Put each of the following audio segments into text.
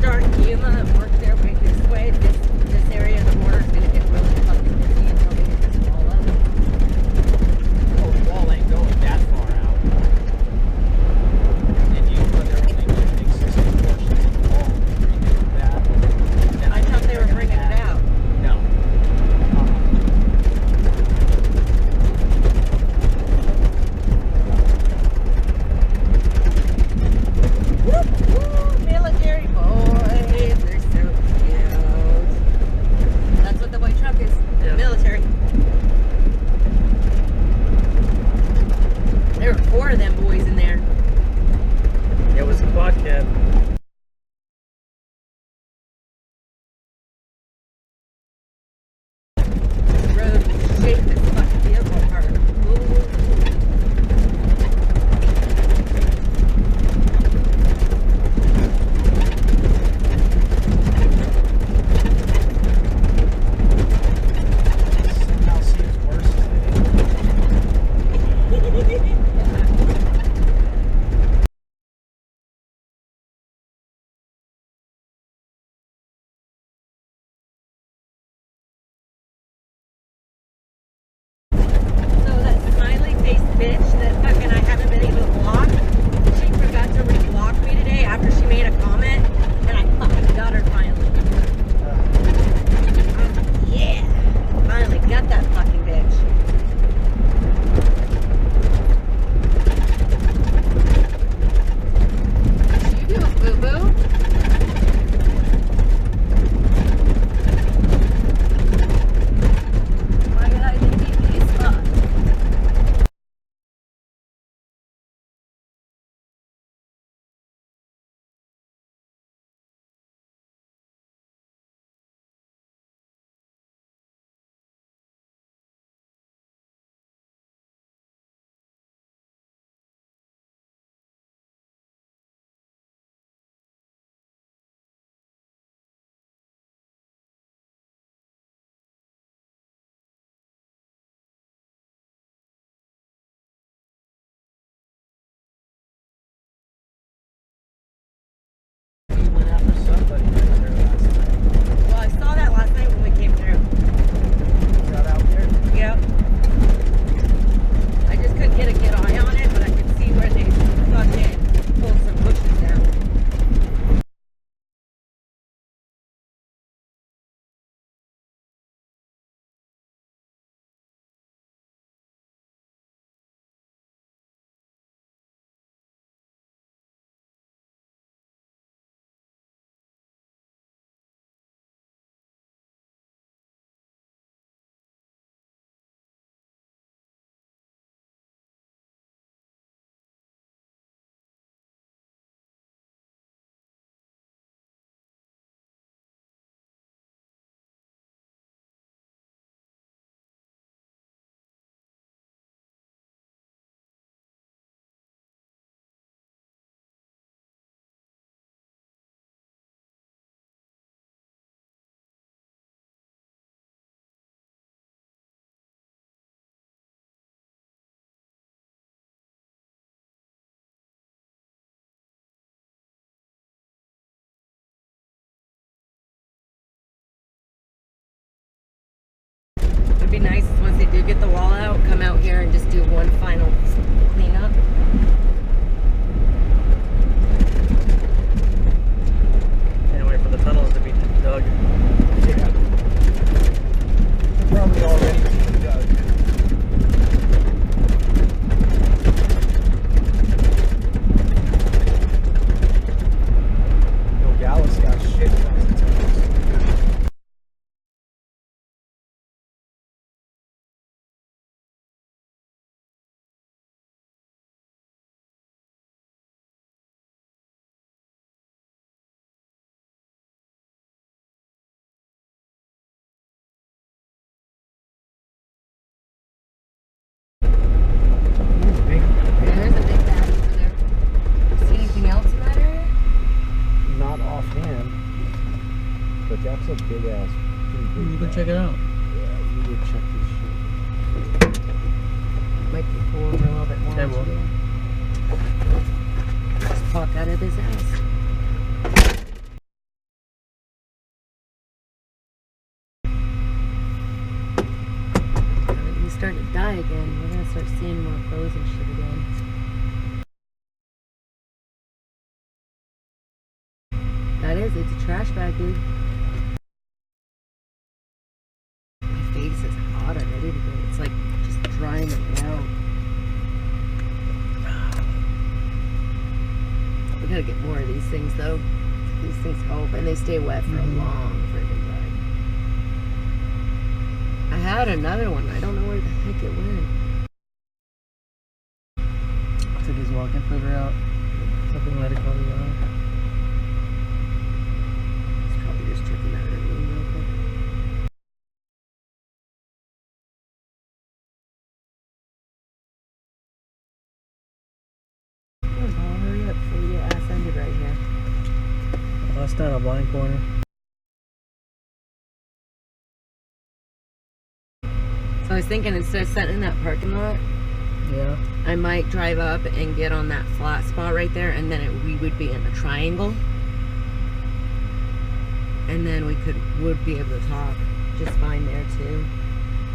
start Yuma and work their way this way, this area of the border is going to get really fucking busy until they get this wall up. Oh, the wall ain't going that far out. And you put their only limiting system portions of the wall. Redo that. And I thought they were bringing it out. No. Military boys, they're so cute. That's what the white truck is. Yeah. Military. There were 4 of them boys in there. It was a quad cab. This road would shake this fucking vehicle apart. Ooh. Somehow seems worse as So that smiley faced bitch that fucking I haven't been able to block, she forgot to re-block me today after she made a comment, and I fucking got her finally. Yeah, finally got that fucking bitch. You do a boo-boo? Why did I think these spots? you went after somebody right there last night. Well, I saw that last night when we came through. Was that out there? Yep. I just couldn't get a good eye on it, but I could see where they fucking pulled some bushes down. It'd be nice once they do get the wall out, come out here and just do one final cleanup. Can't wait for the tunnels to be dug. Yeah. They're probably already being dug. No, Gallus got shit tons of tunnels. There's a big bag over there. See anything else in that area? Not offhand, but that's a big ass. You can check it out. Yeah, you need to check this shit. Might be pull over a little bit more. Okay, well. Just pop out of his ass. starting to die again. We're gonna start seeing more crows and shit again. That is, it's a trash bag, dude. My face is hot already today. It's like just drying me out. We gotta get more of these things though. These things help, and they stay wet for a long freaking time. I had another one. I don't know where the heck it went. I think he's walking further out. Something might have caught his eye. It's probably just checking that room real quick. Come on, Paul, hurry up before we get ass-ended right here. That's not a blind corner. So I was thinking, instead of sitting in that parking lot, Yeah. I might drive up and get on that flat spot right there, and then we would be in a triangle, and then we would be able to talk just fine there too.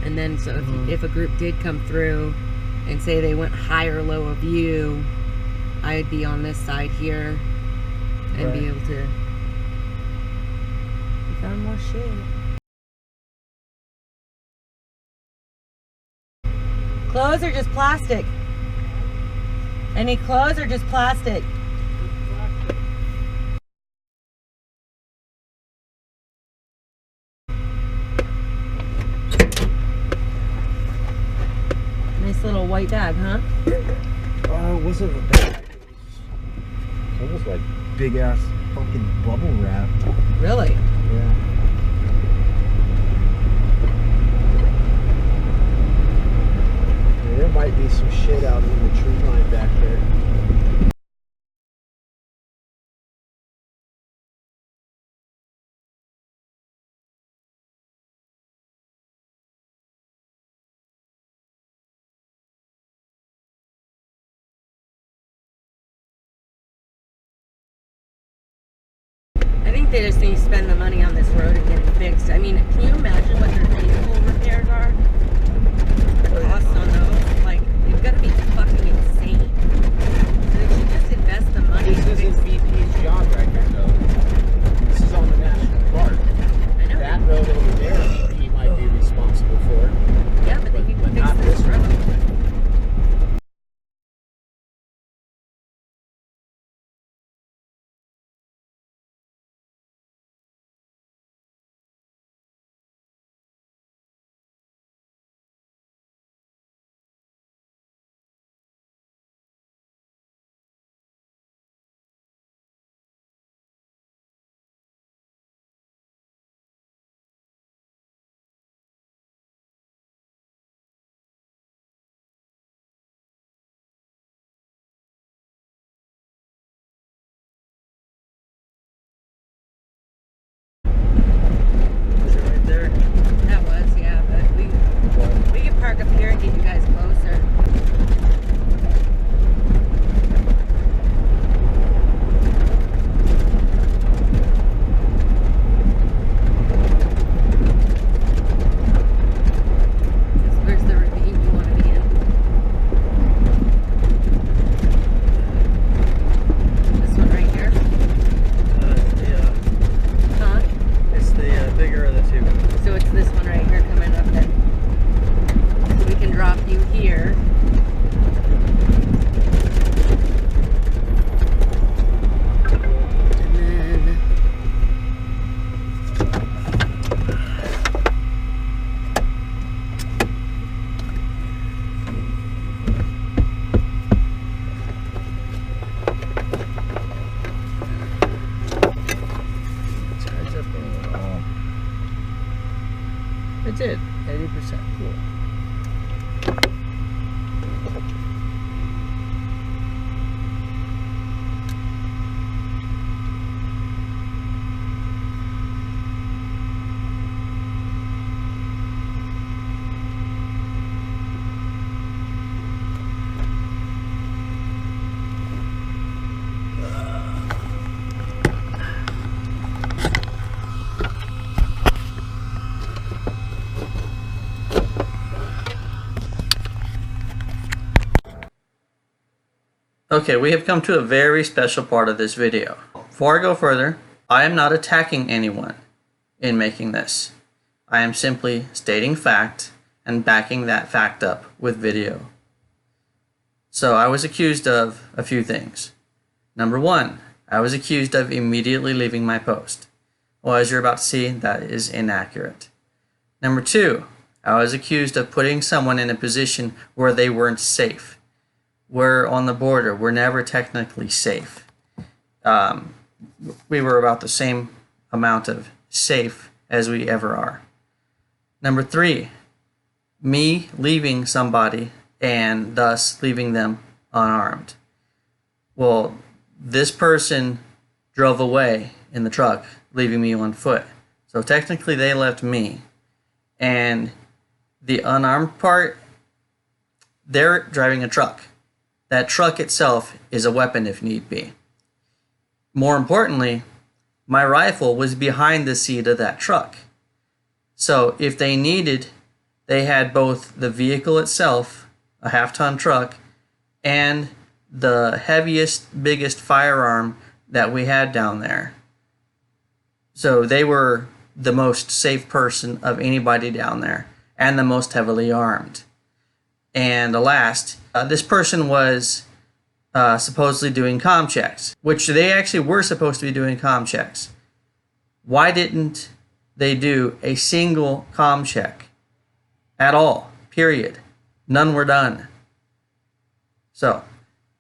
And then so if a group did come through and say they went high or low of you, I'd be on this side here and be able to. We found more shit. Clothes or just plastic? Any clothes or just plastic? Nice little white bag, huh? It wasn't a bag. It's almost like big ass fucking bubble wrap. Really? Yeah. There might be some shit out in the tree line back there. I think they just need to spend the money on this road and get it fixed. I mean, can you imagine what their vehicle repairs are? The costs on those? Like, they've got to be fucking insane. So they should just invest the money. This isn't BP's job right here, though. This is on the national park. I know. That road over there, BP might be responsible for it. Yeah, but they need to But fix not this this road. Is it right there? That was, yeah, but we can park up here and get you guys closer. Where's the ravine you want to be in? This one right here? Huh? It's the bigger of the two. So it's this one right here coming up then. So we can drop you here. And then Charge up a little. It did. 80%. Cool. Okay, we have come to a very special part of this video. Before I go further, I am not attacking anyone in making this. I am simply stating fact and backing that fact up with video. So I was accused of a few things. Number one, I was accused of immediately leaving my post. Well, as you're about to see, that is inaccurate. Number two, I was accused of putting someone in a position where they weren't safe. We're on the border. We're never technically safe. We were about the same amount of safe as we ever are. Number three, me leaving somebody and thus leaving them unarmed. Well, this person drove away in the truck, leaving me on foot. So technically they left me. And the unarmed part, they're driving a truck. That truck itself is a weapon if need be. More importantly, my rifle was behind the seat of that truck. So if they needed, they had both the vehicle itself, a half-ton truck, and the heaviest, biggest firearm that we had down there. So they were the most safe person of anybody down there, and the most heavily armed. And the last, this person was supposedly doing comm checks, which they actually were supposed to be doing comm checks. Why didn't they do a single comm check at all? Period. None were done. So,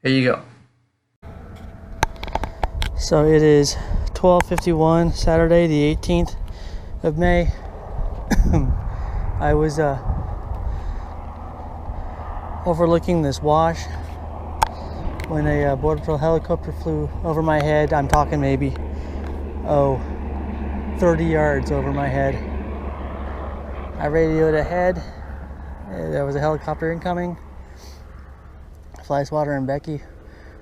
here you go. So it is 12:51, Saturday the 18th of May. I was overlooking this wash when a Border Patrol helicopter flew over my head. I'm talking maybe 30 yards over my head. I radioed ahead. There was a helicopter incoming. Flyswatter and Becky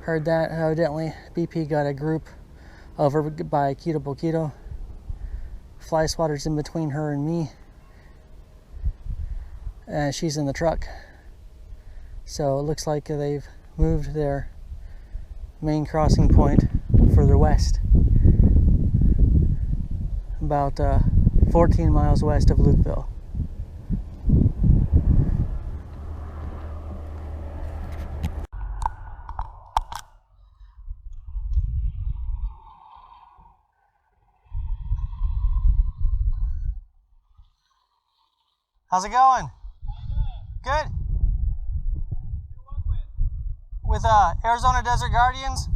heard that. Evidently, BP got a group over by Quito Boquito. Flyswatter's in between her and me. And she's in the truck. So it looks like they've moved their main crossing point further west. About 14 miles west of Lukeville. How's it going? Good. With Arizona Desert Guardians.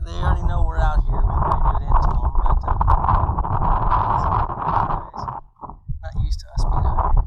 They already know we're out here. We radioed into them, but not used to us being out here.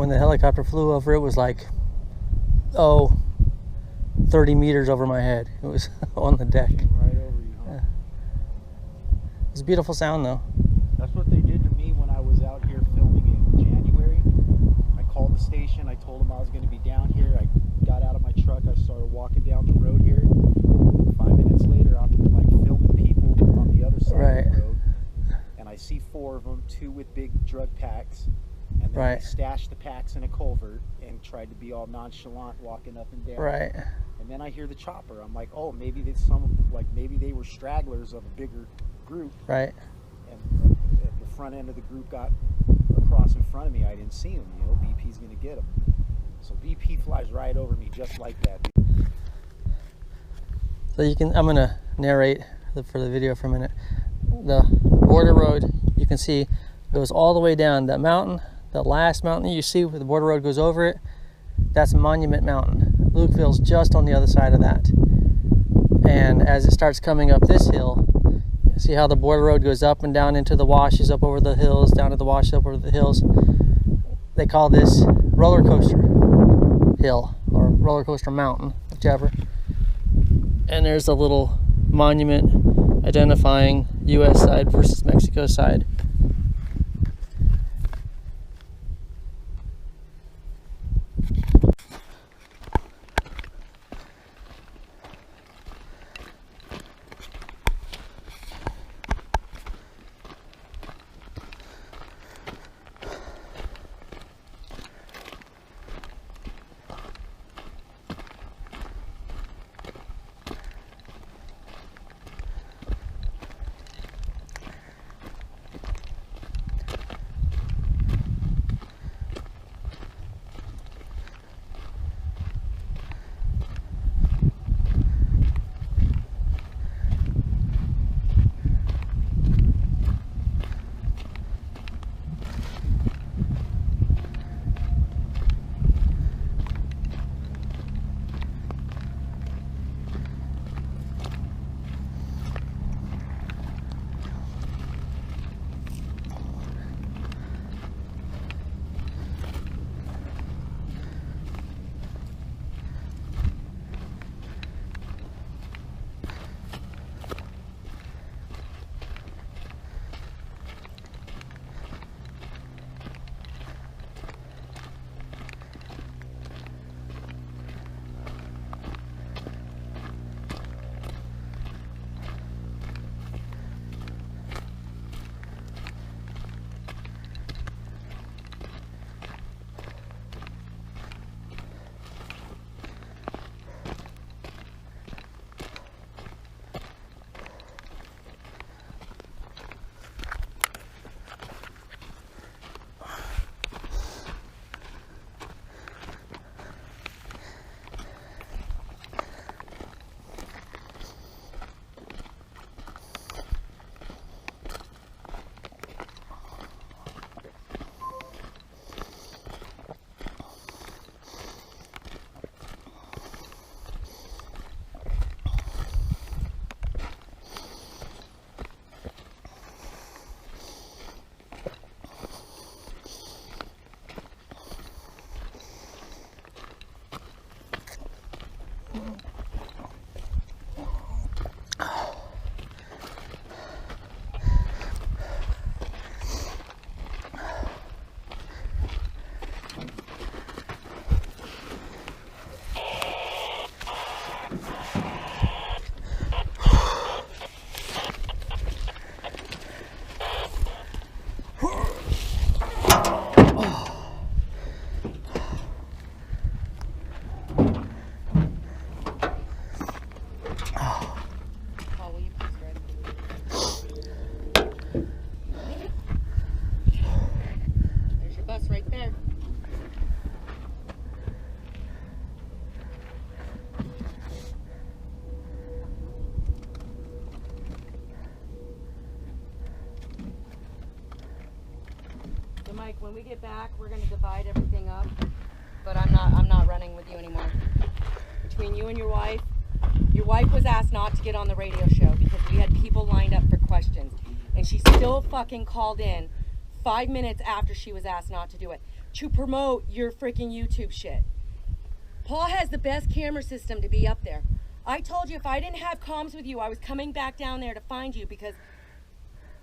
when the helicopter flew over, it was like, 30 meters over my head. It was on the deck. Right over you, huh? Yeah. It's a beautiful sound though. That's what they did to me when I was out here filming in January. I called the station. I told them I was going to be down here. I got out of my truck. I started walking down the road here. 5 minutes later, I'm like filming people on the other side of the road. And I see 4 of them, 2 with big drug packs. And then they stashed the packs in a culvert and tried to be all nonchalant walking up and down. Right. And then I hear the chopper. I'm like, oh, maybe maybe they were stragglers of a bigger group. Right. And the front end of the group got across in front of me. I didn't see him. You know, BP's gonna get him. So BP flies right over me just like that. So I'm gonna narrate for the video for a minute. The border road, you can see, goes all the way down that mountain. The last mountain you see where the border road goes over it, that's Monument Mountain. Lukeville's just on the other side of that. And as it starts coming up this hill, you see how the border road goes up and down into the washes, up over the hills, down to the washes, up over the hills. They call this roller coaster hill or roller coaster mountain, whichever. And there's a little monument identifying US side versus Mexico side. Mike, when we get back, we're going to divide everything up, but I'm not running with you anymore. Between you and your wife was asked not to get on the radio show because we had people lined up for questions, and she still fucking called in 5 minutes after she was asked not to do it. to promote your freaking YouTube shit. Paul has the best camera system to be up there. I told you if I didn't have comms with you, I was coming back down there to find you because,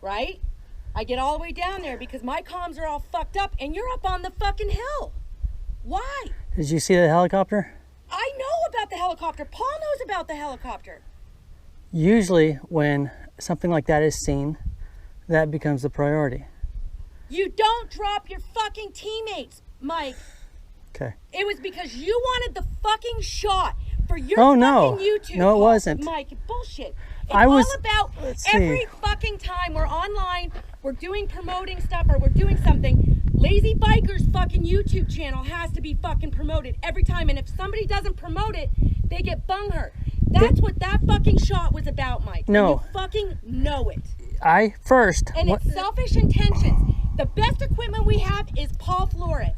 right? I get all the way down there because my comms are all fucked up and you're up on the fucking hill. Why? Did you see the helicopter? I know about the helicopter. Paul knows about the helicopter. Usually when something like that is seen, that becomes the priority. You don't drop your fucking teammates, Mike. Okay. It was because you wanted the fucking shot for your Oh, no. fucking YouTube. No, it Paul. wasn't. Mike, bullshit. It's I was- all about let's every see. fucking time we're online, we're doing promoting stuff or we're doing something. Lazy Biker's fucking YouTube channel has to be fucking promoted every time. And if somebody doesn't promote it, they get bung hurt. That's what that fucking shot was about, Mike. No. And you fucking know it. I first... And it's selfish intentions. The best equipment we have is Paul Flores.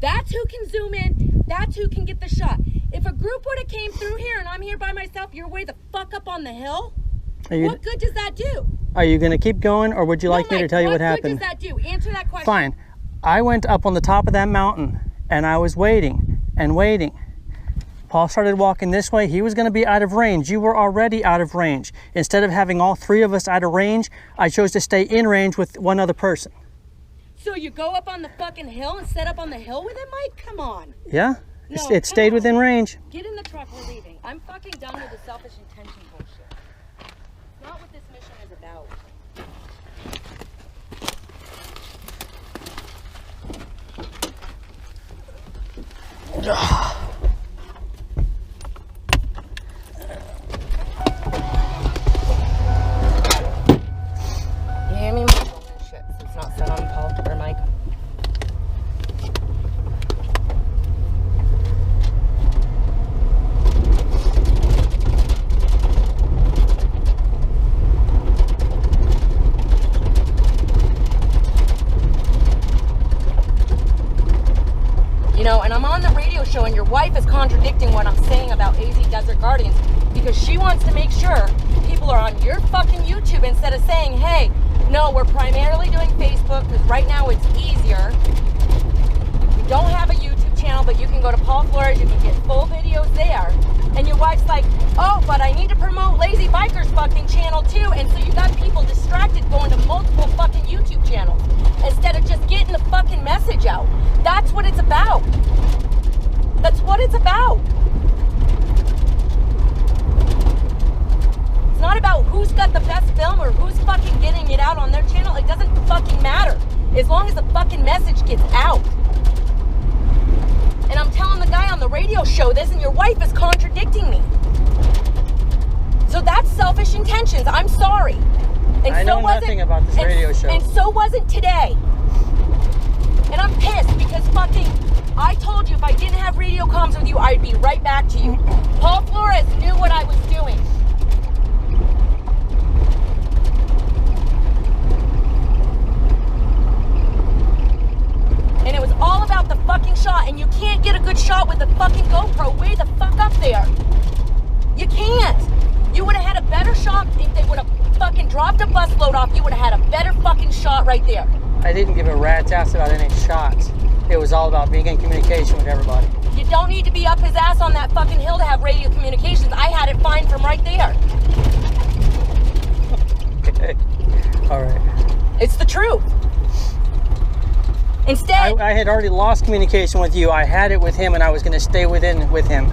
That's who can zoom in. That's who can get the shot. If a group would have came through here and I'm here by myself, you're way the fuck up on the hill. What good does that do? Are you going to keep going, or would you like me to tell you what happened? What good does that do? Answer that question. Fine. I went up on the top of that mountain, and I was waiting and waiting. Paul started walking this way. He was going to be out of range. You were already out of range. Instead of having all three of us out of range, I chose to stay in range with one other person. So you go up on the fucking hill and set up on the hill with it, Mike? Come on. Yeah? No, it stayed within range. Get in the truck, we're leaving. I'm fucking done with the selfish intention bullshit. It's not what this mission is about. You hear me, Mike? Shit, it's not set on Paul or Mike. You know, and I'm on the radio show and your wife is contradicting what I'm saying about AZ Desert Guardians because she wants to make sure people are on your fucking YouTube instead of saying, hey, no, we're primarily doing Facebook because right now it's easier. We don't have a YouTube channel, but you can go to Paul Flores, you can get full videos there. And your wife's like, oh, but I need to promote Lazy Biker's fucking channel too. And so you got people distracted going to multiple fucking YouTube channels instead of just getting the fucking message out. That's what it's about. That's what it's about. It's not about who's got the best film or who's fucking getting it out on their channel. It doesn't fucking matter. As long as the fucking message gets out. And I'm telling the guy on the radio show this and your wife is contradicting me. So that's selfish intentions. I'm sorry. And I know nothing about this radio show. And so wasn't today. And I'm pissed because fucking, I told you if I didn't have radio comms with you, I'd be right back to you. Paul Flores knew what I was doing. And it was all about the fucking shot, and you can't get a good shot with the fucking GoPro way the fuck up there. You can't. You would have had a better shot if they would have fucking dropped a busload off. You would have had a better fucking shot right there. I didn't give a rat's ass about any shots. It was all about being in communication with everybody. You don't need to be up his ass on that fucking hill to have radio communications. I had it fine from right there. Okay. All right. It's the truth. Instead, I had already lost communication with you. I had it with him, and I was going to stay within with him.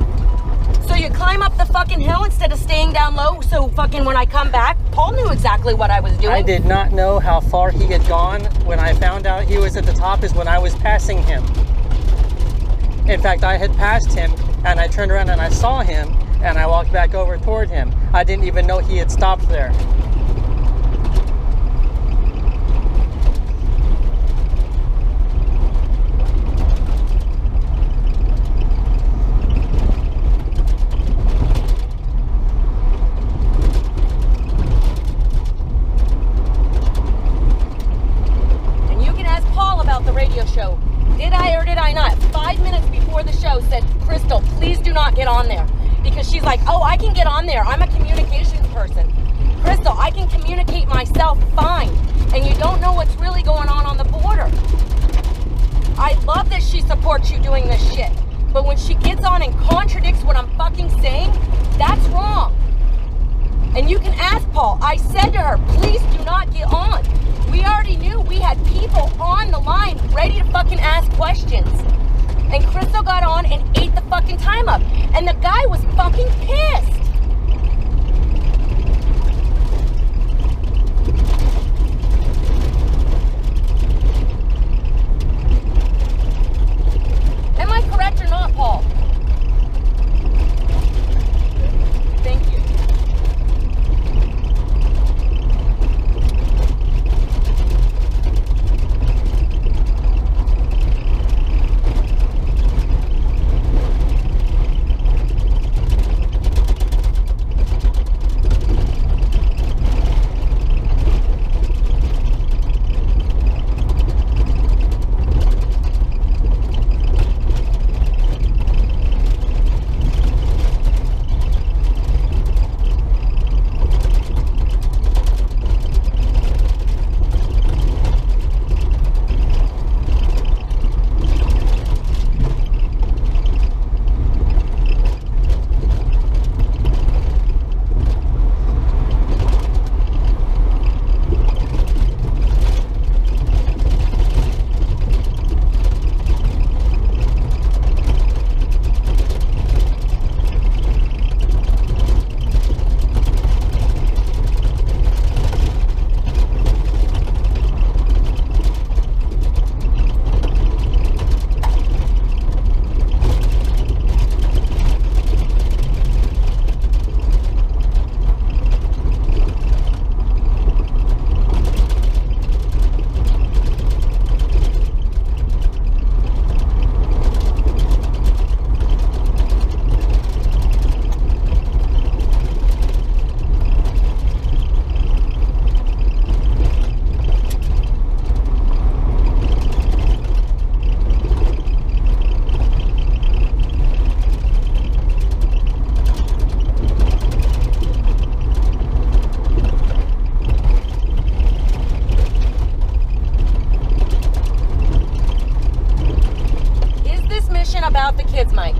so you climb up the fucking hill instead of staying down low, so fucking when I come back, Paul knew exactly what I was doing. I did not know how far he had gone. When I found out he was at the top is when I was passing him. In fact, I had passed him, and I turned around and I saw him, and I walked back over toward him. I didn't even know he had stopped there. About the radio show. Did I or did I not? 5 minutes before the show said, Crystal, please do not get on there. Because she's like, oh, I can get on there. I'm a communications person. Crystal, I can communicate myself fine. And you don't know what's really going on the border. I love that she supports you doing this shit. But when she gets on and contradicts what I'm fucking saying, that's wrong. And you can ask Paul. I said to her, please do not get on. We already knew we had people on the line ready to fucking ask questions. And Crystal got on and ate the fucking time up. And the guy was fucking pissed. Am I correct or not, Paul? Thank you. About the kids, Mike?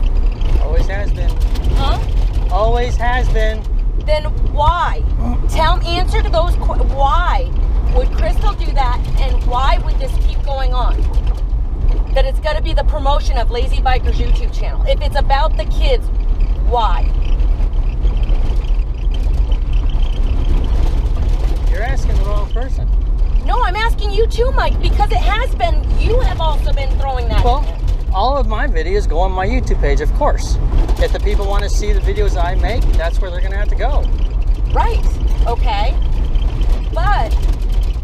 Always has been. Huh? Always has been. Then why? Answer to those why would Crystal do that, and why would this keep going on? That it's got to be the promotion of Lazy Biker's YouTube channel. If it's about the kids, why? You're asking the wrong person. No, I'm asking you too, Mike, because it has been, you have also been throwing that in there. All of my videos go on my YouTube page, of course. If the people want to see the videos I make, that's where they're going to have to go. Right. Okay. But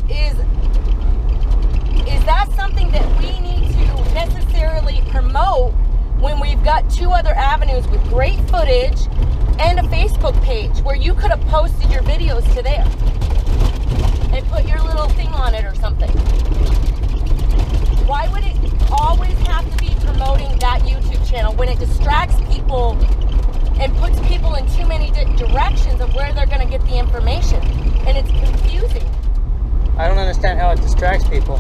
is that something that we need to necessarily promote when we've got two other avenues with great footage and a Facebook page where you could have posted your videos to there and put your little thing on it or something? Why would it always have to be promoting that YouTube channel when it distracts people and puts people in too many directions of where they're going to get the information? And it's confusing. I don't understand how it distracts people.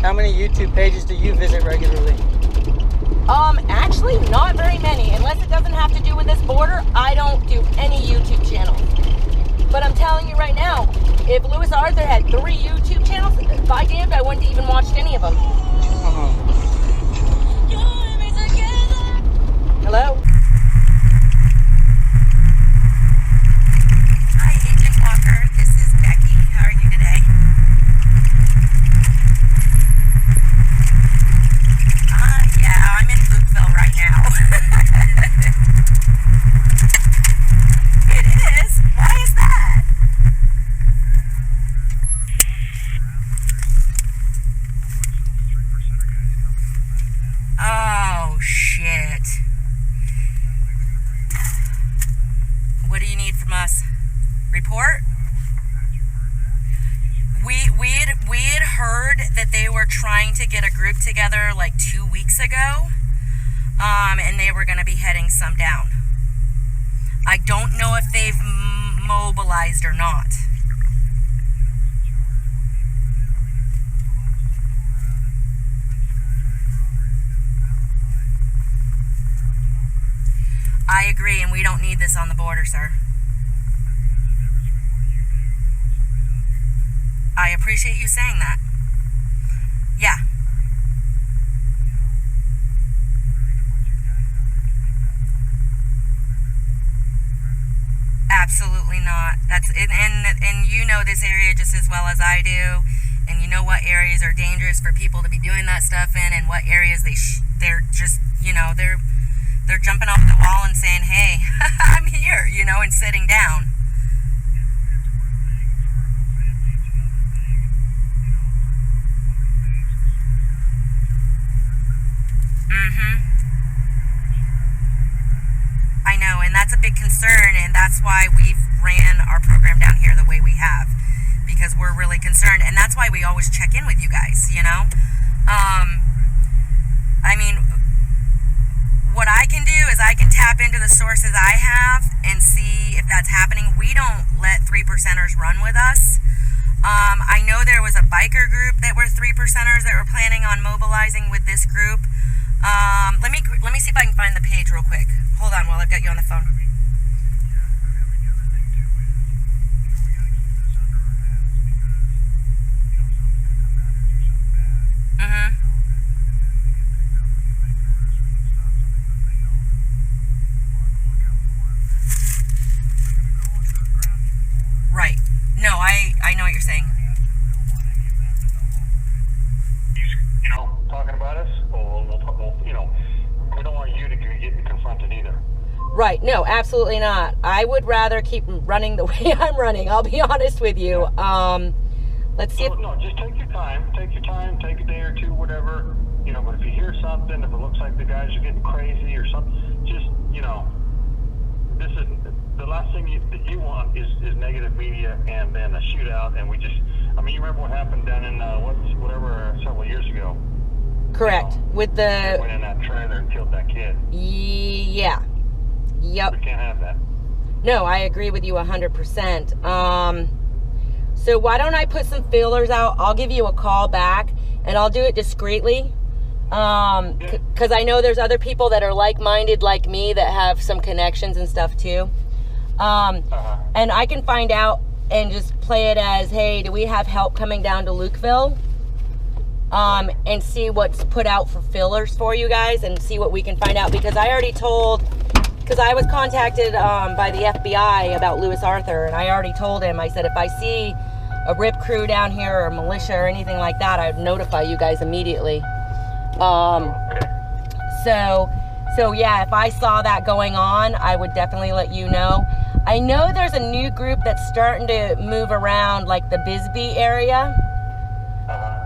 How many YouTube pages do you visit regularly? Actually, not very many. Unless it doesn't have to do with this border, I don't do any YouTube channels. But I'm telling you right now, if Lewis Arthur had 3 YouTube channels, by damned, I wouldn't have even watched any of them. Hello? Hi, Agent Walker. This is Becky. How are you today? Yeah, I'm in Lukeville right now. It is? Why is that? Oh, shit. What do you need from us? Report? We had heard that they were trying to get a group together like 2 weeks ago, and they were going to be heading some down. I don't know if they've mobilized or not. I agree, and we don't need this on the border, sir. I appreciate you saying that. Yeah. Absolutely not. That's and you know this area just as well as I do, and you know what areas are dangerous for people to be doing that stuff in, and what areas they're just, you know, they're jumping off the wall and saying, "Hey, I'm here," you know, and sitting down. I know, and that's a big concern, and that's why we've ran our program down here the way we have, because we're really concerned, and that's why we always check in with you guys, you know? I mean, what I can do is I can tap into the sources I have and see if that's happening. We don't let 3%ers run with us. I know there was a biker group that were 3%ers that were planning on mobilizing with this group. Let me see if I can find the page real quick. Hold on while I've got you on the phone. Right. No, I know what you're saying. You know, talking about us, we'll you know, we don't want you to get confronted either. Right. No, absolutely not. I would rather keep running the way I'm running. I'll be honest with you. Let's see. No, just take your time. Take your time. Take a day or two, whatever. You know, but if you hear something, if it looks like the guys are getting crazy or something, just, you know, this is the last thing that you want is negative media and then a shootout. And we just, I mean, you remember what happened down in whatever several years ago. Correct. You know, with the went in that trailer and killed that kid. Yeah. Yep. We can't have that. No, I agree with you 100%. So why don't I put some feelers out? I'll give you a call back, and I'll do it discreetly. Because I know there's other people that are like-minded like me that have some connections and stuff too. And I can find out and just play it as, hey, do we have help coming down to Lukeville? And see what's put out for fillers for you guys and see what we can find out. Because I already told, because I was contacted by the FBI about Lewis Arthur, and I already told him, I said, if I see a RIP crew down here or militia or anything like that, I'd notify you guys immediately. So yeah, if I saw that going on, I would definitely let you know. I know there's a new group that's starting to move around, like the Bisbee area.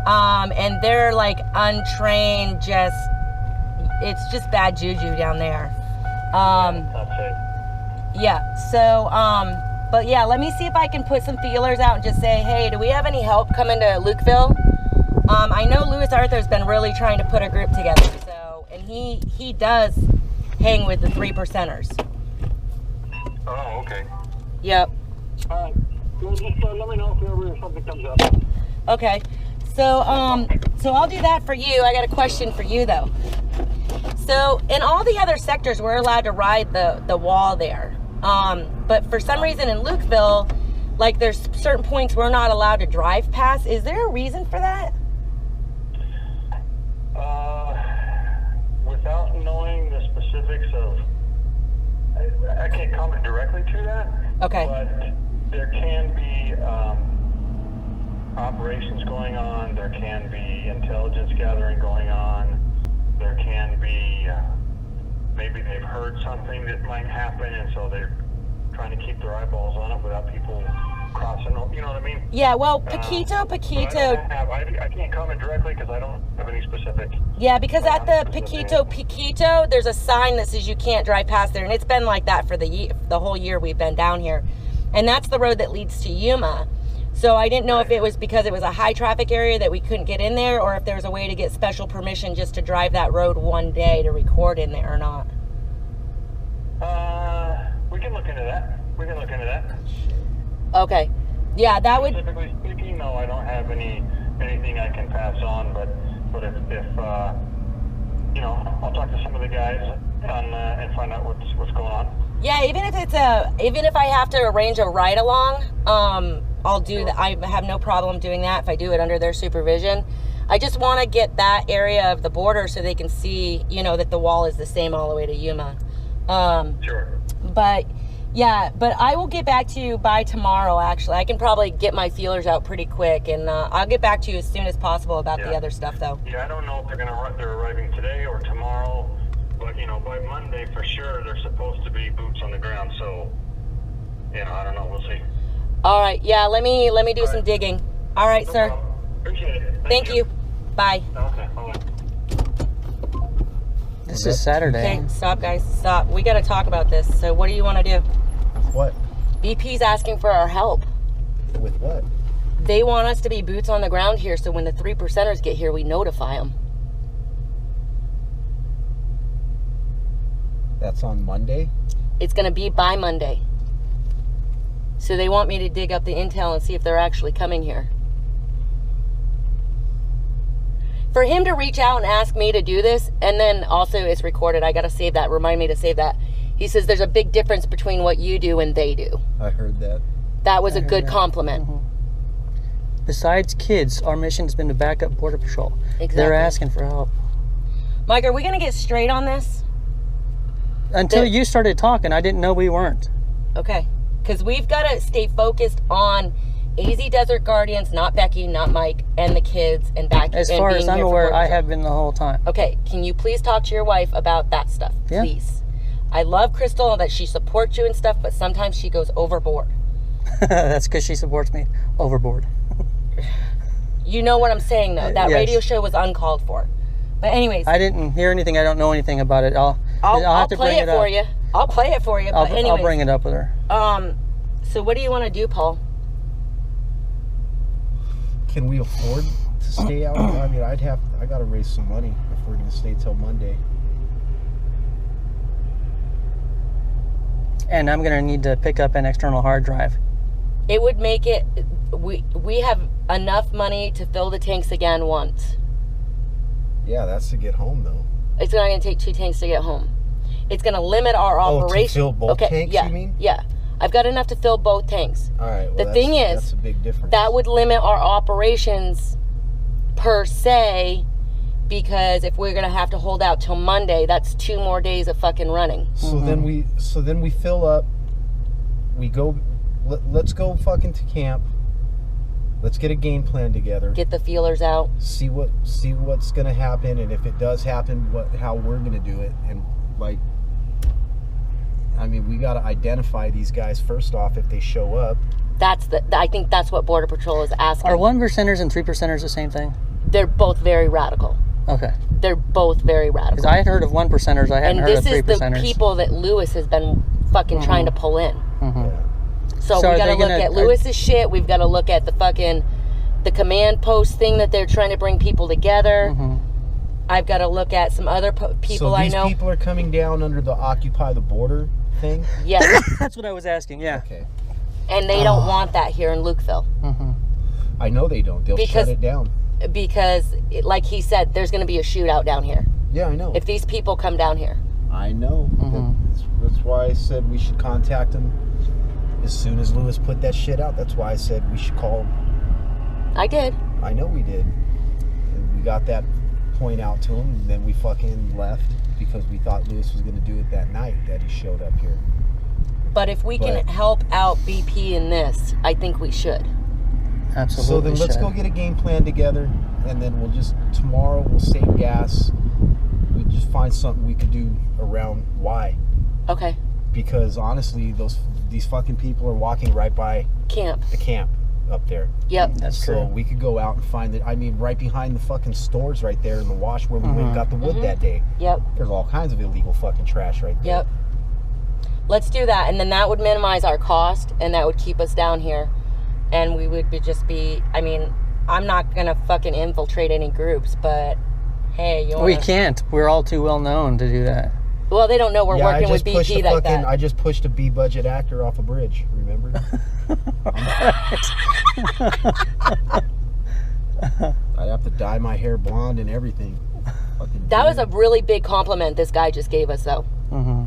And they're like untrained, it's just bad juju down there. Yeah, so, but yeah, let me see if I can put some feelers out and just say, hey, do we have any help coming to Lukeville? I know Lewis Arthur's been really trying to put a group together, so, and he does hang with the 3%ers. Oh, okay. Yep. All right. Well, just let me know if something comes up. Okay. So I'll do that for you. I got a question for you though. So in all the other sectors, we're allowed to ride the wall there. But for some reason in Lukeville, like there's certain points we're not allowed to drive past. Is there a reason for that? Without knowing the specifics of, I can't comment directly to that. Okay. But there can be operations going on. There can be intelligence gathering going on. There can be maybe they've heard something that might happen, and so they're trying to keep their eyeballs on it without people crossing. You know what I mean? Yeah. Well, Paquito. I can't comment directly because I don't have any specific. Yeah, because at the Paquito, there's a sign that says you can't drive past there, and it's been like that for the whole year we've been down here, and that's the road that leads to Yuma. So I didn't know if it was because it was a high traffic area that we couldn't get in there, or if there was a way to get special permission just to drive that road one day to record in there or not. We can look into that. Okay. Yeah, that would. Specifically speaking, no, I don't have anything I can pass on. But if you know, I'll talk to some of the guys and find out what's going on. Yeah, even if I have to arrange a ride along, I'll do that. I have no problem doing that if I do it under their supervision. I just want to get that area of the border so they can see, you know, that the wall is the same all the way to Yuma. Sure. But yeah, but I will get back to you by tomorrow. Actually, I can probably get my feelers out pretty quick, and I'll get back to you as soon as possible about the other stuff, though. Yeah, I don't know if they're arriving today or tomorrow, but you know, by Monday for sure they're supposed to be boots on the ground. So, you know, I don't know. We'll see. All right. Yeah. Let me do some digging. All right, No sir. problem. Appreciate it. Thank you. Bye. Okay. Bye. This is Saturday. Okay, stop, guys. Stop. We got to talk about this. So, what do you want to do? What? BP's asking for our help. With what? They want us to be boots on the ground here, so when the 3%ers get here, we notify them. That's on Monday? It's going to be by Monday. So they want me to dig up the intel and see if they're actually coming here. For him to reach out and ask me to do this, and then also it's recorded, I got to save that, remind me to save that. He says there's a big difference between what you do and they do. I heard that. That was a good compliment. Besides kids, our mission has been to back up Border Patrol. Exactly. They're asking for help. Mike, are we going to get straight on this? Until you started talking, I didn't know we weren't. Okay. Because we've got to stay focused on AZ Desert Guardians, not Becky, not Mike, and the kids, and back. As far as I'm aware, I have been the whole time. Okay, can you please talk to your wife about that stuff, Yeah. please? I love Crystal and that she supports you and stuff, but sometimes she goes overboard. That's because she supports me overboard. You know what I'm saying, though. That Yes. radio show was uncalled for. But anyways, I didn't hear anything. I don't know anything about it. I'll have to play bring it it up. for you. I'll play it for you. But anyways, I'll bring it up with her. So what do you want to do, Paul? Can we afford to stay out? I mean, I got to raise some money if we're going to stay till Monday. And I'm going to need to pick up an external hard drive. It would make it. We have enough money to fill the tanks again once. Yeah, that's to get home, though. It's not going to take 2 tanks to get home. It's going to limit our Oh, operation. to fill both tanks, yeah, you mean? Yeah. I've got enough to fill both tanks. All right. Well, The thing is, that's a big difference. that would limit our operations per se, because if we're going to have to hold out till Monday, that's 2 more days of fucking running. So then we fill up. We go. Let's go fucking to camp. Let's get a game plan together. Get the feelers out. See what's gonna happen, and if it does happen, how we're gonna do it. And like, I mean, we gotta identify these guys first off if they show up. I think that's what Border Patrol is asking. Are 1%ers and 3%ers the same thing? They're both very radical. Okay. They're both very radical. Because I had heard of 1%ers. I hadn't heard of 3%ers. And this is the people that Lewis has been fucking trying to pull in. Yeah. So So we are got to they look gonna- at Lewis's shit. We've got to look at the command post thing that they're trying to bring people together. I've got to look at some other people I know. So these people are coming down under the Occupy the Border thing? Yes. That's what I was asking, yeah. Okay. And they don't want that here in Lukeville. I know they don't. They'll shut it down. Because, like he said, there's going to be a shootout down here. Yeah, I know. If these people come down here. I know. That's why I said we should contact them as soon as Lewis put that shit out. That's why I said we should call him. I did. I know we did. And we got that point out to him, and then we fucking left because we thought Lewis was going to do it that night that he showed up here. But if we can help out BP in this, I think we should. Absolutely. So then let's go get a game plan together, and then tomorrow we'll save gas. We'll just find something we could do around Y. Okay. Because honestly, these fucking people are walking right by Camp. the camp up there. Yep. That's So true. we could go out and find it. I mean, right behind the fucking stores right there in the wash where we went and got the wood that day. Yep. There's all kinds of illegal fucking trash right there. Yep. Let's do that, and then that would minimize our cost, and that would keep us down here, and we would I mean, I'm not gonna fucking infiltrate any groups, but hey, you wanna... We can't. We're all too well known to do that. Well, they don't know we're working with BP like that. I just pushed a B-budget actor off a bridge, remember? I'd have to dye my hair blonde and everything. Fucking That was a dude. really big compliment this guy just gave us, though. Mm-hmm.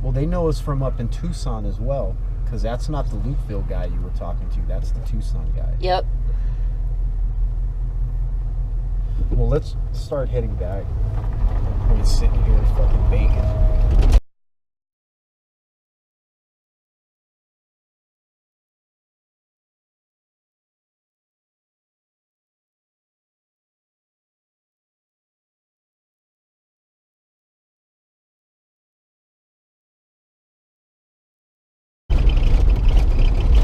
Well, they know us from up in Tucson as well, because that's not the Lukeville guy you were talking to. That's the Tucson guy. Yep. Well, let's start heading back. We're sitting here fucking bacon.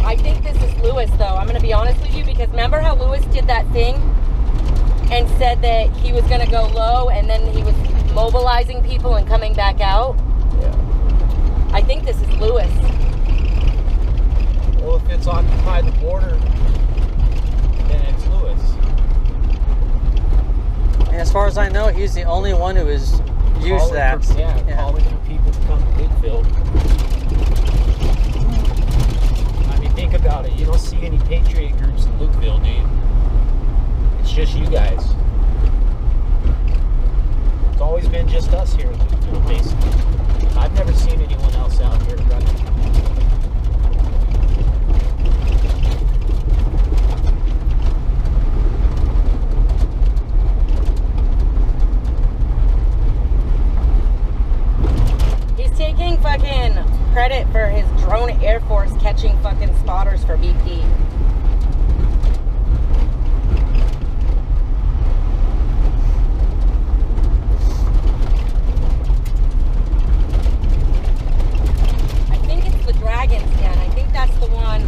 I think this is Lewis, though. I'm going to be honest with you, because remember how Lewis did that thing and said that he was going to go low and then he was mobilizing people and coming back out? Yeah. I think this is Lewis. Well, if it's Occupy the Border, then it's Lewis. And as far as I know, he's the only one who has used that. Calling for people to come to Lukeville. I mean, think about it. You don't see any patriot groups in Lukeville, dude. It's just you guys. It's always been just us here in Lukeville, basically. I've never seen anyone else out here running. Taking fucking credit for his drone Air Force catching fucking spotters for BP. I think it's the Dragon's Den. I think that's the one.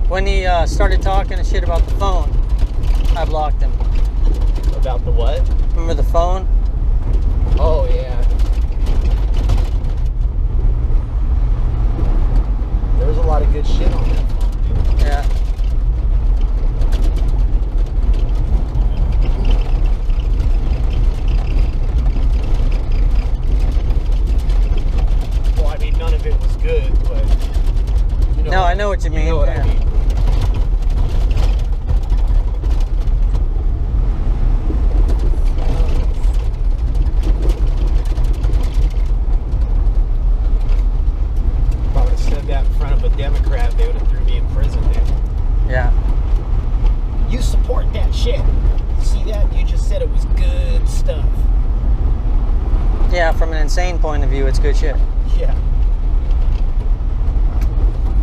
When he started talking and shit about the phone, I blocked him. About the what? Remember the phone? Oh, yeah. There was a lot of good shit on that phone, dude. Yeah. Well, I mean, none of it was good, but... You know, no, I know what you mean. You know what I mean. If I would have said that in front of a Democrat, they would have threw me in prison, dude. Yeah. You support that shit. See that? You just said it was good stuff. Yeah, from an insane point of view, it's good shit. Yeah.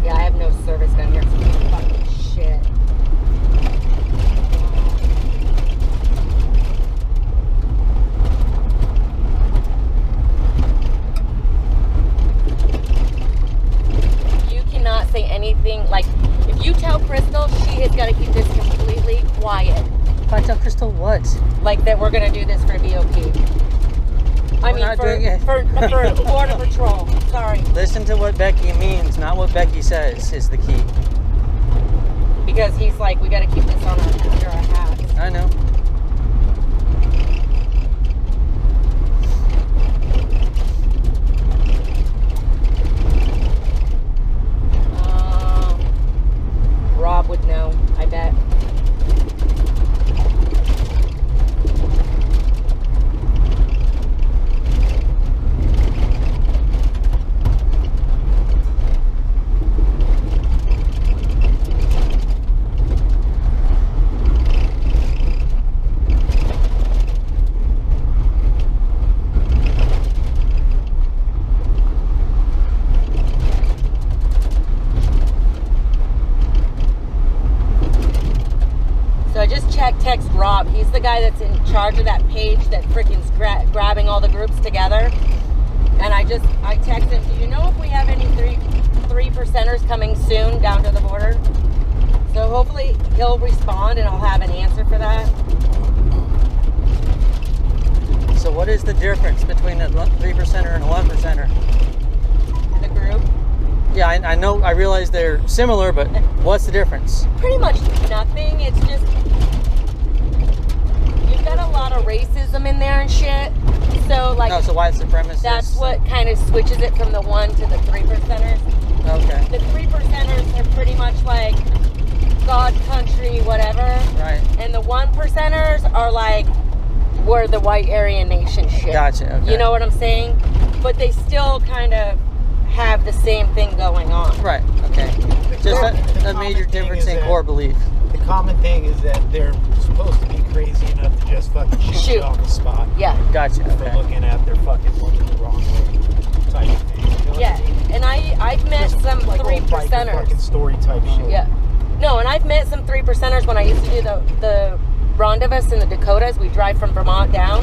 Yeah, I have no service down here. It's fucking shit. You cannot say anything. Like, if you tell Crystal, she has got to keep this completely quiet. If I tell Crystal what? Like that we're going to do this for BOP. I mean, for Border Patrol. Sorry. Listen to what Becky means, not what Becky says is the key. Because he's like, we got to keep this on under our hats. I know. Rob would know, I bet. just text Rob. He's the guy that's in charge of that page that freaking's grabbing all the groups together. And I text him, do you know if we have any three percenters coming soon down to the border? So hopefully he'll respond and I'll have an answer for that. So what is the difference between a 3%er and a 1%er? The group? Yeah, I know, I realize they're similar, but what's the difference? Pretty much nothing. It's just, you've got a lot of racism in there and shit. So like, No, so white supremacists. that's what kind of switches it from the 1 to the 3%ers. Okay. The 3%ers are pretty much like God, country, whatever. Right. And the 1%ers are like, we're the white Aryan nation shit. Gotcha. Okay. You know what I'm saying? But they still kind of have the same thing going on. Right. Okay. Just a major difference in core belief. The common thing is that they're supposed to be crazy enough to just fucking shoot you on the spot. Yeah. Gotcha. For Okay. looking at their fucking woman the wrong way type of thing. You know Yeah. what I mean? And I've met Just some like old biker 3%ers. fucking story type shit. Yeah. No, and I've met some 3%ers when I used to do the Rondavus in the Dakotas. We drive from Vermont down,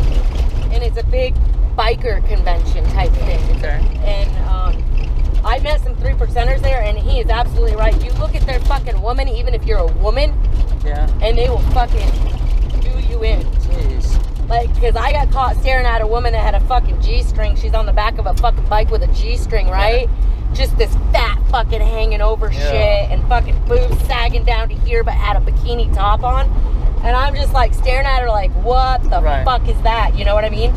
and it's a big biker convention type thing. Okay. And I met some 3%ers there, and he is absolutely right. You look at their fucking woman, even if you're a woman, Yeah. and they will fucking do you in. Jeez. Like, because I got caught staring at a woman that had a fucking G-string. She's on the back of a fucking bike with a G-string, right? Just this fat fucking hanging over shit and fucking boobs sagging down to here but had a bikini top on. And I'm just like staring at her like, what the fuck is that? You know what I mean?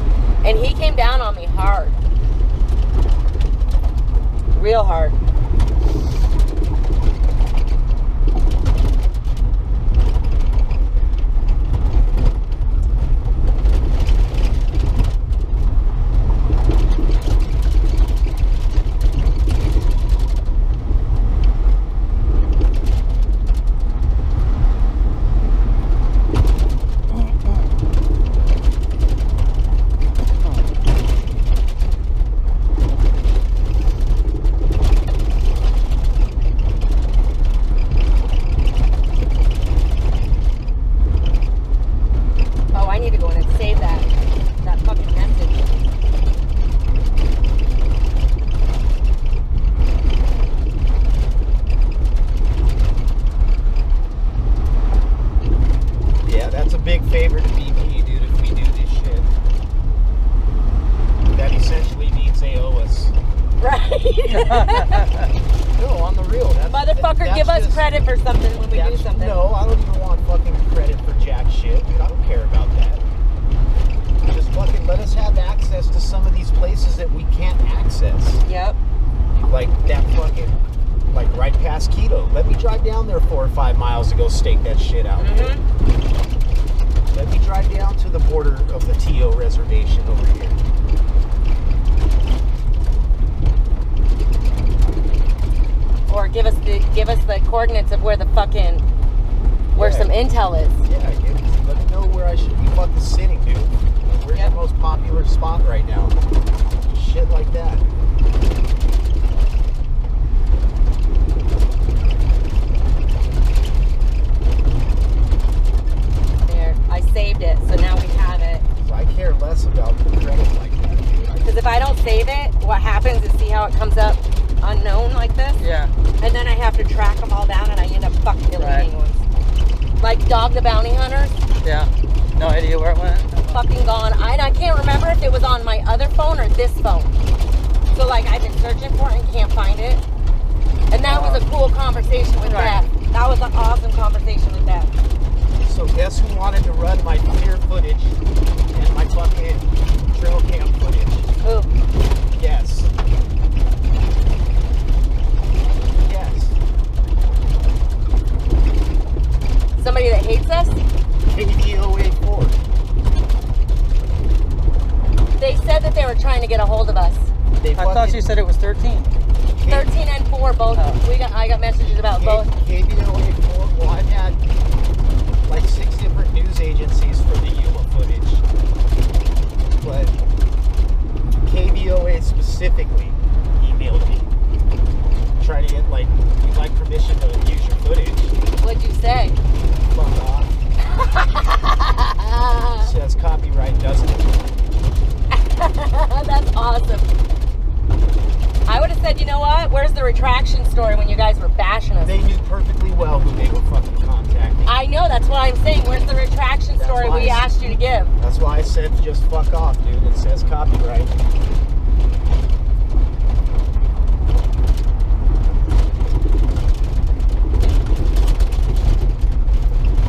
And he came down on me hard. Real hard. No, on the real. Motherfucker, give us credit for something when we do something. No, I don't even want fucking credit for jack shit, dude. I don't care about that. Just fucking let us have access to some of these places that we can't access. Yep. Like that fucking, like right past Keto. Let me drive down there 4 or 5 miles to go stake that shit out. Mm-hmm. Let me drive down to the border of the TO reservation over here. Or give us the coordinates of where the fucking some intel is. Yeah, let me know where I should be fucking sitting, dude. Where's your most popular spot right now? Shit like that. There, I saved it, so now we have it. So I care less about the credit like that, dude. Because if I don't save it, what happens is, see how it comes up unknown like this? Yeah. And then I have to track them all down, and I end up fucking deleting ones. Like Dog the Bounty Hunters. Yeah. No idea where it went. Fucking gone. I can't remember if it was on my other phone or this phone. So like I've been searching for it and can't find it. And that was a cool conversation with Beth. That was an awesome conversation with Beth. So guess who wanted to run my clear footage and my fucking trail cam footage? Who? Yes. Yes. Somebody that hates us? KDOA4. They said that they were trying to get a hold of us. I thought you said it was 13. 13 and 4 both. I got messages about both. KDOA4. Well, I've had like 6 different news agencies for the Yuma footage, but KBOA specifically emailed me trying to get like, we'd like permission to use your footage. What'd you say? Fuck off. well who they were fucking contacting. I know, that's what I'm saying. Where's the retraction That's story why we I s- asked you to give? That's why I said just fuck off, dude. It says copyright.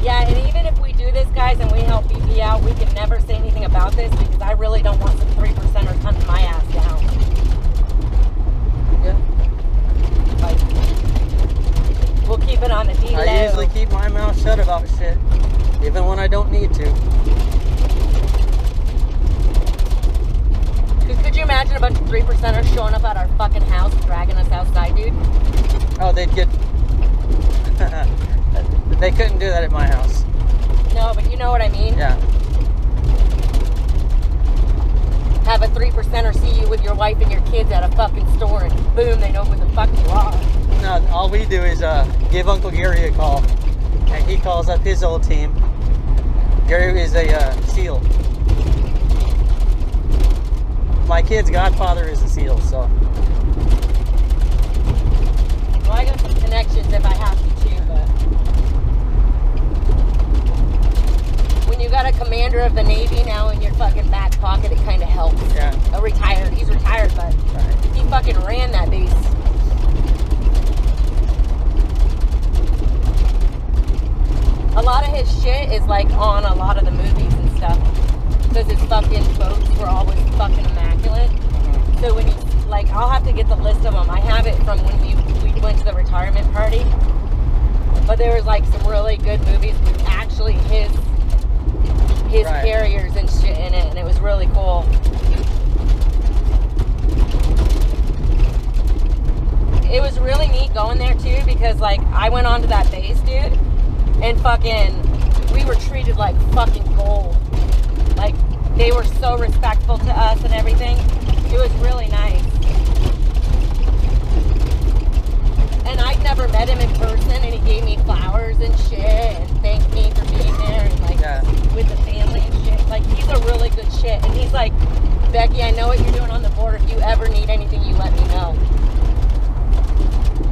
Yeah, and even if we do this, guys, and we help BP out, we can never say anything about this because I really don't want some 3%ers hunting my ass down. Yeah. Like, we'll keep it on the D-low. I usually keep my mouth shut about shit, even when I don't need to. Could you imagine a bunch of 3%ers showing up at our fucking house, dragging us outside, dude? Oh, they'd get... They couldn't do that at my house. No, but you know what I mean? Yeah. Have a 3%er see you with your wife and your kids at a fucking store and boom, they know who the fuck you are. No, all we do is give Uncle Gary a call, and he calls up his old team. Gary is a SEAL. My kid's godfather is a SEAL, so. Well, I got some connections if I have to too, but when you got a commander of the Navy now in your fucking back pocket, it kind of helps. Yeah. He's retired, but he fucking ran that base. A lot of his shit is like on a lot of the movies and stuff. Because his fucking boats were always fucking immaculate. So when he's like, I'll have to get the list of them. I have it from when we went to the retirement party. But there was like some really good movies with actually his Right. carriers and shit in it, and it was really cool. It was really neat going there too because like I went onto that base, dude, and fucking we were treated like fucking gold. Like they were so respectful to us and everything. It was really nice. And I'd never met him in person, and he gave me flowers and shit and thanked me for being there and like with the family and shit. Like he's a really good shit. And he's like, Becky, I know what you're doing on the border. If you ever need anything, you let me know.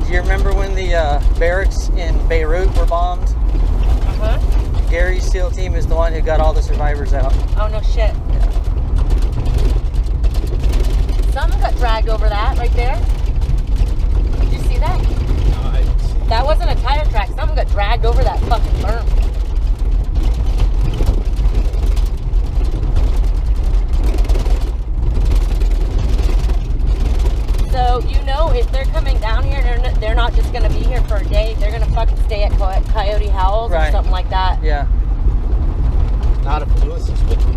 Do you remember when the barracks in Beirut were bombed? Uh-huh. Gary's SEAL team is the one who got all the survivors out. Oh, no shit. Someone got dragged over that right there. Did you see that? No, I didn't see. That wasn't a tire track. Someone got dragged over that fucking berm. So, you know, if they're coming down here, they're not just going to be here for a day. They're going to fucking stay at Coyote Howells or something like that. Yeah. Not if Lewis is with me.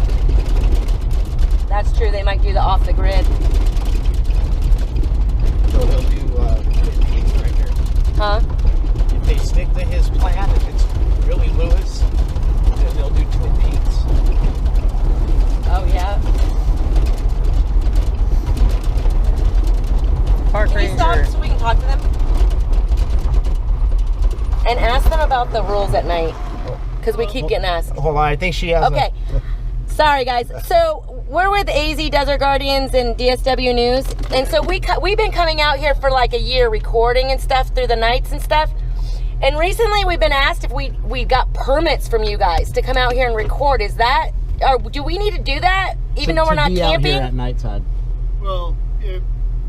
That's true. They might do the off the grid. So he'll do Twin Peaks right here. Huh? If they stick to his plan, if it's really Lewis, then they'll do Twin Peaks. Oh, yeah. Park Can you stop ranger. so we can talk to them? And ask them about the rules at night. Because we keep getting asked. Hold on, I think she has Okay. Sorry, guys. So, we're with AZ Desert Guardians and DSW News. And so, we've been coming out here for like a year recording and stuff through the nights and stuff. And recently, we've been asked if we got permits from you guys to come out here and record. Is that... Or do we need to do that? Even though we're not camping? Out here at nighttime. Well,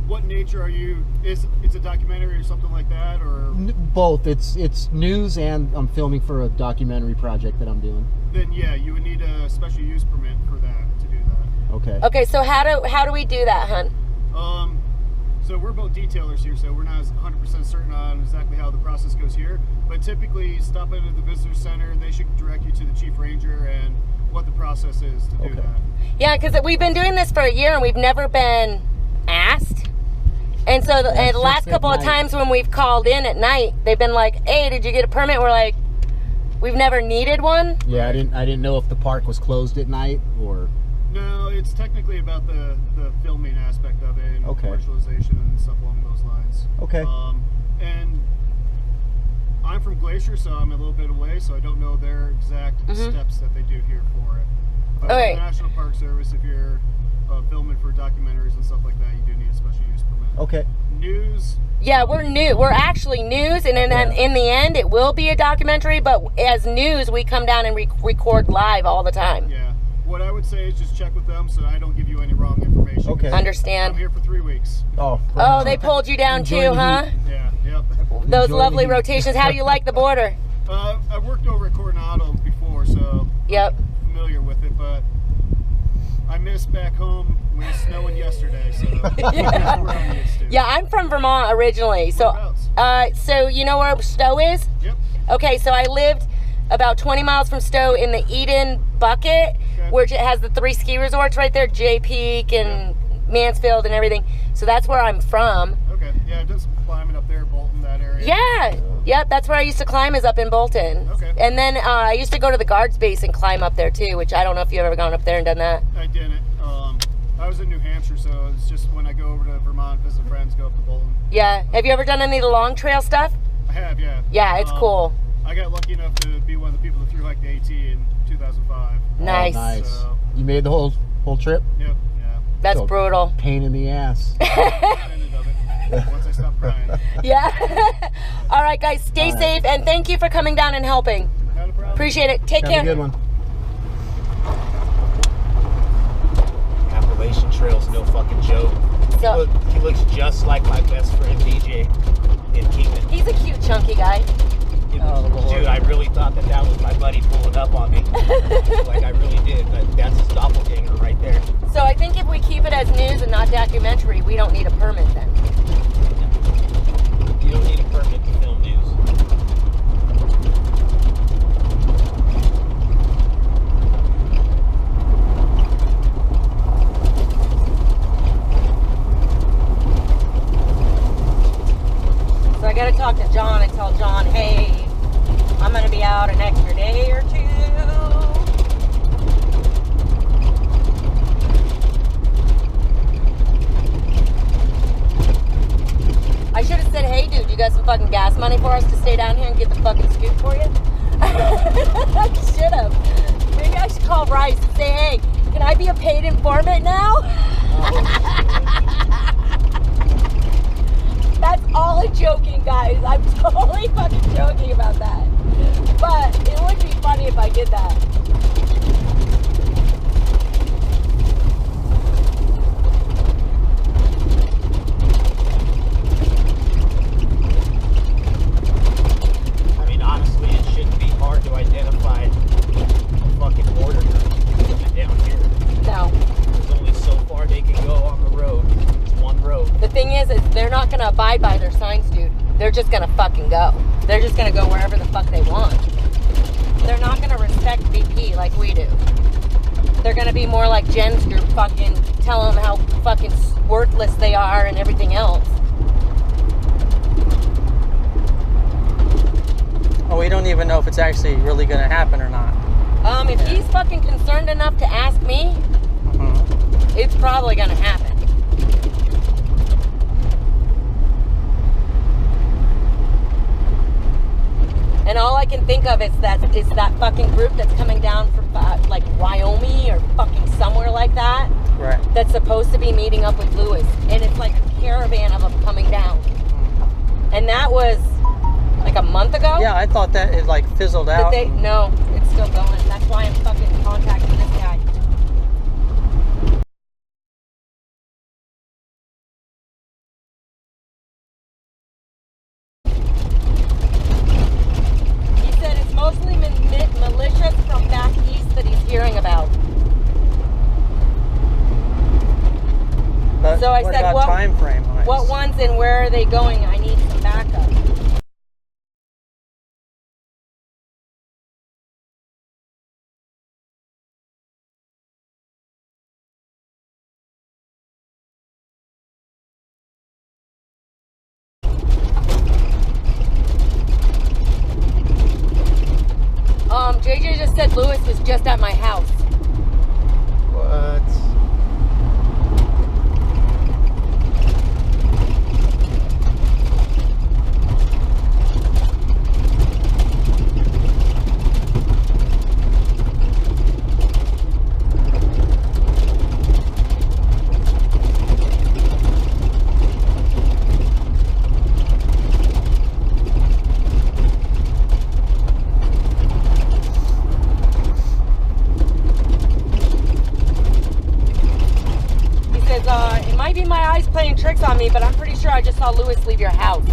what nature are you? It's a documentary or something like that, or Both. It's news, and I'm filming for a documentary project that I'm doing. then yeah, you would need a special use permit for that to do that. Okay. Okay, so how do we do that, hun? So we're both detailers here, so we're not 100% certain on exactly how the process goes here. But typically, stop into the visitor center. They should direct you to the chief ranger and what the process is to do that. Yeah, because we've been doing this for a year and we've never been asked. And so the last couple of times when we've called in at night, they've been like, "Hey, did you get a permit?" We're like, "We've never needed one." Yeah, I didn't know if the park was closed at night or. No, it's technically about the filming aspect of it and Okay. commercialization and stuff along those lines. Okay. And I'm from Glacier, so I'm a little bit away, so I don't know their exact steps that they do here for it. But All for right. the National Park Service, if you're filming for documentaries and stuff like that, you do need a special use permit. Okay. News, Yeah, we're new. We're actually news, and then in the end, it will be a documentary. But as news, we come down and record live all the time. Yeah. What I would say is just check with them so I don't give you any wrong information. Okay. Understand? I'm here for 3 weeks. Oh. Oh, they pulled you down too, huh? Yeah. Yep. Those Enjoy lovely the heat. rotations. How do you like the border? I worked over at Coronado before, so Yep. I'm familiar with it, but I missed back home when it was snowing yesterday, so Yeah. we're on used to. Yeah, I'm from Vermont originally. So you know where Stowe is? Yep. Okay, so I lived about 20 miles from Stowe in the Eden Bucket, which it has the 3 ski resorts right there, Jay Peak and Mansfield and everything. So that's where I'm from. Okay. Yeah, I did some climbing up there, Bolton, that area. Yeah. Yep, that's where I used to climb, is up in Bolton. Okay. And then I used to go to the guards base and climb up there too, which I don't know if you've ever gone up there and done that. I didn't. I was in New Hampshire, so it's just when I go over to Vermont, visit friends, go up to Bolton. Yeah. Have you ever done any of the long trail stuff? I have, yeah. Yeah, it's cool. I got lucky enough to be one of the people that through hiked the AT in 2005. Nice. Oh, nice. So, You made the whole trip? yep, yeah. That's So- brutal. Pain in the ass. Ended of it once I stopped crying. Yeah. All right, guys, stay safe, and thank you for coming down and helping. Not a problem. Appreciate it. Take Have care. a good one. Appalachian Trail's no fucking joke. So- He looks just like my best friend DJ in Kingman. He's a cute, chunky guy. Dude, I really thought that was my buddy pulling up on me. Like I really did, but that's his doppelganger right there. So I think if we keep it as news and not documentary, we don't need a permit then. You don't need a permit to film news. So I got to talk to John and tell John, hey, I'm going to be out an extra day or 2. I should have said, hey, dude, you got some fucking gas money for us to stay down here and get the fucking scoop for you? I should have. Maybe I should call Rice and say, hey, can I be a paid informant now? That's all a joking, guys. I'm totally fucking joking about that. But it would be funny if I did that. I mean, honestly, it shouldn't be hard to identify a fucking border coming down here. No. There's only so far they can go on the road. It's one road. The thing is they're not going to abide by their signs, dude. They're just going to fucking go. They're just going to go wherever the fuck they want. They're not going to respect BP like we do. They're going to be more like Jen's group, fucking tell them how fucking worthless they are and everything else. Oh, we don't even know if it's actually really going to happen or not. If he's fucking concerned enough to ask me, it's probably going to happen. And all I can think of is that fucking group that's coming down from like Wyoming or fucking somewhere like that. Right. That's supposed to be meeting up with Lewis, and it's like a caravan of them coming down. And that was like a month ago. Yeah, I thought that it like fizzled out. No, it's still going. That's why I'm fucking contacting this guy. He said it's mostly militias from back east that he's hearing about. But So I what said, about what- time frame on it? What ones and where are they going? I need some backup. JJ just said Lewis was just at my house. What? my eyes playing tricks on me, but I'm pretty sure I just saw Lewis leave your house.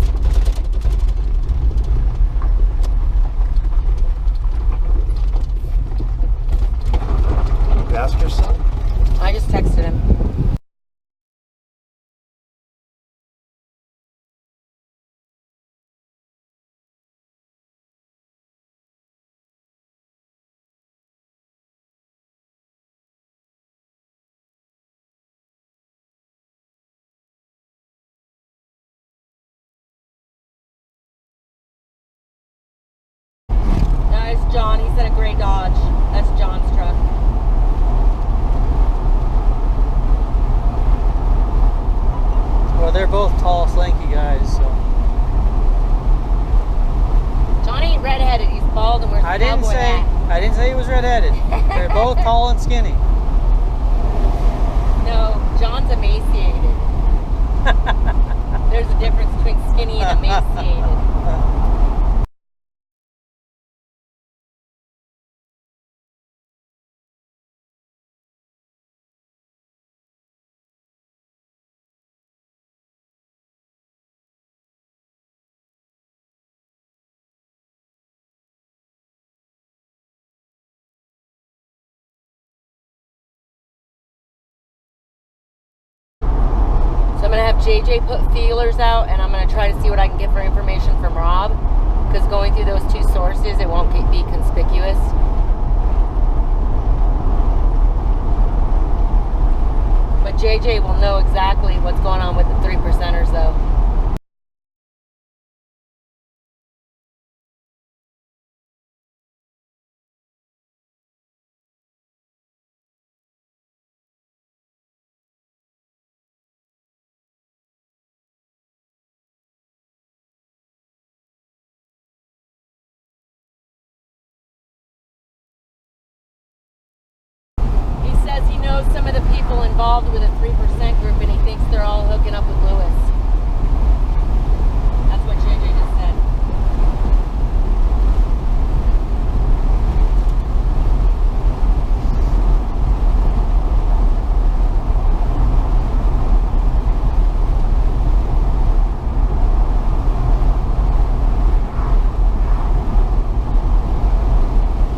You ask your son? I just texted him. No, it's John. He's in a gray Dodge. That's John's truck. Well, they're both tall, slanky guys, so. John ain't redheaded. He's bald and wears a cowboy hat. I didn't say he was redheaded. They're both tall and skinny. No, John's emaciated. There's a difference between skinny and emaciated. So I'm going to have JJ put feelers out, and I'm going to try to see what I can get for information from Rob, because going through those two sources, it won't be conspicuous. But JJ will know exactly what's going on with the 3%ers, though. He knows some of the people involved with a 3% group, and he thinks they're all hooking up with Lewis. That's what JJ just said.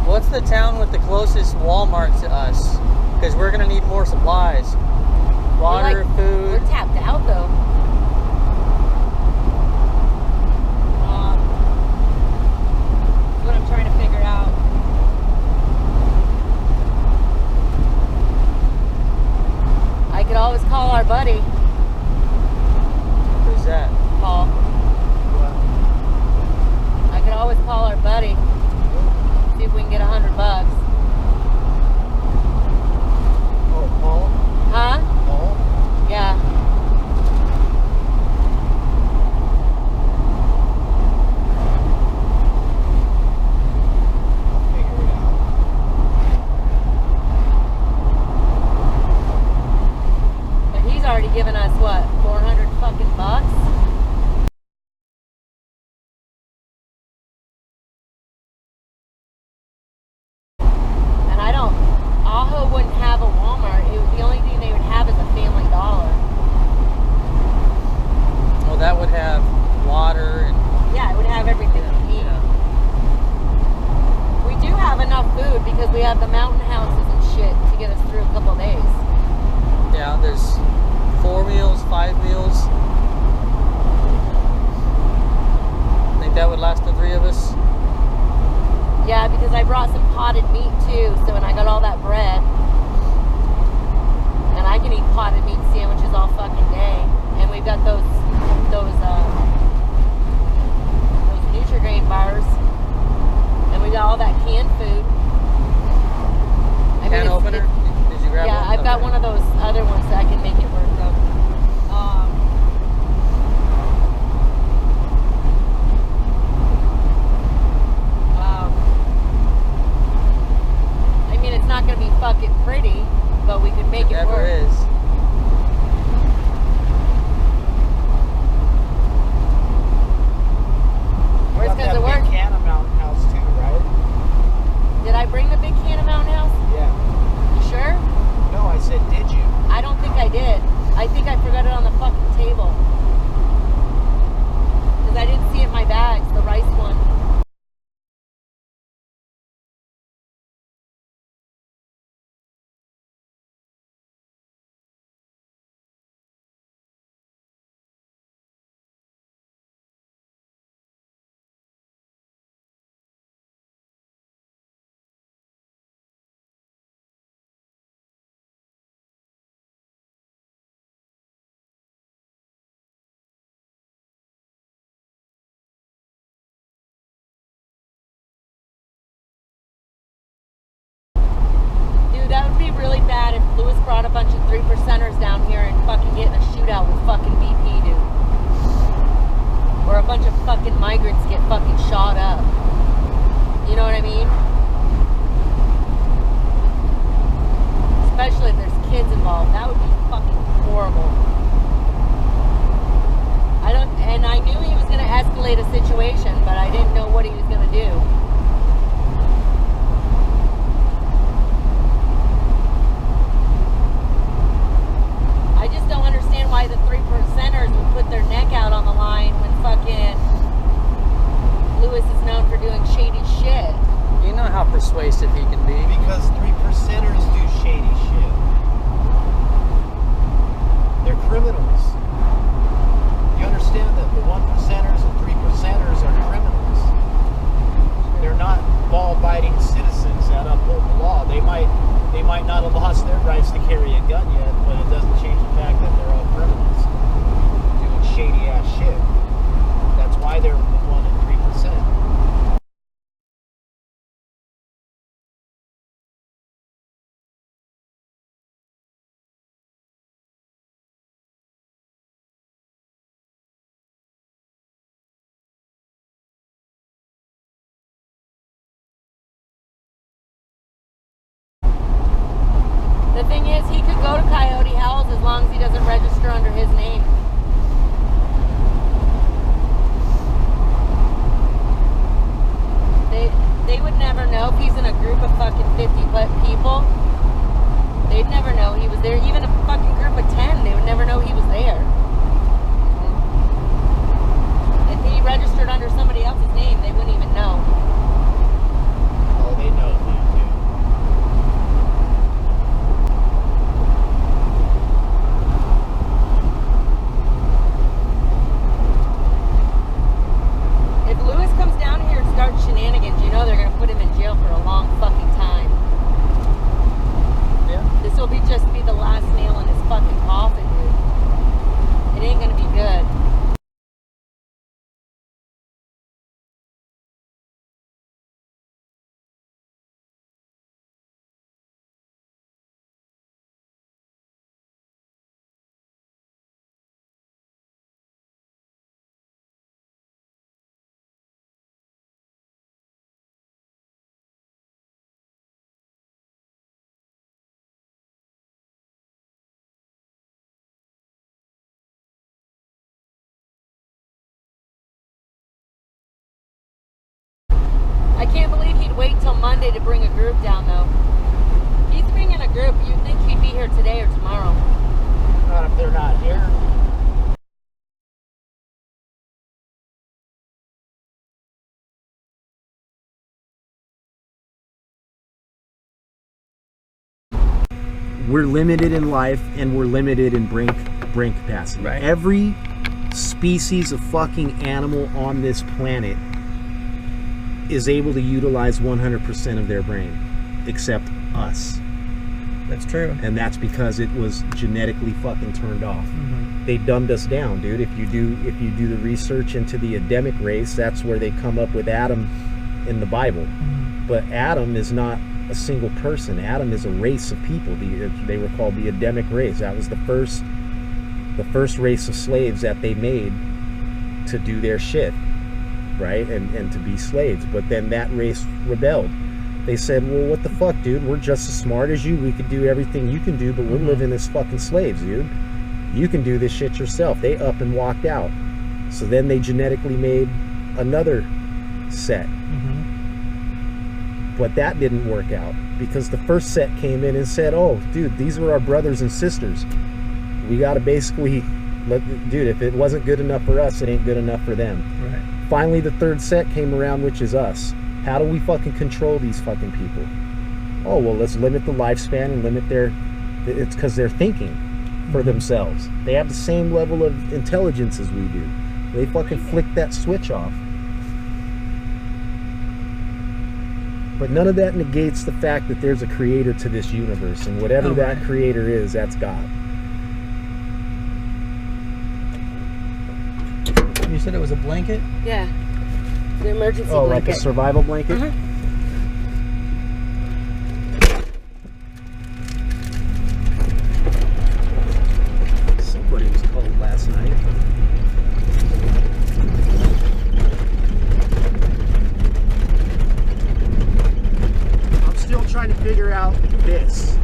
What's the town with the closest Walmart to us? Because we're going to need more supplies. Water, food. We're tapped out, though. That's what I'm trying to figure out. I could always call our buddy, Who's that? Paul. I could always call our buddy. See if we can get $100. Oh, Paul? Huh? Paul? Yeah. I'll figure it out. But he's already given us, what, 400 fucking bucks? And I don't, Aho wouldn't have a Walmart. The only thing they would have is a Family Dollar. Well, that would have water and. Yeah, it would have everything we need. Yeah. We do have enough food because we have the mountain houses and shit to get us through a couple days. Yeah, there's 4 meals, 5 meals. Think that would last the 3 of us? Yeah, because I brought some potted meat too, so when I got all that bread, and I can eat potted meat sandwiches all fucking day, and we've got those Nutri-Grain bars, and we got all that canned food. I mean, Can opener? Did you grab one? Yeah, I've got one of those other ones that I can make it work though. I mean, it's not going to be fucking pretty, but we could make it Never work. is. Where's Got because that it work? big can of Mountain House too, right? Did I bring the big can of Mountain House? Yeah. You sure? No, I said, did you? I don't think I did. I think I forgot it on 3%ers down here and fucking get in a shootout with fucking BP, dude. Or a bunch of fucking migrants get fucking shot up. You know what I mean? Especially if there's kids involved. That would be fucking horrible. And I knew he was going to escalate a situation, but I didn't know what he was going to do. I just don't understand why the 3%ers would put their neck out on the line when fucking Lewis is known for doing shady shit. You know how persuasive he can be. Because 3%ers do shady shit. They're criminals. You understand that the 1%ers and 3%ers are criminals. They're not law-abiding citizens that uphold the law. They might not have lost their rights to carry a gun yet, but it doesn't change the fact that they're all criminals doing shady ass shit. That's why they're the 1% and 3%. The thing is, he could go to Coyote Hells as long as he doesn't register under his name. They would never know if he's in a group of fucking 50 people. They'd never know he was there. Even a fucking group of 10, they would never know he was there. If he registered under somebody else's name, they wouldn't even know. Oh, they know, dude. If Lewis comes down here and starts shenanigans, you know they're going to put him in jail for a long fucking time. Yeah. This will just be the last nail in his fucking coffin, dude. It ain't going to be good. I can't believe he'd wait till Monday to bring a group down, though. He's bringing a group. You'd think he'd be here today or tomorrow. Not if they're not here. We're limited in life and we're limited in brain capacity. Right. Every species of fucking animal on this planet is able to utilize 100% of their brain, except us. That's true. And that's because it was genetically fucking turned off. Mm-hmm. They dumbed us down, dude. If you do the research into the Adamic race, that's where they come up with Adam in the Bible. Mm-hmm. But Adam is not a single person. Adam is a race of people. They were called the Adamic race. That was the first race of slaves that they made to do their shit, right? And to be slaves. But then that race rebelled. They said, well, what the fuck, dude? We're just as smart as you. We could do everything you can do, but we're living as fucking slaves, dude. You can do this shit yourself. They up and walked out. So then they genetically made another set. But that didn't work out because the first set came in and said, oh, dude, these are our brothers and sisters. We got to basically, dude, if it wasn't good enough for us, it ain't good enough for them. Right. Finally, the third set came around, which is us. How do we fucking control these fucking people? Oh, well, let's limit the lifespan and limit it's because they're thinking for themselves. They have the same level of intelligence as we do. They fucking flick that switch off. But none of that negates the fact that there's a creator to this universe, and whatever that creator is, that's God. You said it was a blanket? Yeah. The emergency Oh, blanket. like a survival blanket? trying to figure out this.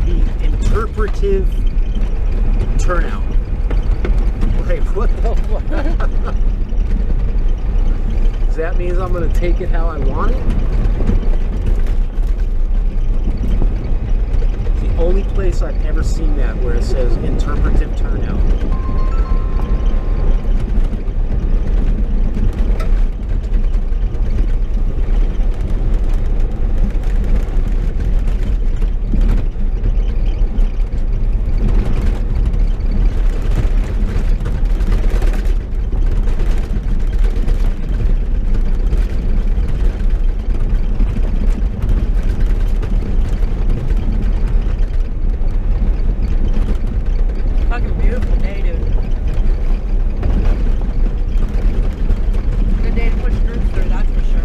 The interpretive turnout. Like, what the fuck? Does that mean I'm going to take it how I want it? It's the only place I've ever seen that where it says interpretive turnout. Fucking beautiful day, dude. Good day to push groups through, that's for sure.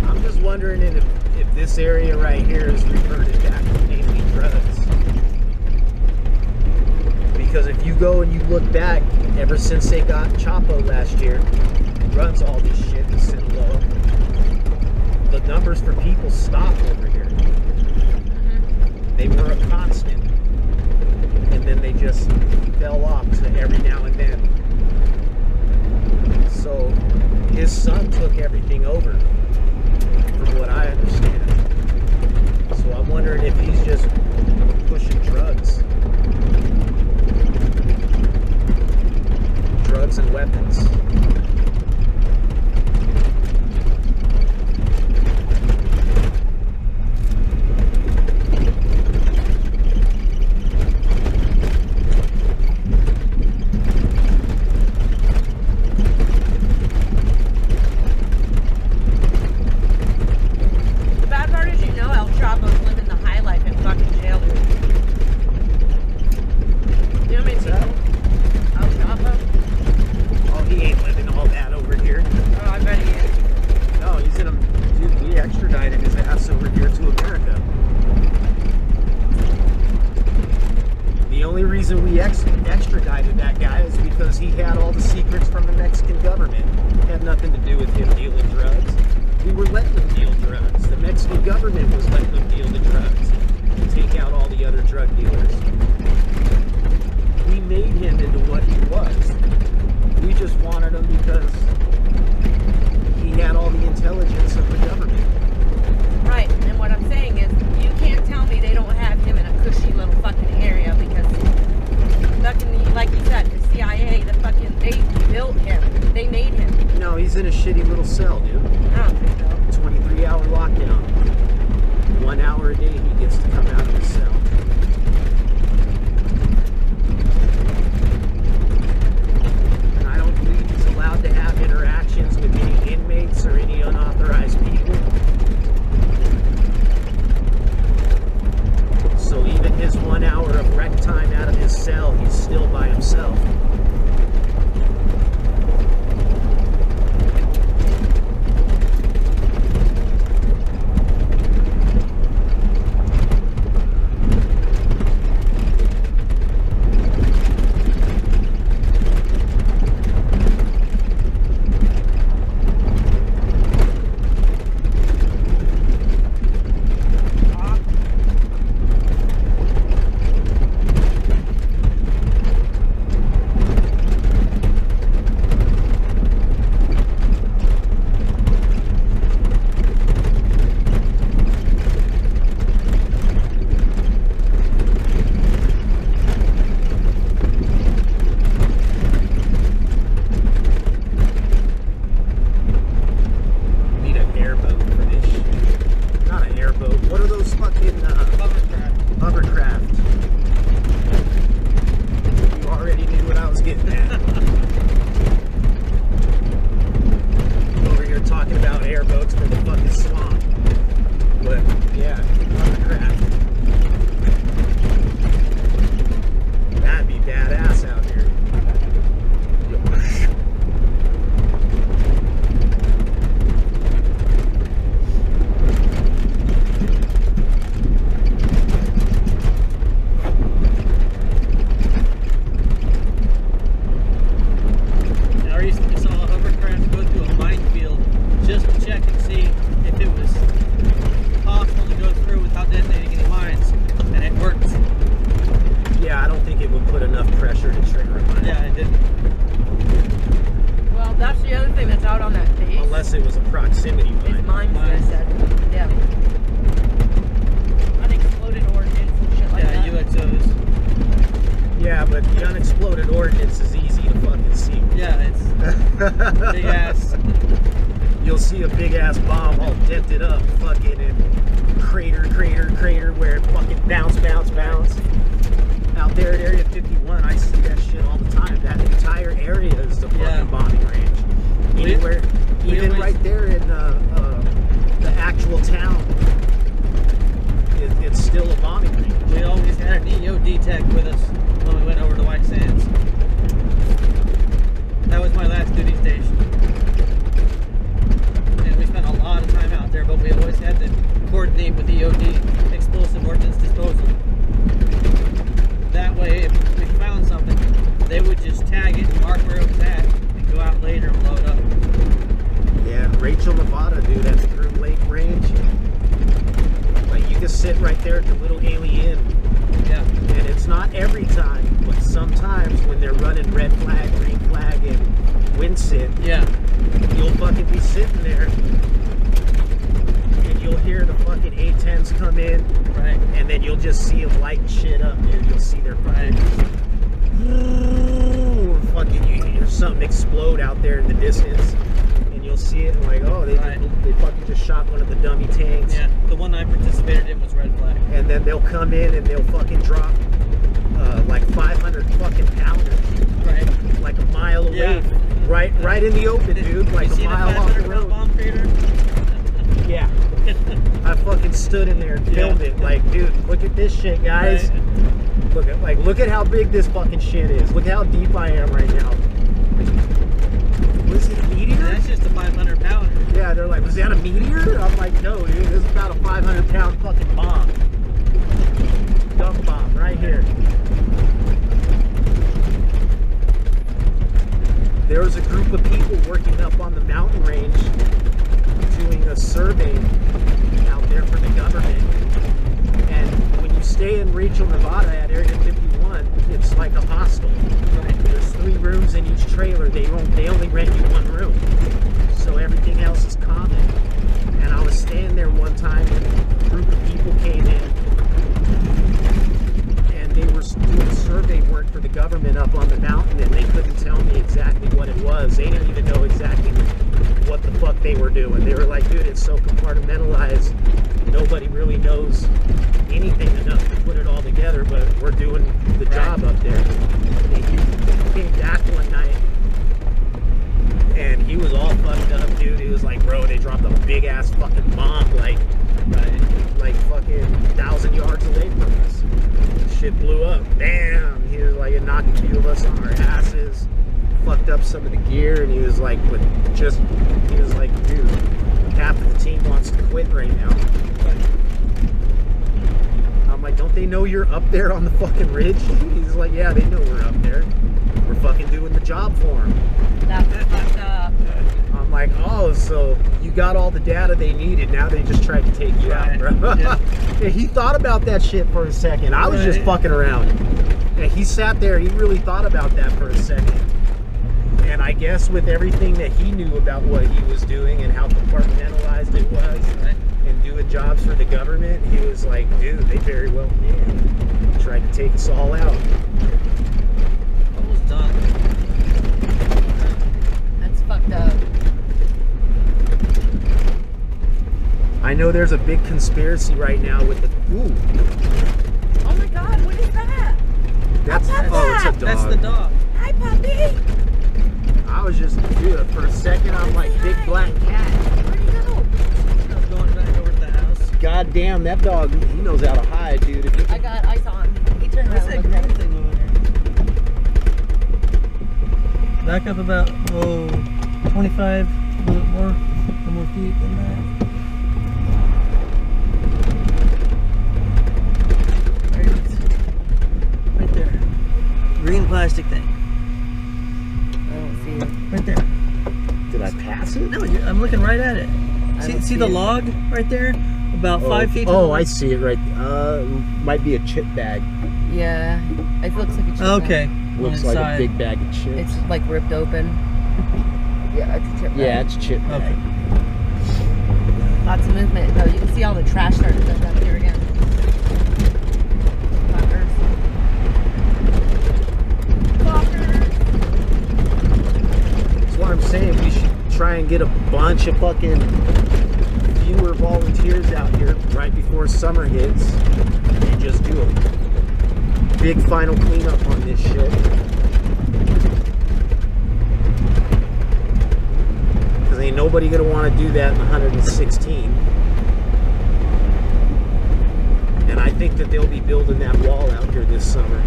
I'm just wondering if this area right here is reverted back to mainly drugs. Because if you go and you look back, ever since they got Chapo last year, runs all this shit in Sinaloa, the numbers for people stopped over here. They were a constant. And then they just fell off to every now and then. So his son took everything over, from what I understand. So I'm wondering if he's just pushing drugs. Drugs and weapons. The bad part is, El Chapo's living the high life in fucking jail, dude. You know what I mean? El Chapo? Oh, he ain't living all that over here. Oh, I bet he is. No, he's in a... Dude, we extradited his ass over here to America. The only reason we extradited that guy is because he had all the secrets from the Mexican government. It had nothing to do with him dealing drugs. We were letting them deal drugs. The Mexican government was letting them deal the drugs to take out all the other drug dealers. We made him into what he was. We just wanted him because he had all the intelligence of the government. Right, and what I'm saying is, you can't tell me they don't have him in a cushy little fucking area because fucking, like you said, the CIA, they built him. They made him. No, he's in a shitty little cell, dude. I don't think so. 23-hour lockdown. 1 hour a day he gets to come out of his cell. And I don't believe he's allowed to have interactions with any inmates or any unauthorized people. So even his 1 hour of rec time out of his cell, he's still by himself. but the unexploded ordnance is easy to fucking see. Yeah, it's big ass. You'll see a big ass bomb all dented up, fucking in crater where it fucking bounce. Out there at Area 51, I see that shit all the time. That entire area is a fucking bombing range. Anywhere, even right there in the actual town, it's still a bombing range. We always had an EOD tech with us when we went over to White Sands. That was my last duty station. And we spent a lot of time out there, but we always had to coordinate with EOD, explosive ordnance disposal. That way, if we found something, they would just tag it and mark where it was at and go out later and load up. Yeah, Rachel, Nevada, dude, at the Groom Lake Range. Like, you can sit right there at the little alien. Yeah. And it's not every time, but sometimes when they're running red flag, green flag, and wind sit, Yeah. you'll fucking be sitting there and you'll hear the fucking A-10s come in. Right. And then you'll just see them lighting shit up, dude. You'll see their fucking, fucking, you hear something explode out there in the distance. And you'll see it and like, oh, they fucking just shot one of the dummy tanks. Yeah, the one I participated in was red flag. And then they'll come in and they'll fucking drop like 500 fucking pounders. Right. Like a mile away. Yeah. Right in the open, dude. Like a mile off the road. Bomb crater? Yeah. I fucking stood in there and filmed it. Like, dude, look at this shit, guys. Right. Look at how big this fucking shit is. Look how deep I am right now. Was it a meteor? That's just a 500 pounder. Yeah, they're like, was that a meteor? I'm like, no, dude, this is about a 500 pound fucking bomb. Dumb bomb right here. There was a group of people working up on the mountain range doing a survey out there for the government. And when you stay in Rachel, Nevada at Area 51, it's like a hostel. Right? There's 3 rooms in each trailer. They only rent you 1 room. So everything else is common. And I was staying there one time and a group of people came in and they were doing survey work for the government up on the mountain and they couldn't tell me exactly what it was. They didn't even know exactly what the fuck they were doing. They were like, dude, it's so compartmentalized. Nobody really knows anything enough to put it all together, but we're doing the job up there. And he came back one night and he was all fucked up, dude. He was like, bro, they dropped a big ass fucking bomb like fucking 1,000 yards away from us. Shit blew up. Damn. He was like, it knocked a few of us on our asses, fucked up some of the gear, and he was like, dude, half of the team wants to quit right now. I'm like, don't they know you're up there on the fucking ridge? He's like, yeah, they know we're up there. We're fucking doing the job for them. That's fucked up. I'm like, oh, so you got all the data they needed. Now they just tried to take you out, bro. Yeah. Yeah, he thought about that shit for a second. I was just fucking around. And he sat there. He really thought about that for a second. And I guess with everything that he knew about what he was doing and how compartmentalized it was, and doing jobs for the government, he was like, dude, they very well did. Tried to take us all out. Almost done. That's fucked up. I know there's a big conspiracy right now with the Oh my god, what is that? That's What's it's a dog. That's the dog. Hi, puppy. I was just, dude, for a second I'm like, big black cat. Where'd he go? I'm going back over to the house. God damn, that dog, he knows how to hide, dude. If I got eyes on. He turned What's around. that green thing over there? Back up about 25, a little more feet than that. Right there. Green plastic thing. I don't see it. Right there. Did I pass it? No, I'm looking right at it. don't See the see it. log right there? About 5 feet. Oh, I see it right. Might be a chip bag. Yeah, it looks like a chip bag. Okay. Looks like a big bag of chips. It's like ripped open. Yeah, it's a chip bag. Yeah, it's a chip bag. Okay. Lots of movement though. You can see all the trash starting to dump out here again. Fuckers. try and get a bunch of fucking viewer volunteers out here right before summer hits. You just do a big final cleanup on this shit. Because ain't nobody gonna want to do that in 116. And I think that they'll be building that wall out here this summer.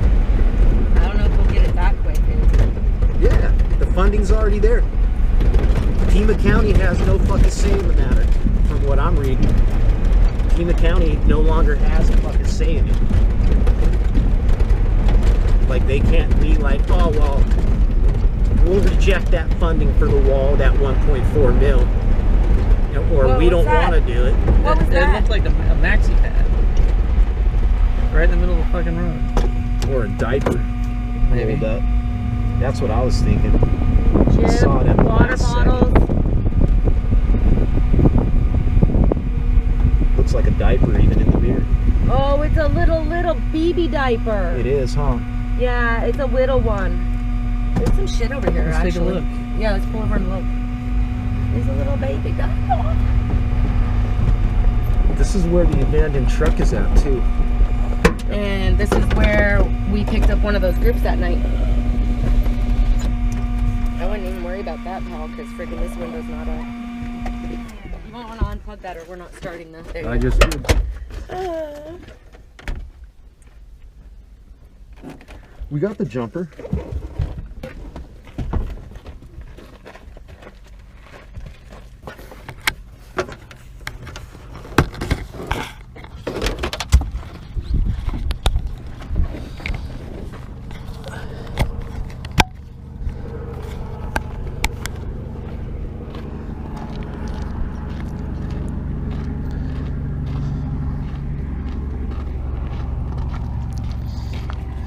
I don't know if we'll get it that quick. Yeah, the funding's already there. Pima County has no fucking say in the matter, from what I'm reading. Pima County no longer has a fucking say in it. Like, they can't be like, oh, well, we'll reject that funding for the wall, that 1.4 mil. You know, or Well, we don't what's that? want to do it. What was It that? looked like a maxi pad. Right in the middle of the fucking road. Or a diaper. Maybe. Rolled up. That's what I was thinking. Chip, saw it at the water last bottles. Looks like a diaper even in the beer. Oh, it's a little BB diaper. It is, huh? Yeah, it's a little one. There's some shit over here, Let's actually. take a look. Yeah, let's pull over and look. There's a little baby diaper. This is where the abandoned truck is at, too. And this is where we picked up one of those groups that night. I wouldn't even worry about that, pal, because freaking this window's not up. You might want to unplug that or we're not starting that. There you I go. just did. We got the jumper.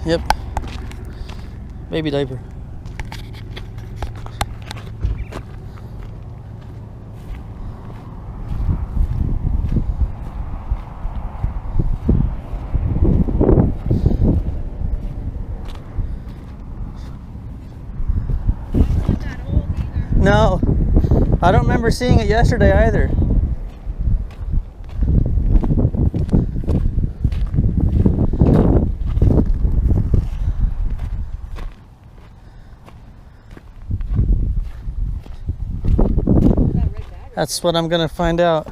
Yep. Baby diaper. No, I don't remember seeing it yesterday either. That's what I'm gonna find out.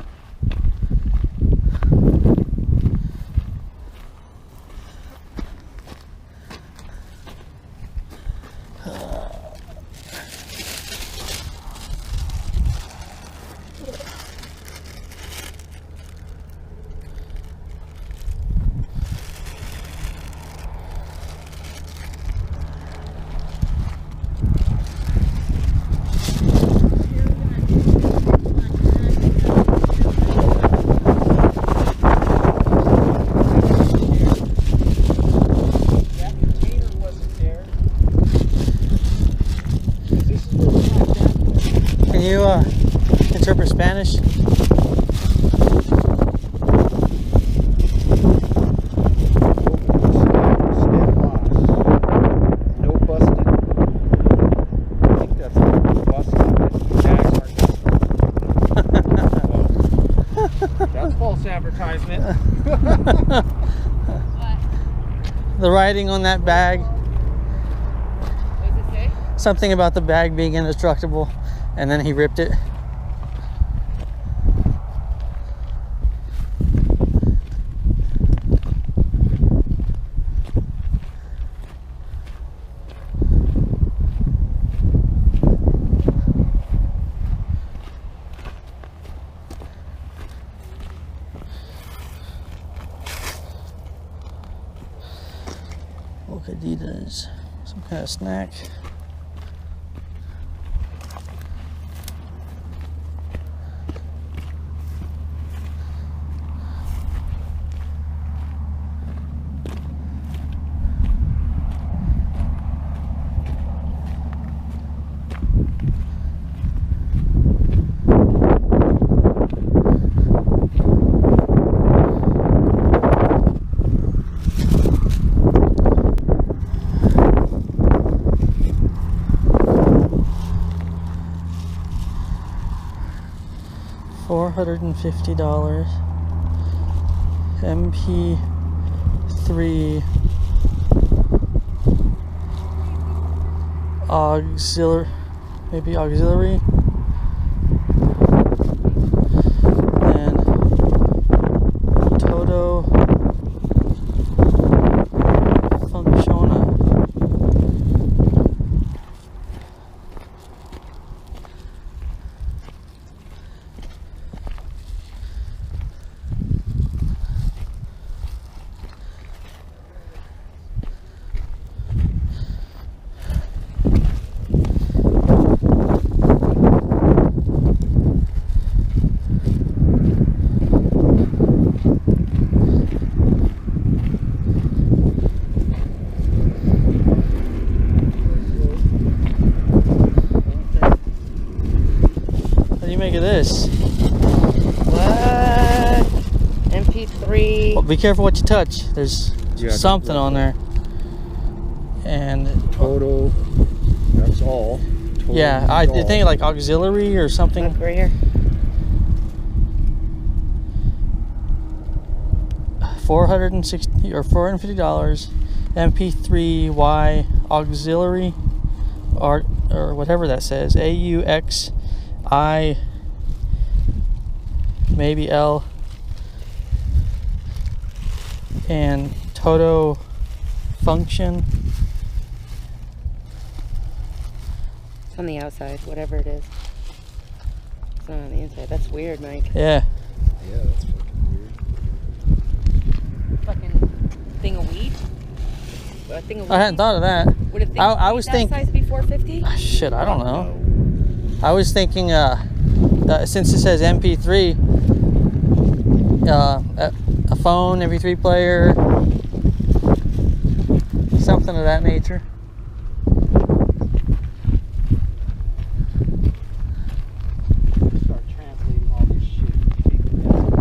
Can you interpret Spanish? No busted. I think that's busted. That's false advertisement. The writing on that bag, What does it say? something about the bag being indestructible, and then he ripped it. Bocaditas, some kind of snack. $450. MP3 auxiliary, maybe auxiliary. And Toto Functiona. What do you make of this? What? MP3. Well, be careful what you touch. There's Yeah, something on there. And Total. That's all. Total yeah, I means all. think like auxiliary or something. Look right here. $460 or $450. MP3Y auxiliary or whatever that says. AUXI maybe L and Toto function. It's on the outside, whatever it is. It's not on the inside. That's weird, Mike. Yeah. Yeah, that's fucking weird. Fucking thing of weed? A thing of weed? I hadn't thought of that. Would a thing I of weed was that thinking- size be 450? Shit, I don't know. I was thinking since it says MP3, a phone, MP3 player, something of that nature. Start translating all this shit. Take it down.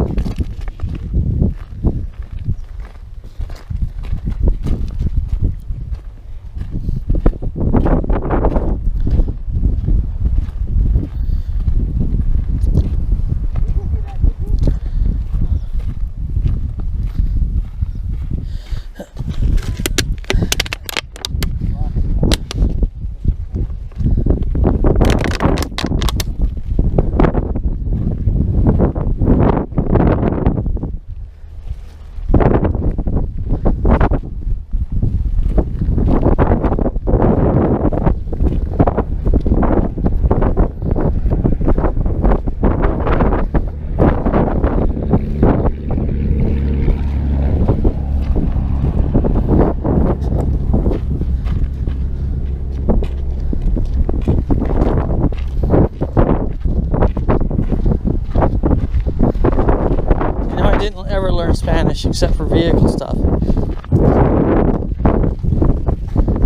I didn't ever learn Spanish except for vehicle stuff.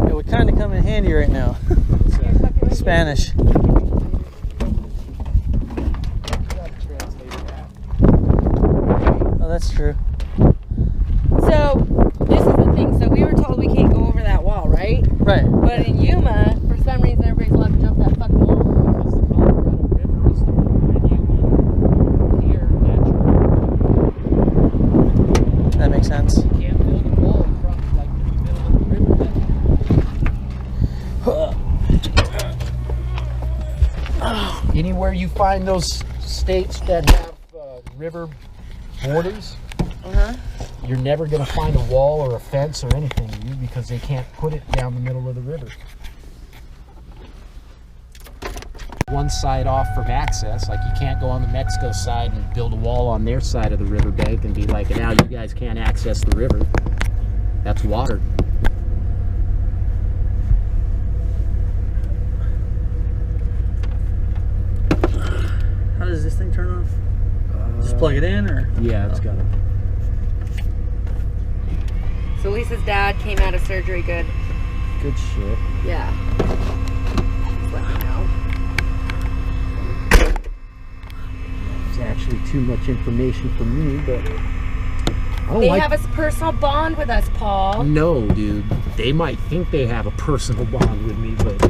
It would kind of come in handy right now. Spanish. Oh, that's true. So, this is the thing. So, we were told we can't go over that wall, right? Right. But in Yuma, for some reason, everybody's allowed to jump that fucking wall. Because the Colorado River is the river in Yuma. Here, naturally. That makes sense. You can't build a wall across like in the middle of the river. Anywhere you find those states that have river borders, you're never going to find a wall or a fence or anything, because they can't put it down the middle of the river. One side off from access, like you can't go on the Mexico side and build a wall on their side of the riverbank and be like, now you guys can't access the river. That's water. How does this thing turn on? Just plug it in, or? Yeah, it's got a So, Lisa's dad came out of surgery good. good shit. Yeah. Just let me know. It's actually too much information for me, but I don't They like. have a personal bond with us, Paul. No, dude. They might think they have a personal bond with me, but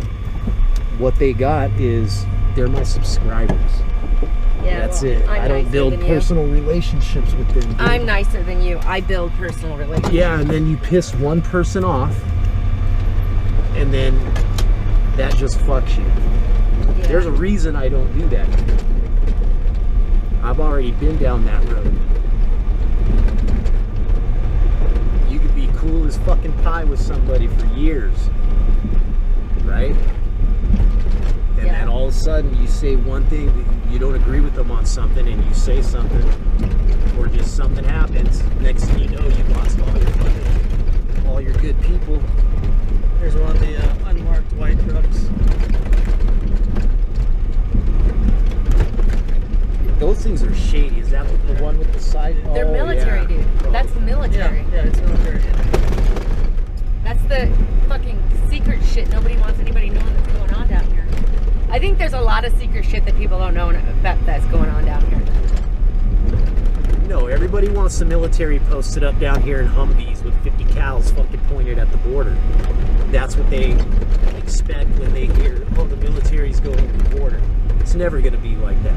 what they got is they're my subscribers. Yeah, That's well, it. I'm I don't nicer build than you. personal relationships with them. Dude. I'm nicer than you. I build personal relationships. Yeah, and then you piss one person off, and then that just fucks you. Yeah. There's a reason I don't do that. I've already been down that road. You could be cool as fucking pie with somebody for years, right? And Yeah. then all of a sudden you say one thing, that you don't agree with them on something, and you say something, or just something happens. Next thing you know, you lost all your good people. Here's one of the unmarked white trucks. Those things are shady. Is that the one with the side? They're Oh, military, yeah. dude. Oh. That's the military. Yeah, it's military. That's the fucking secret shit nobody wants anybody knowing that's going on down here. I think there's a lot of secret shit that people don't know about that's going on down here. No, everybody wants the military posted up down here in Humvees with 50 cals fucking pointed at the border. That's what they expect when they hear, oh, the military's going to the border. It's never going to be like that.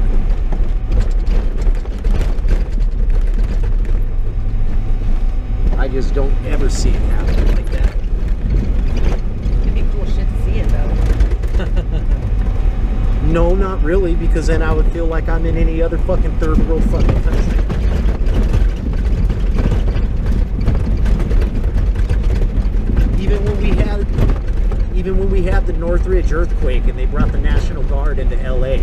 I just don't ever see it happen like that. It'd be cool shit to see it though. No, not really, because then I would feel like I'm in any other fucking third world fucking country. Even when we had the Northridge earthquake and they brought the National Guard into LA,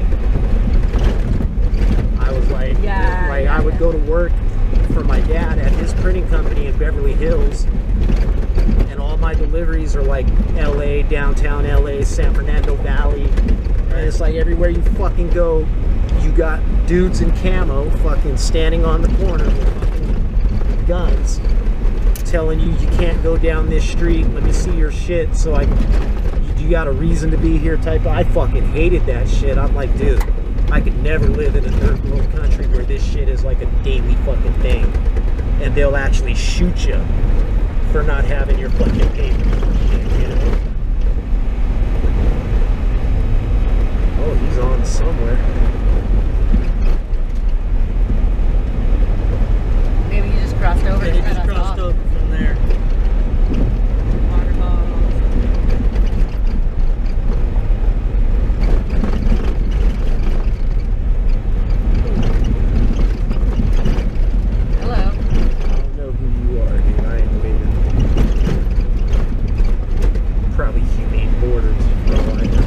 I was like, I would go to work for my dad at his printing company in Beverly Hills, and all my deliveries are like LA, downtown LA, San Fernando Valley, and it's like everywhere you fucking go, you got dudes in camo fucking standing on the corner with fucking guns telling you can't go down this street, let me see your shit, so you got a reason to be here type of, I fucking hated that shit. I'm like, dude, I could never live in a third world country where this shit is like a daily fucking thing, and they'll actually shoot you for not having your fucking papers and shit, you know? Oh, he's on somewhere. Maybe you just crossed over. Yeah, he just crossed over from there. Water bottles. Hello. I don't know who you are, dude. I ain't leaving. Probably Humane Borders. for all I know.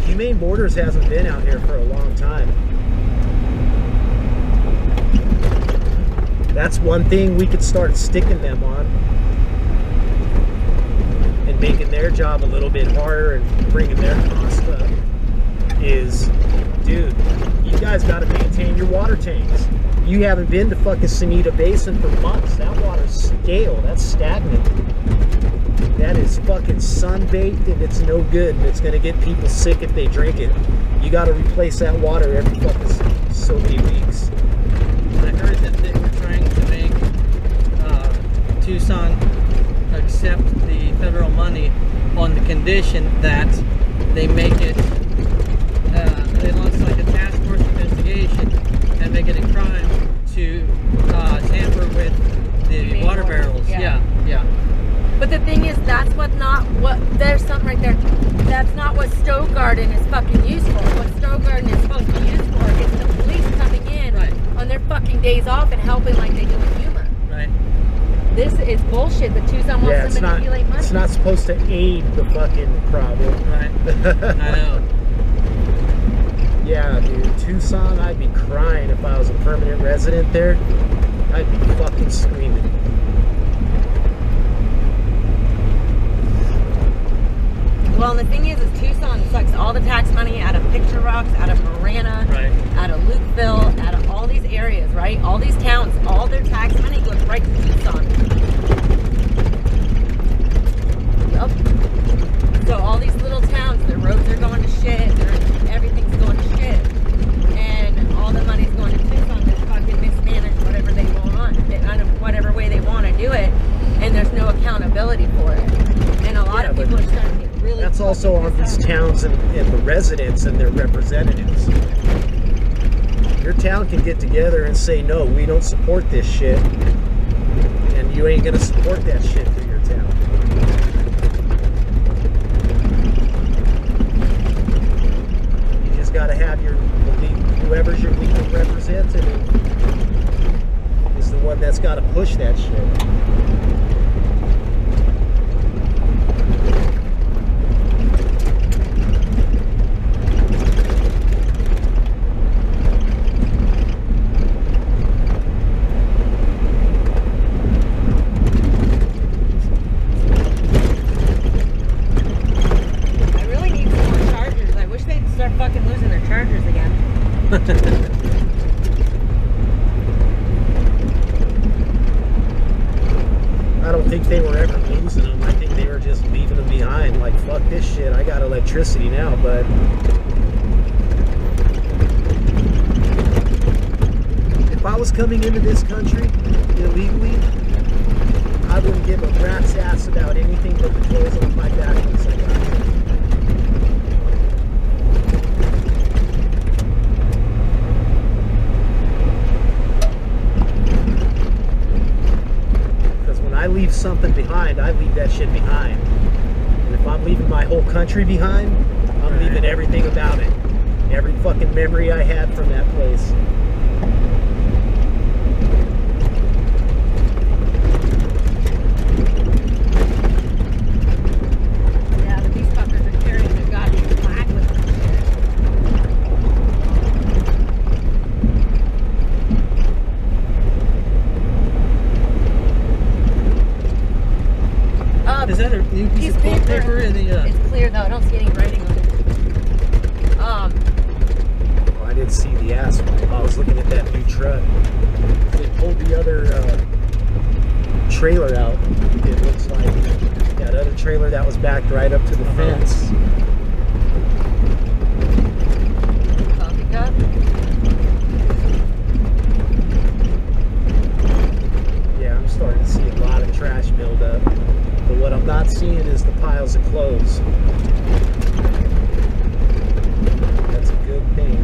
Humane Borders hasn't been out here for a long time. That's one thing we could start sticking them on, and making their job a little bit harder and bringing their cost up. Is, dude, you guys got to maintain your water tanks. You haven't been to fucking Sunita Basin for months. That water's stale. That's stagnant. That is fucking sun-baked, and it's no good, and it's gonna get people sick if they drink it. You got to replace that water every fucking so many weeks. I heard that they were trying to make Tucson accept the federal money on the condition that they make it, they launch like a task force investigation and make it a crime to tamper with the water barrels. Yeah. Yeah. But the thing is, there's something right there. That's not what Stowe Garden is fucking used for. What Stowe Garden is supposed to be used for is the police coming in on their fucking days off and helping like they do in Yuma. Right. This is bullshit. The Tucson wants to manipulate money. It's not supposed to aid the fucking problem. Right. I know. Yeah, dude, Tucson, I'd be crying if I was a permanent resident there. I'd be fucking screaming. Well, and the thing is Tucson sucks all the tax money out of Picture Rocks, out of Marana, Right. out of Lukeville, out of all these areas, right? All these towns, all their tax money goes right to Tucson. Yup. So all these little towns, their roads are going to shit, everything's going to shit, and all the money's going to Tucson to fucking mismanage whatever they want, whatever way they It's also on these towns and the residents and their representatives. Your town can get together and say, no, we don't support this shit. And you ain't gonna support that shit through your town. You just gotta have whoever's your legal representative is the one that's gotta push that shit. I don't think they were ever losing them. I think they were just leaving them behind. Like, fuck this shit. I got electricity now, but if I was coming into this country illegally, I wouldn't give a rat's ass about anything but the clothes on my back once I got here. I leave something behind, I leave that shit behind. And if I'm leaving my whole country behind, I'm leaving everything about it. Every fucking memory I had from that place. Yeah, but these fuckers are carrying the goddamn flag with them. Is that a new piece of paper in the? It's clear though. I don't see any writing on it. Well, I didn't see the asphalt. I was looking at that new truck. They pulled the other trailer out. It looks like that other trailer that was backed right up to the fence. Coffee cup. Yeah, I'm starting to see a lot of trash build up. But what I'm not seeing is the piles of clothes. That's a good thing.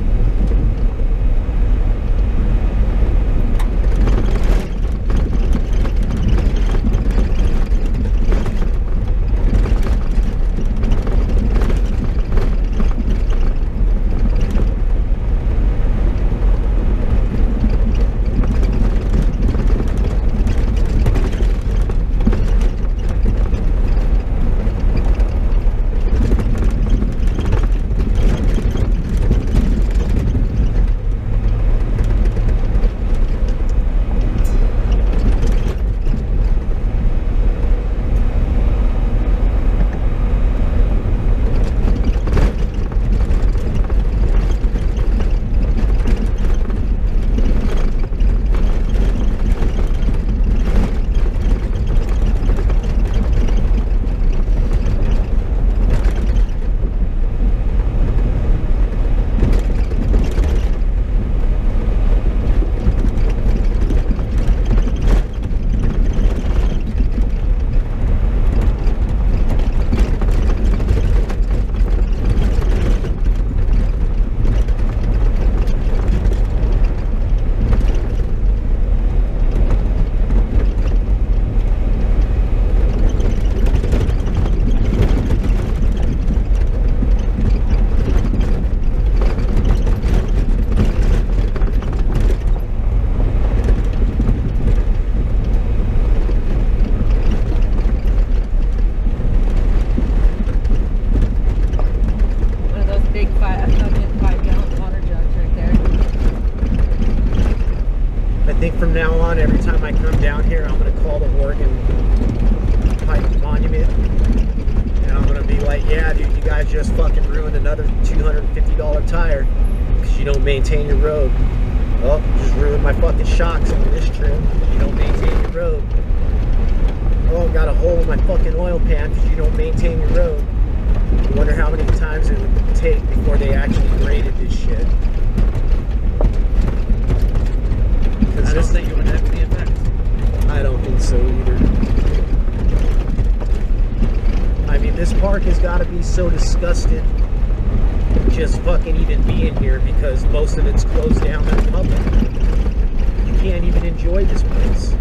From now on, every time I come down here, I'm going to call the Oregon Pike Monument, and I'm going to be like, yeah, dude, you guys just fucking ruined another $250 tire because you don't maintain your road. Well, you just ruined my fucking shocks on this trip because you don't maintain your road. Oh, got a hole in my fucking oil pan because you don't maintain your road. I wonder how many times it would take before they actually graded this shit. I don't think it would have any effect. I don't think so either. I mean, This park has got to be so disgusted just fucking even being here, because most of it's closed down to the public. You can't even enjoy this place.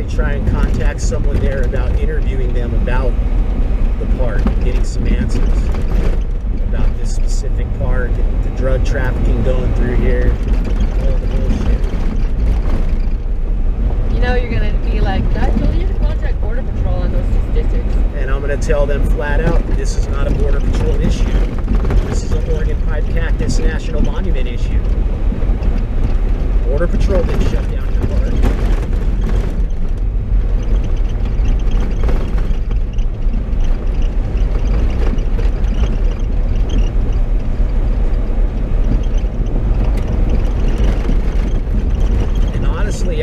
Try and contact someone there about interviewing them about the park, getting some answers about this specific park and the drug trafficking going through here, all the bullshit. You know you're gonna be like, I told you to contact Border Patrol on those statistics. And I'm gonna tell them flat out, this is not a Border Patrol issue. This is an Oregon Pipe Cactus National Monument issue. Border Patrol didn't shut down your park.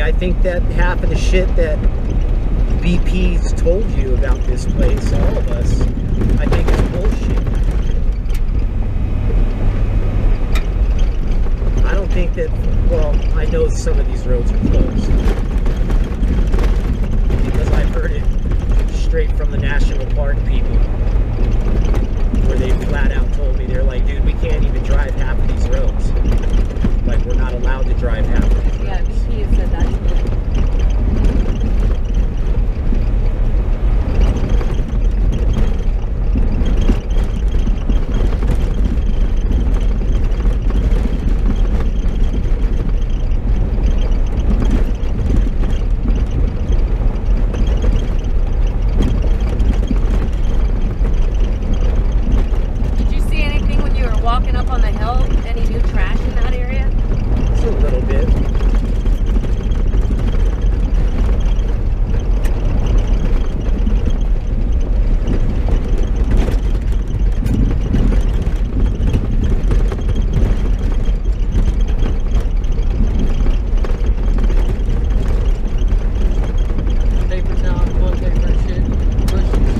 I think that half of the shit that BP's told you about this place, all of us, I think is bullshit. I don't think that, well, I know some of these roads are closed, because I've heard it straight from the national park people, where they flat out told me, they're like, dude, we can't even drive half of these roads. Like, we're not allowed to drive half of these roads. Yeah, BP has said that to me. Did you see anything when you were walking up on the hill? Any new trash in that area? It's a little bit. Paper towel, toilet paper, shit, bushes.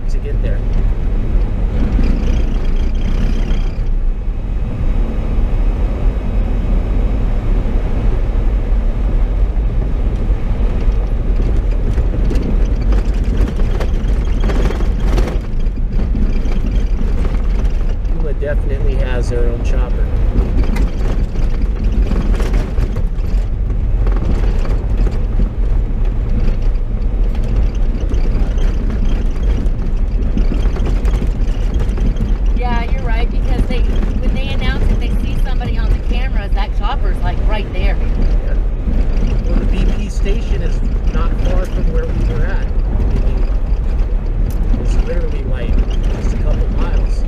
to get there. Definitely has their own chopper. Yeah, you're right, because when they announce that they see somebody on the cameras, that chopper's like right there. Yeah. Well, the BP station is not far from where we were at. I mean, it's literally like just a couple miles.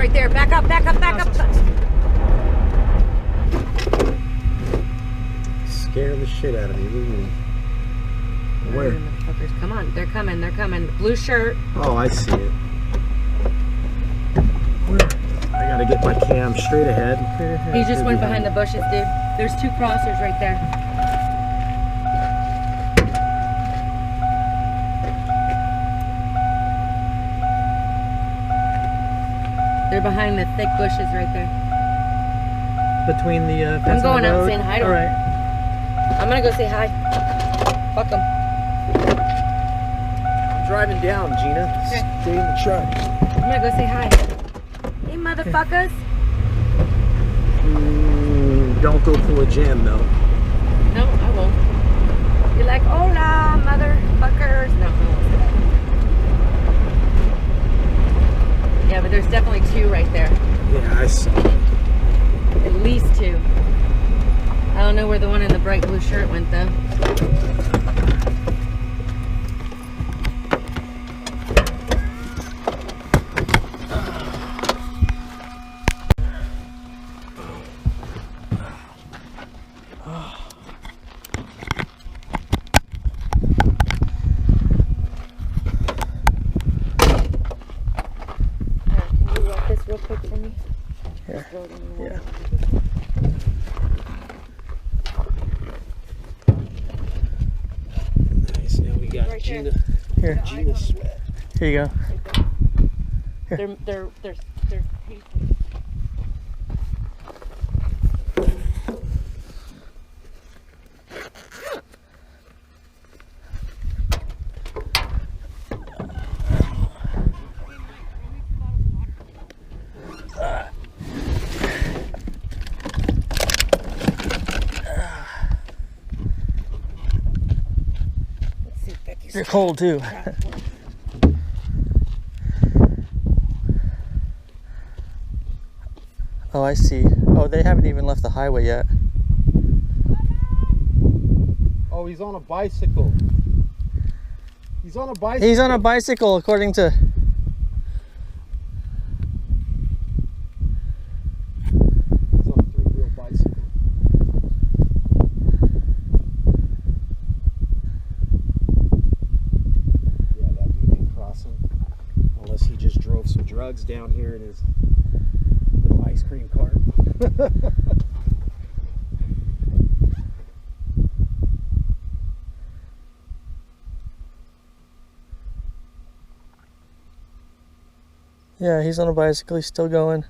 right there. Back up, back up, back up. Scaring the shit out of me. Ooh. Where? Motherfuckers, come on. They're coming, they're coming. Blue shirt. Oh, I see it. I gotta get my cam straight ahead. He just went behind the bushes, dude. There's two crossers right there. They're behind the thick bushes right there. Between the I'm going out saying hi to All them. right. I'm gonna go say hi. Fuck them. I'm driving down, Gina. Okay. Stay in the truck. I'm gonna go say hi. Hey, motherfuckers. Don't go pull a jam, though. No, I won't. You're like, hola, motherfuckers. No, I won't say that. Yeah, but there's definitely two right there. Yeah, I saw. At least two. I don't know where the one in the bright blue shirt went, though. Real quick for me. Here. Yeah. Nice. Now we got Right Gina. Here. Gina sweat. Here you go. They're pasting. You're cold too. Oh, I see. Oh, they haven't even left the highway yet. Oh, he's on a bicycle. He's on a bicycle. He's on a bicycle, according to... He's on a three-wheel bicycle. Yeah, that dude ain't crossing. Unless he just drove some drugs down here in his little ice cream cart. Yeah, he's on a bicycle. He's still going.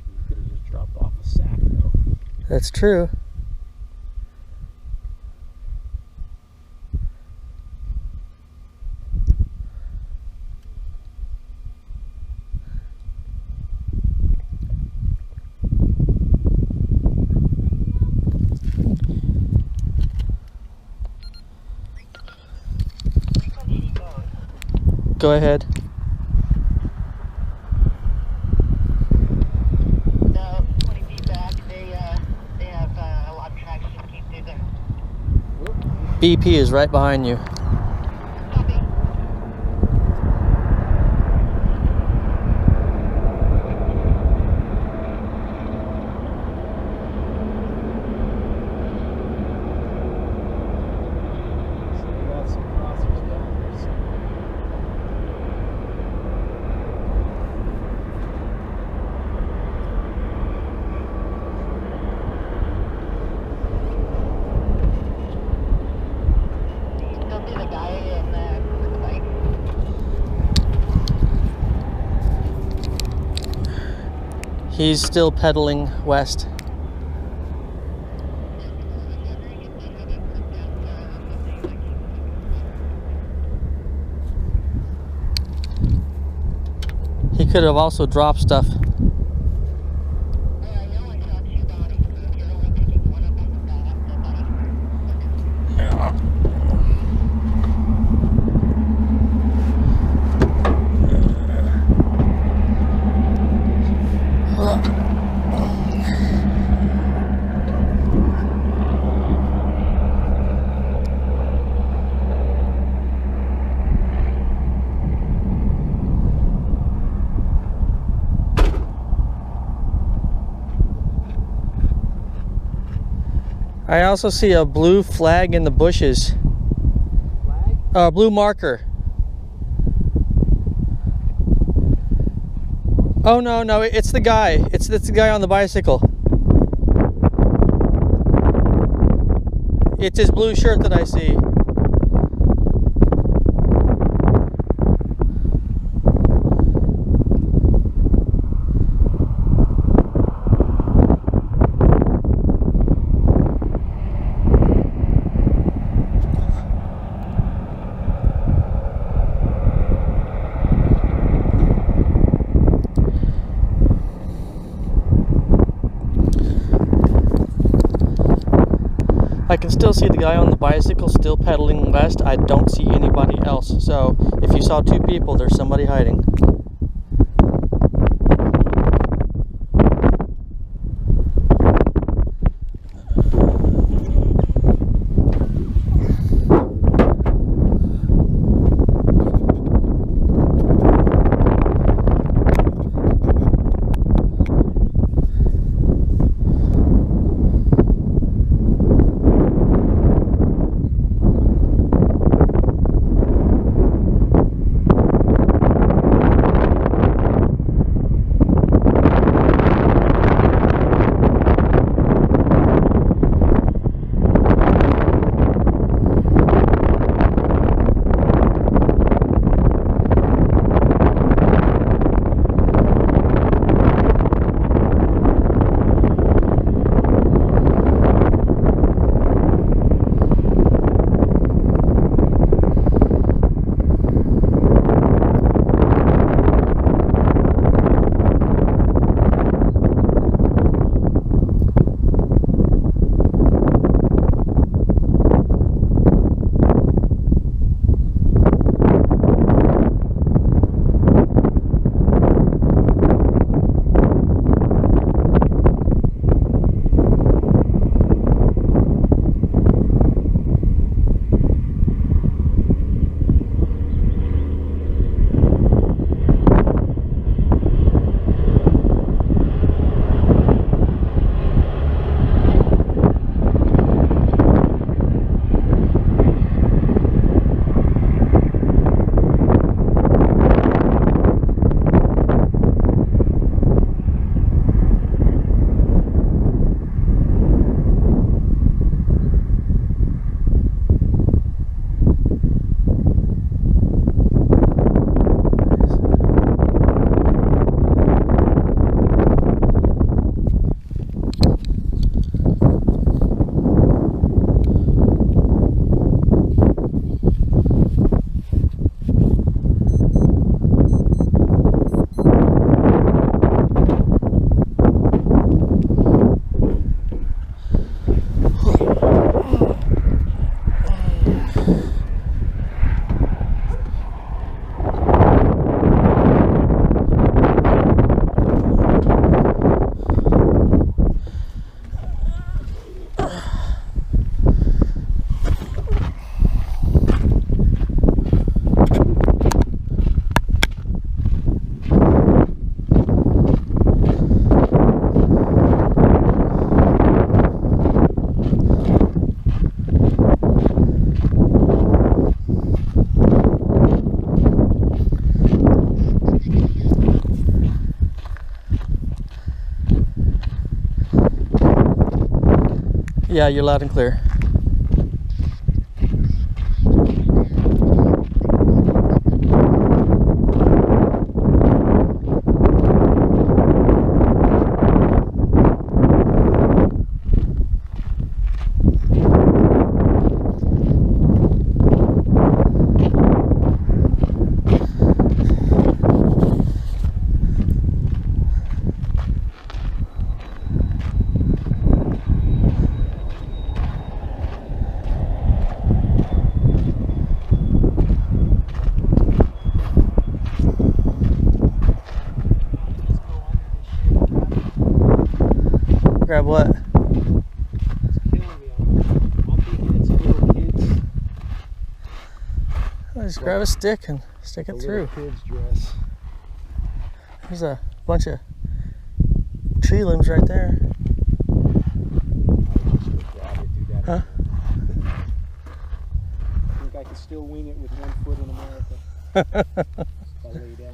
You could have just dropped off a sack, though. That's true. Go ahead. No, 20 feet back, they have a lot of traction to keep through there. BP is right behind you. Copy. So we got some crossers down there. So. Do you still see the guy in with the bike? He's still pedaling west. He could have also dropped stuff. I only saw two bodies, so if you're only picking one up on the back, I also see a blue flag in the bushes. Flag? Blue marker. Oh no, it's the guy. It's the guy on the bicycle. It's his blue shirt that I see. I can still see the guy on the bicycle still pedaling west. I don't see anybody else. So if you saw two people, there's somebody hiding. Yeah, you're loud and clear. Grab what? It's killing me. I'm thinking it's little kids. Just grab a stick and stick it through. Kid's dress. There's a bunch of tree limbs right there. Huh? I think I can still wing it with 1 foot in America. If I lay down.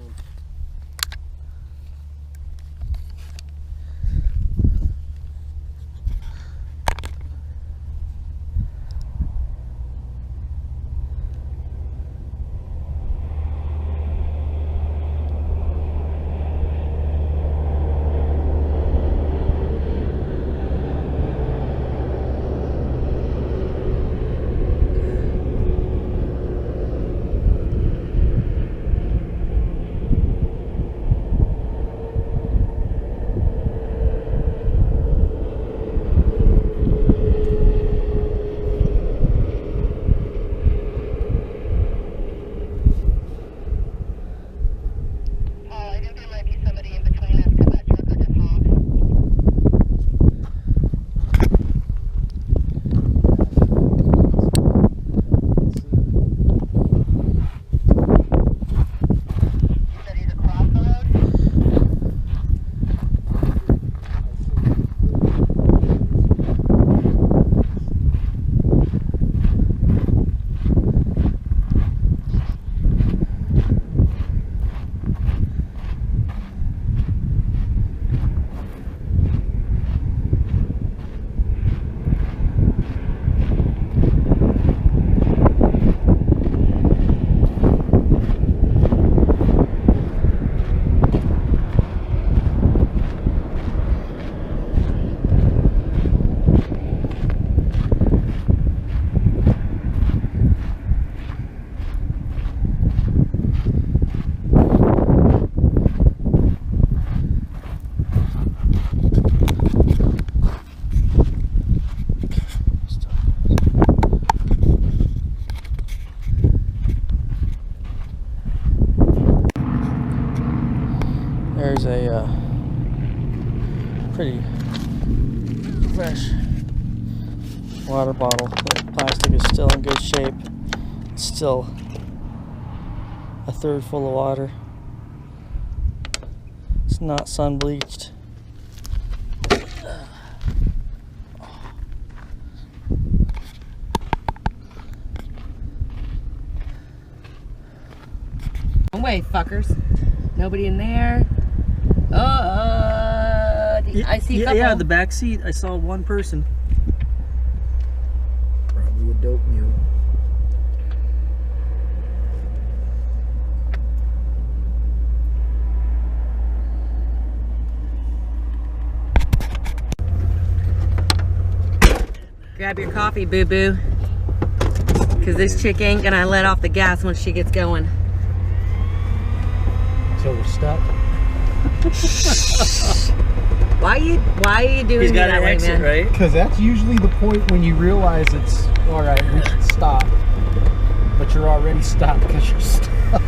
pretty fresh water bottle. The plastic is still in good shape. It's still a third full of water. It's not sun bleached. Away, fuckers. Nobody in there. I see a couple. Yeah, the back seat. I saw one person. Probably a dope mule. Grab your coffee, boo-boo. Because this chick ain't gonna let off the gas once she gets going. Until we're stuck. Why are you doing He's got that an way, exit, man? right? Because that's usually the point when you realize it's alright, we should stop. But you're already stopped because you're stuck.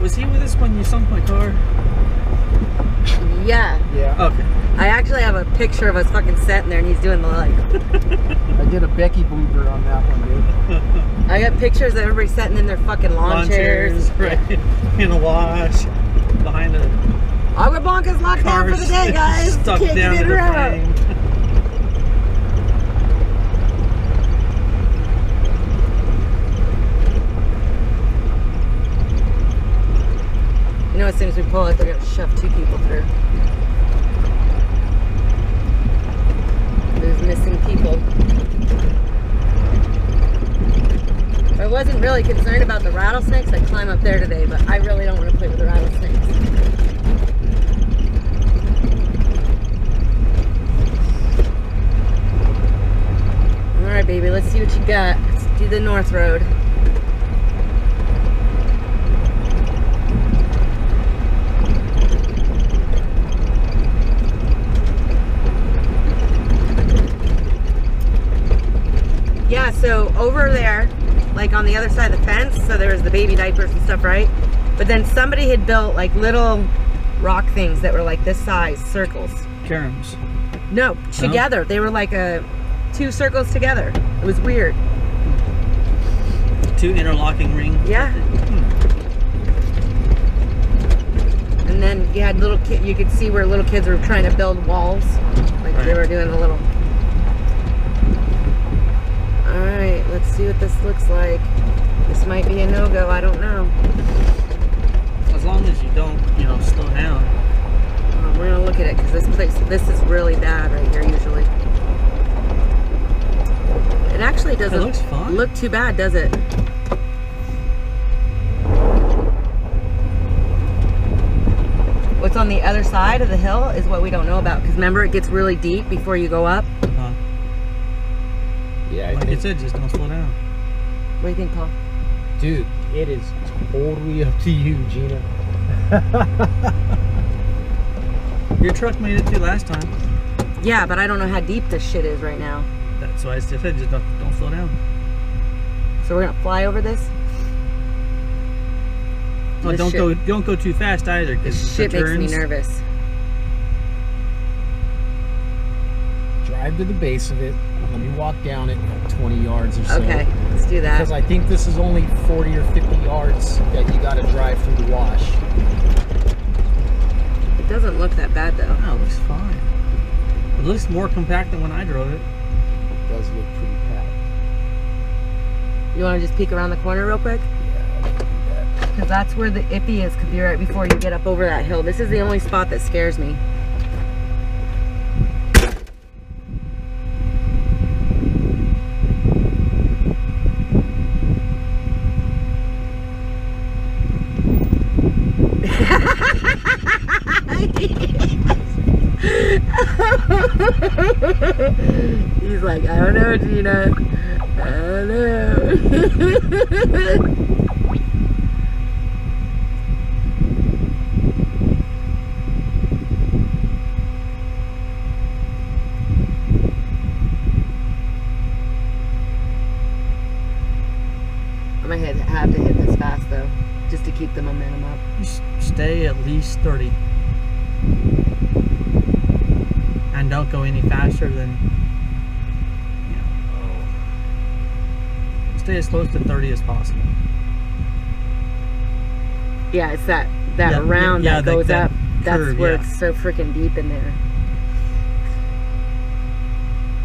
Was he with us when you sunk my car? Yeah. Yeah. Okay. I actually have a picture of us fucking sitting there and he's doing the like. I did a Becky blooper on that one, dude. I got pictures of everybody sitting in their fucking lawn chairs. right? In a wash, behind a Agua locked down for the day, guys. stuck Can't down get to in or the out. frame. You know, as soon as we pull it, they're gonna shove 2 people through. There's missing people. If I wasn't really concerned about the rattlesnakes, I'd climb up there today, but I really don't want to play with the rattlesnakes. Alright, baby, let's see what you got. Let's do the North Road. Yeah, so over there, like on the other side of the fence, so there was the baby diapers and stuff, right? But then somebody had built like little rock things that were like this size, circles. Caroms. No, together. They were like 2 circles together. It was weird. 2 interlocking rings. Yeah. And then you had little kids, you could see where little kids were trying to build walls. Like they were doing a little. Alright, let's see what this looks like. This might be a no-go, I don't know. As long as you don't, slow down. We're gonna look at it because this is really bad right here usually. It actually doesn't looks fine. look too bad, does it? What's on the other side of the hill is what we don't know about, because remember, it gets really deep before you go up. Yeah, Like I said, just don't slow down. What do you think, Paul? Dude, it is totally up to you, Gina. Your truck made it through last time. Yeah, but I don't know how deep this shit is right now. That's why I said just don't slow down. So we're gonna fly over this. Oh, This don't go too fast either, because This shit makes me nervous. Drive to the base of it. Let me walk down it 20 yards or so. Okay, let's do that. Because I think this is only 40 or 50 yards that you got to drive through the wash. It doesn't look that bad though. No, it looks fine. It looks more compact than when I drove it. It does look pretty packed. You want to just peek around the corner real quick? Yeah, I'll do that. Because that's where the iffy is, could be right before you get up over that hill. This is the only spot that scares me. He's like, I don't know, Gina. I don't know. I might have to hit this fast though, just to keep the momentum up. You stay at least 30. don't go any faster than, stay as close to 30 as possible. Yeah, it's that round that goes up. That's curve, where it's so freaking deep in there.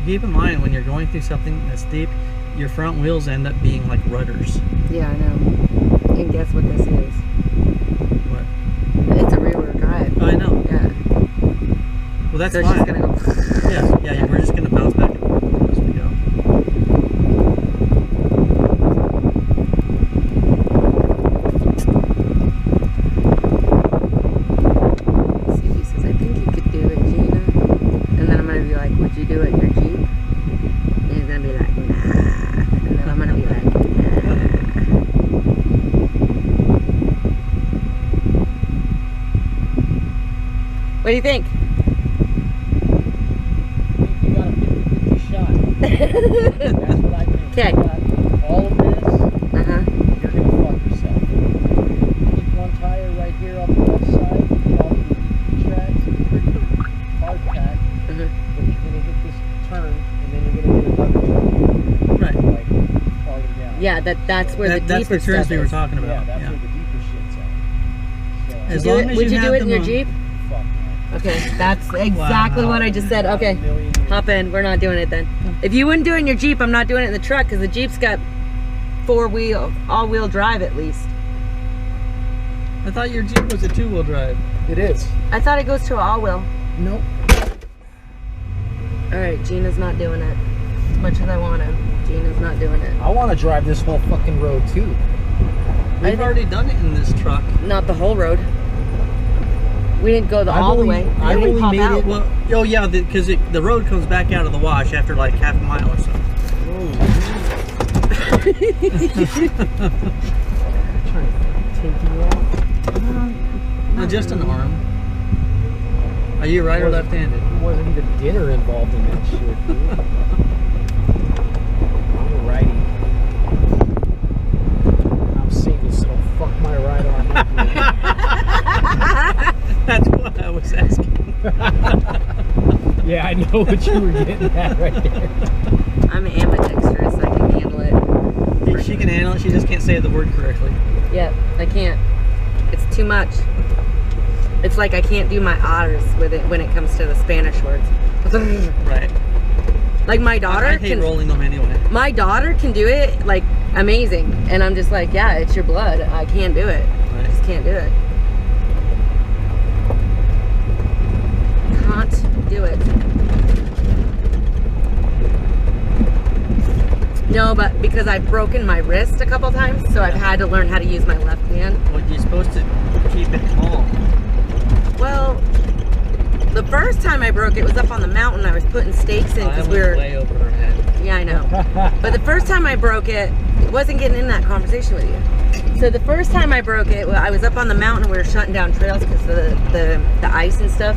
Keep in mind, when you're going through something that's deep, your front wheels end up being like rudders. Yeah, I know. And guess what this is? What? It's a rear-wheel drive. Oh, I know. Yeah. Well, that's So fine. it's just gonna go. Yeah, we're just gonna bounce back and forth as we go. See, he says, I think you could do it, Gina. And then I'm gonna be like, would you do it in your Jeep? And he's gonna be like, nah. And then I'm gonna be like, nah. What do you think? You got a 50-50 shot. That's what I think. Okay. All of this, Uh-huh. you're gonna fuck yourself. Keep one tire right here on the left side, off the DP tracks, pretty hard pack, Uh-huh. but you're gonna hit this turn, and then you're gonna hit another turn, Right. like farther down. Yeah, that's where the That's deeper the turns stuff we were is. talking Yeah, about. that's where the deeper shit's at. So, As Do long it- as would you do have it in your them on- Jeep? fuck, man. Okay, that's exactly Wow. what I just said. Okay, Not a million years. hop in. We're not doing it then. If you wouldn't do it in your Jeep, I'm not doing it in the truck because the Jeep's got all-wheel drive at least. I thought your Jeep was a 2-wheel drive. It is. I thought it goes to all-wheel. Nope. All right, Gina's not doing it. As much as I want to, Gina's not doing it. I want to drive this whole fucking road too. We've think- already done it in this truck. Not the whole road. We didn't go all the way. We I've didn't only pop made out. it. Well, oh yeah, because the road comes back out of the wash after like half a mile or so. Trying to take you out. No, just an arm. Are you right or left-handed? There wasn't even dinner involved in that shit, dude. I'm a righty. I'm single, so don't fuck my right arm up. That's what I was asking. Yeah, I know what you were getting at right there. I'm ambidextrous. I can handle it. She can handle it, she just can't say the word correctly. Yep, I can't. It's too much. It's like I can't do my otters with it when it comes to the Spanish words. Right. Like my daughter I hate can. rolling them anyway. My daughter can do it like amazing, and I'm just like, yeah, it's your blood. I can't do it. I just can't do it. Can't do it. No, but because I've broken my wrist a couple times, so I've had to learn how to use my left hand. Well, you're supposed to keep it calm. Well, the first time I broke it was up on the mountain. I was putting stakes in I because went we were. way over her head. Yeah, I know. But the first time I broke it, wasn't getting in that conversation with you. So the first time I broke it, well, I was up on the mountain and we were shutting down trails because of the ice and stuff.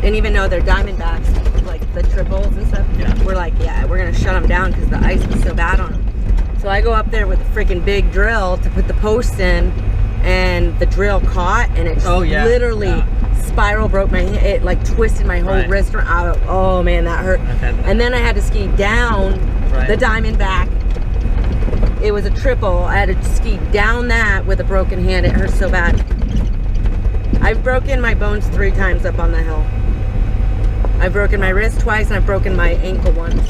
And even though they're Diamondbacks, like the triples and stuff, Yeah. we're like, yeah, we're gonna shut them down because the ice was so bad on them. So I go up there with a freaking big drill to put the posts in, and the drill caught, and it just literally spiral broke my hand. It like twisted my whole wrist around. Oh man, that hurt. I've had that. And then I had to ski down the Diamondback. It was a triple. I had to ski down that with a broken hand. It hurt so bad. I've broken my bones 3 times up on the hill. I've broken my wrist twice, and I've broken my ankle once.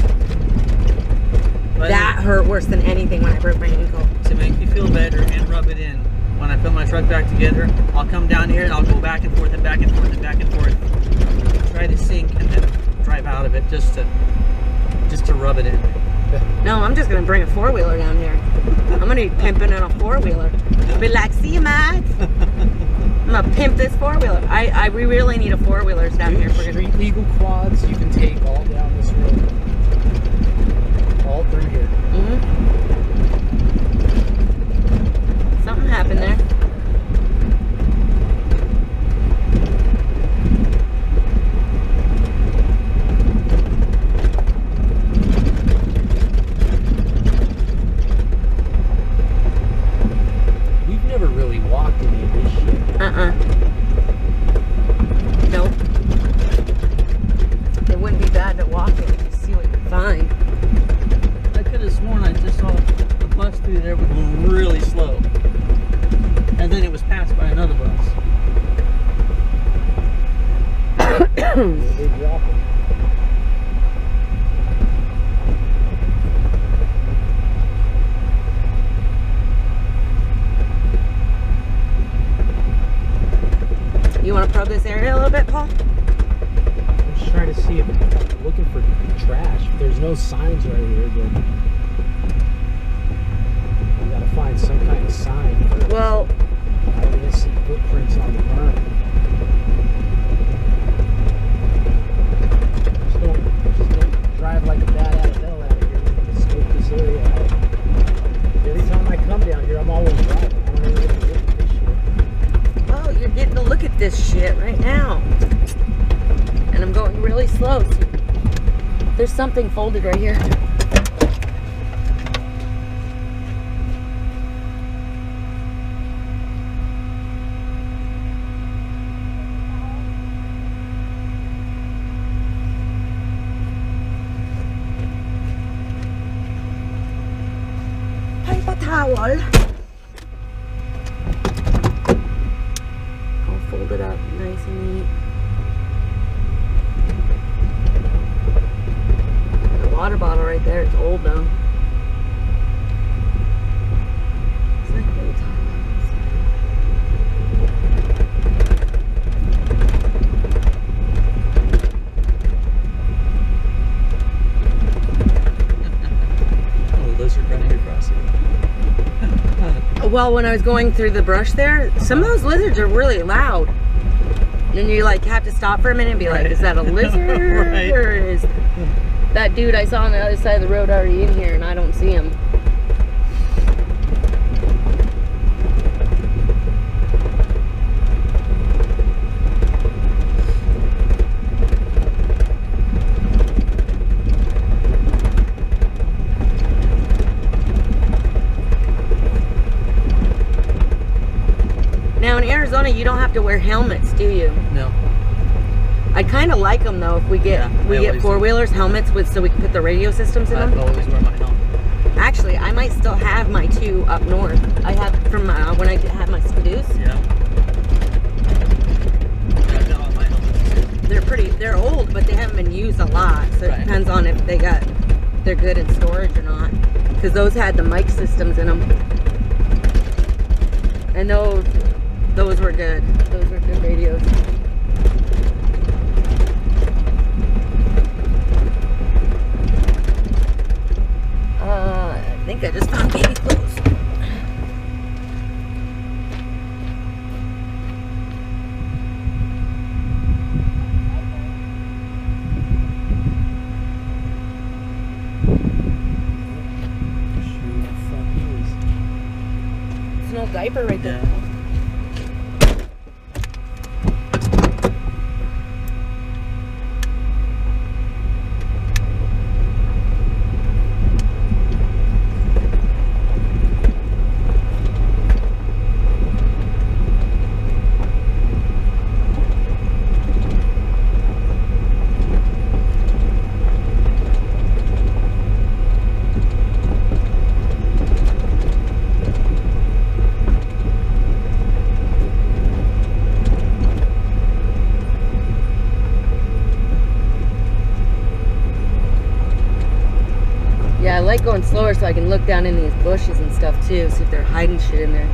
But That hurt worse than anything when I broke my ankle. to make you feel better and rub it in, when I put my truck back together, I'll come down here and I'll go back and forth and back and forth and back and forth. Try to sink and then drive out of it just to rub it in. No, I'm just gonna bring a 4-wheeler down here. I'm gonna be pimping in a 4-wheeler. Be like, see you, Max. I'm gonna pimp this 4-wheeler. We really need a 4-wheelers down here. If we're Street gonna... legal quads you can take all down this road. All through here. Something happened there. We've never really walked any of this shit. Nope. It wouldn't drop them. You want to probe this area a little bit, Paul? I'm just trying to see if I'm looking for trash. If there's no signs right here, then we gotta find some kind of sign first. Well, I don't even see footprints on the berm. Just don't drive like a bat out of hell out of here. Scope this area out. Every time I come down here, I'm always driving. I don't ever get to look at this shit. well, you're getting to look at this shit right now. And I'm going really slow. So there's something folded right here. Paper towel. All folded up nice and neat. The water bottle right there, it's old though. It's like little towels. Oh, those are running across it. Well, when I was going through the brush there, some of those lizards are really loud. And you like have to stop for a minute and be like, is that a lizard? Right. Or is that dude I saw on the other side of the road already in here and I don't see him? Now in Arizona, you don't have to wear helmets, do you? No. I kind of like them though. If we get always four wheelers helmets with, so we can put the radio systems in I them. always wear my helmet. Actually, I might still have my two up north. I have from when I had my Skidoos. Yeah. I've got all my helmets. They're old, but they haven't been used a lot. So Right. it depends on if they're good in storage or not. Because those had the mic systems in them, and those were good. Those were good radios. I think I just found baby clothes. It's an old diaper right there. Yeah. Yeah, I like going slower so I can look down in these bushes and stuff too, see if they're hiding shit in there.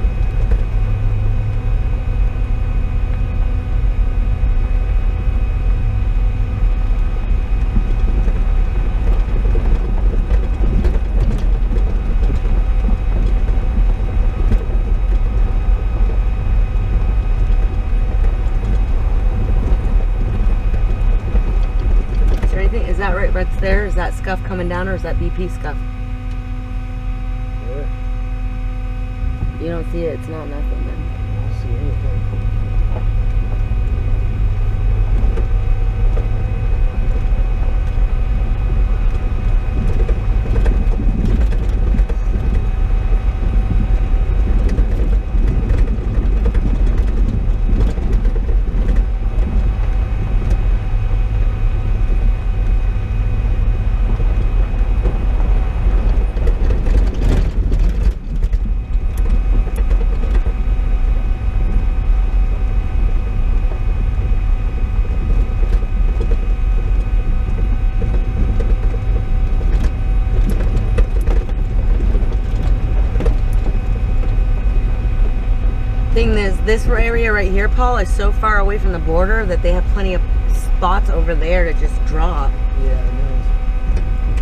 Is there anything, is that right there? Is that scuff coming down or is that BP scuff? Where? You don't see it, it's not nothing then. I don't see anything. this area right here, Paul, is so far away from the border that they have plenty of spots over there to just drop. Yeah, I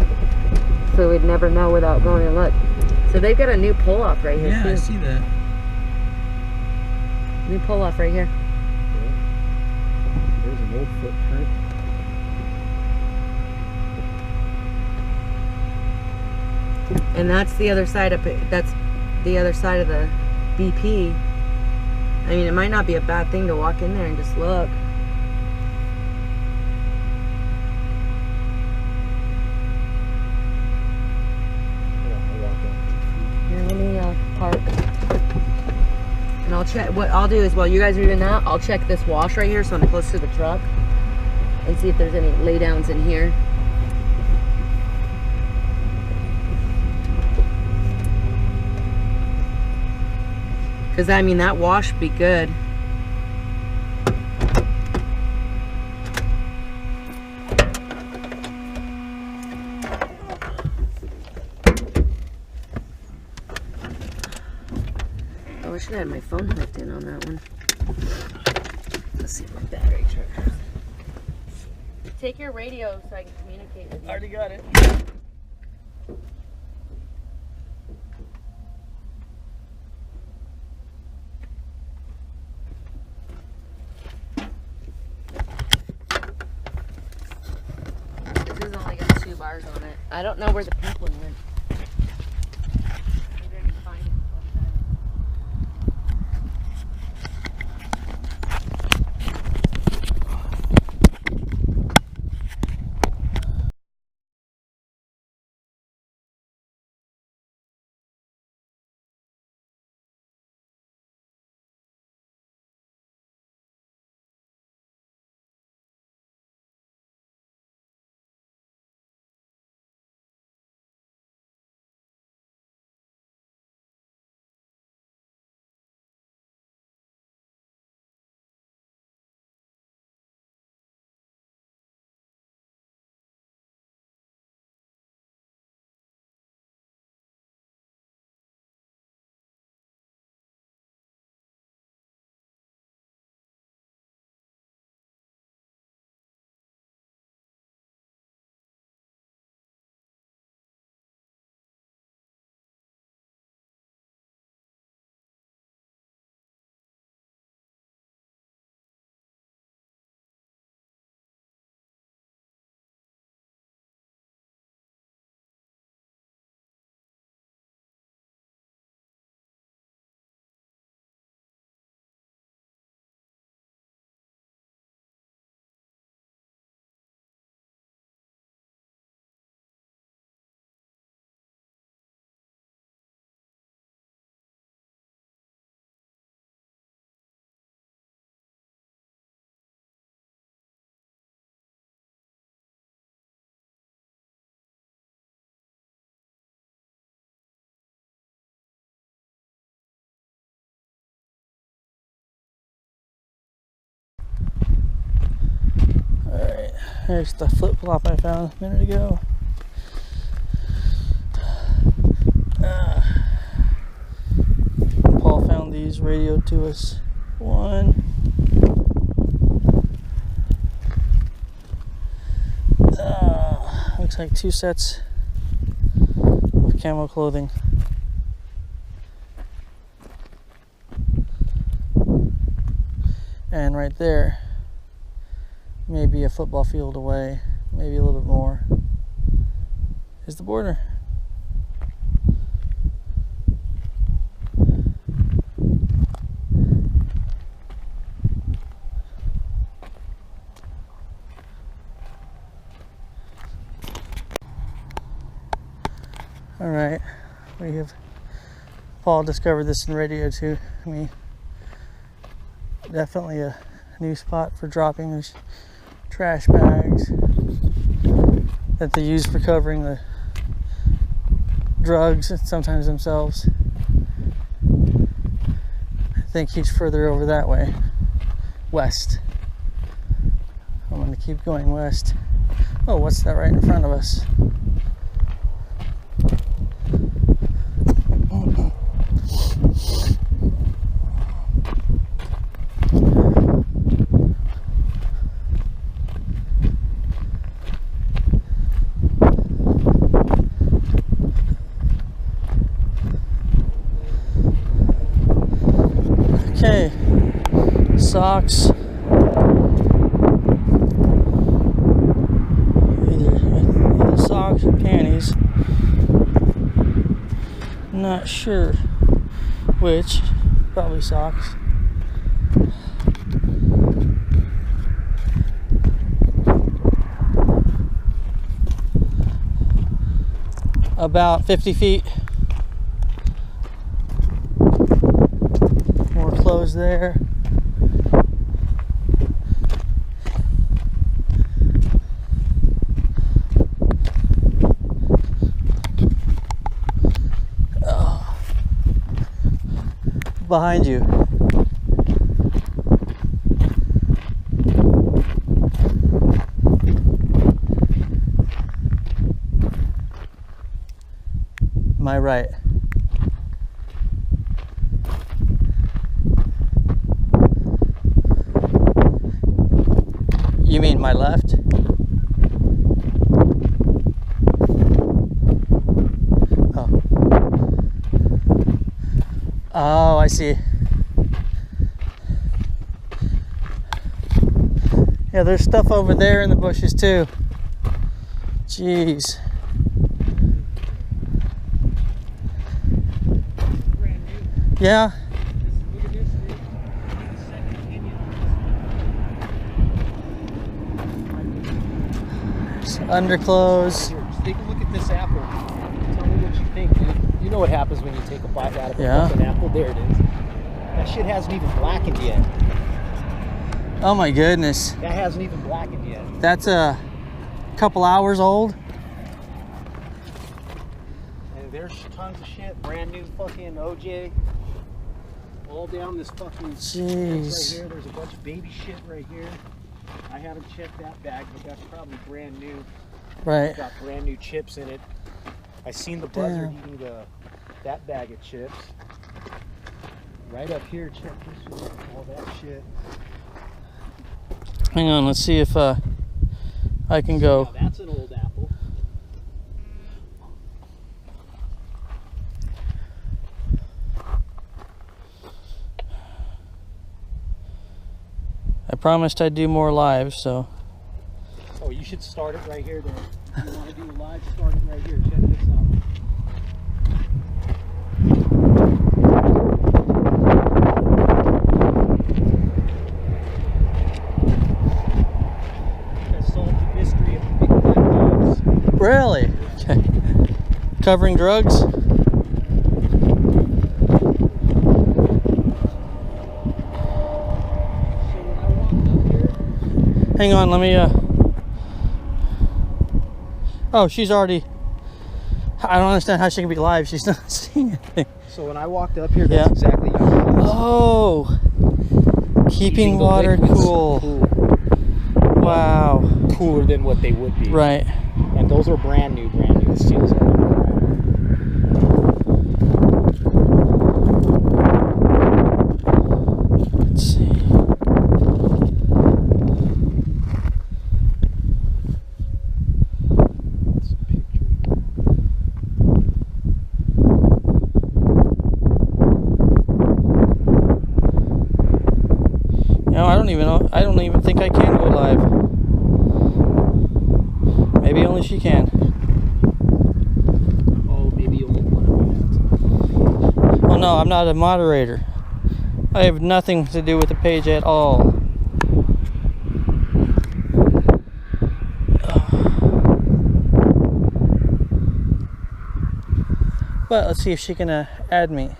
know. So we'd never know without going and look. So they've got a new pull-off right here, too. Yeah, I see that. New pull-off right here. There's an old footprint. And that's the other side of it. That's the other side of the BP. I mean, it might not be a bad thing to walk in there and just look. Here, let me park. And I'll check. What I'll do is, while you guys are doing that, I'll check this wash right here so I'm close to the truck and see if there's any laydowns in here. Because, I mean, that wash would be good. Oh, I should have had my phone hooked in on that one. Let's see if my battery charges. Take your radio so I can communicate with you. Already got it. This has only got 2 bars on it. I don't know where the pink one went. Maybe I can find it. There's the flip-flop I found a minute ago. Paul found these, radioed to us. One. Looks like 2 sets of camo clothing. And right there, maybe a football field away, maybe a little bit more, is the border. All right, we have, Paul discovered this in radio to me. Definitely a new spot for dropping those trash bags that they use for covering the drugs and sometimes themselves. I think he's further over that way, west. I'm going to keep going west. Oh, what's that right in front of us? socks. Either socks or panties. Not sure which. Probably socks. About 50 feet. More clothes there. Oh. Behind you. My right. You mean my left? Oh. Oh, I see. Yeah, there's stuff over there in the bushes too. Jeez. Yeah. Look at this, dude. I need a second opinion on this. Underclothes. Here, just take a look at this apple. Tell me what you think, dude. You know what happens when you take a bite out of a fucking apple. There it is. That shit hasn't even blackened yet. Oh my goodness. That hasn't even blackened yet. That's a couple hours old. And there's tons of shit. Brand new fucking OJ. All down this fucking Jeez. right here. There's a bunch of baby shit right here. I haven't checked that bag, but that's probably brand new. Right. It's got brand new chips in it. I seen the buzzard eating that bag of chips. Right up here, check this shit. All that shit. Hang on, let's see if I can go. Now that's an old apple. I promised I'd do more lives, so. Oh, you should start it right here then. If you want to do a live, start it right here. Check this out. I solved the mystery of the big black dogs. Really? Okay. Covering drugs? Hang on, let me, oh, she's already, I don't understand how she can be live. She's not seeing anything. So when I walked up here, that's exactly how it was. Oh, keeping the water liquids cool. Wow. Cooler than what they would be. Right. And those are brand new, The seals are Let's see. I don't even think I can go live. Maybe only she can. Oh, maybe only one of them. Well, no, I'm not a moderator. I have nothing to do with the page at all. But let's see if she can add me.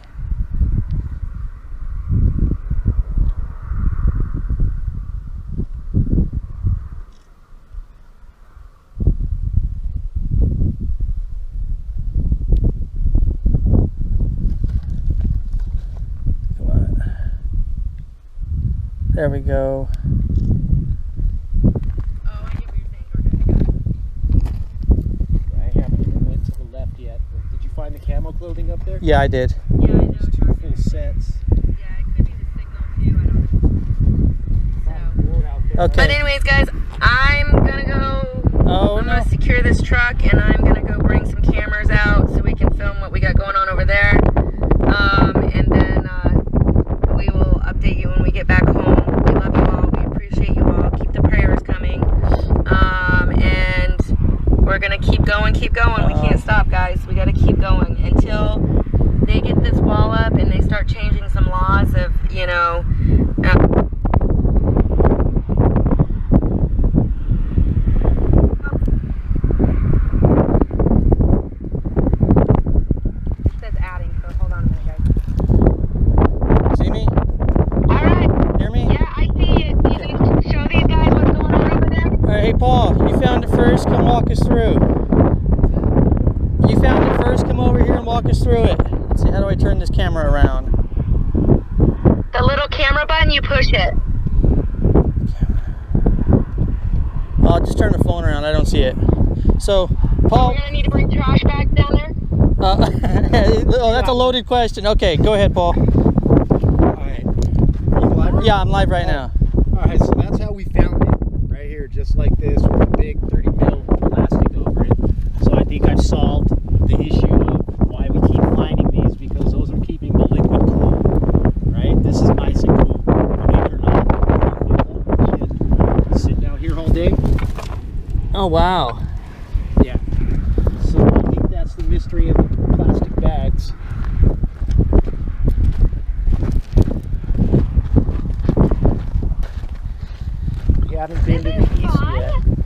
There we go. Oh, I get what you're saying, I haven't even went to the left yet. Did you find the camo clothing up there? Yeah, I did. Yeah, I know. There's two full sets. Yeah, it could be the signal too. I don't know. So. Okay. But anyways, guys, I'm gonna go. Oh, I'm gonna secure this truck, and I'm gonna go bring some cameras out so we can film what we got going on over there. And then we will update you when we get back home. We love going, keep going. We can't stop, guys. We got to keep going until they get this wall up and they start changing some laws of, you know, it says adding, so hold on a minute, guys. See me? All right. Hear me? Yeah, I see it. You can show these guys what's going on over there. All right, hey Paul, you found it first. Come walk us through. You found it first. Come over here and walk us through it. Let's see. How do I turn this camera around? The little camera button, you push it. I'll just turn the phone around. I don't see it. So, Paul. We're gonna need to bring trash bags down there. Oh, that's a loaded question. Okay, go ahead, Paul. Alright. You live right Yeah, I'm live right now. Alright, so that's how we found it. Right here, just like this, with a big 30 mil plastic over it. So I think I've solved the issue of why we keep finding these, because those are keeping the liquid cool. Right? This is nice and cool. Believe it or not. Shit. Sit down here all day. Oh, wow. Yeah. So I think that's the mystery of the plastic bags. We haven't been to the east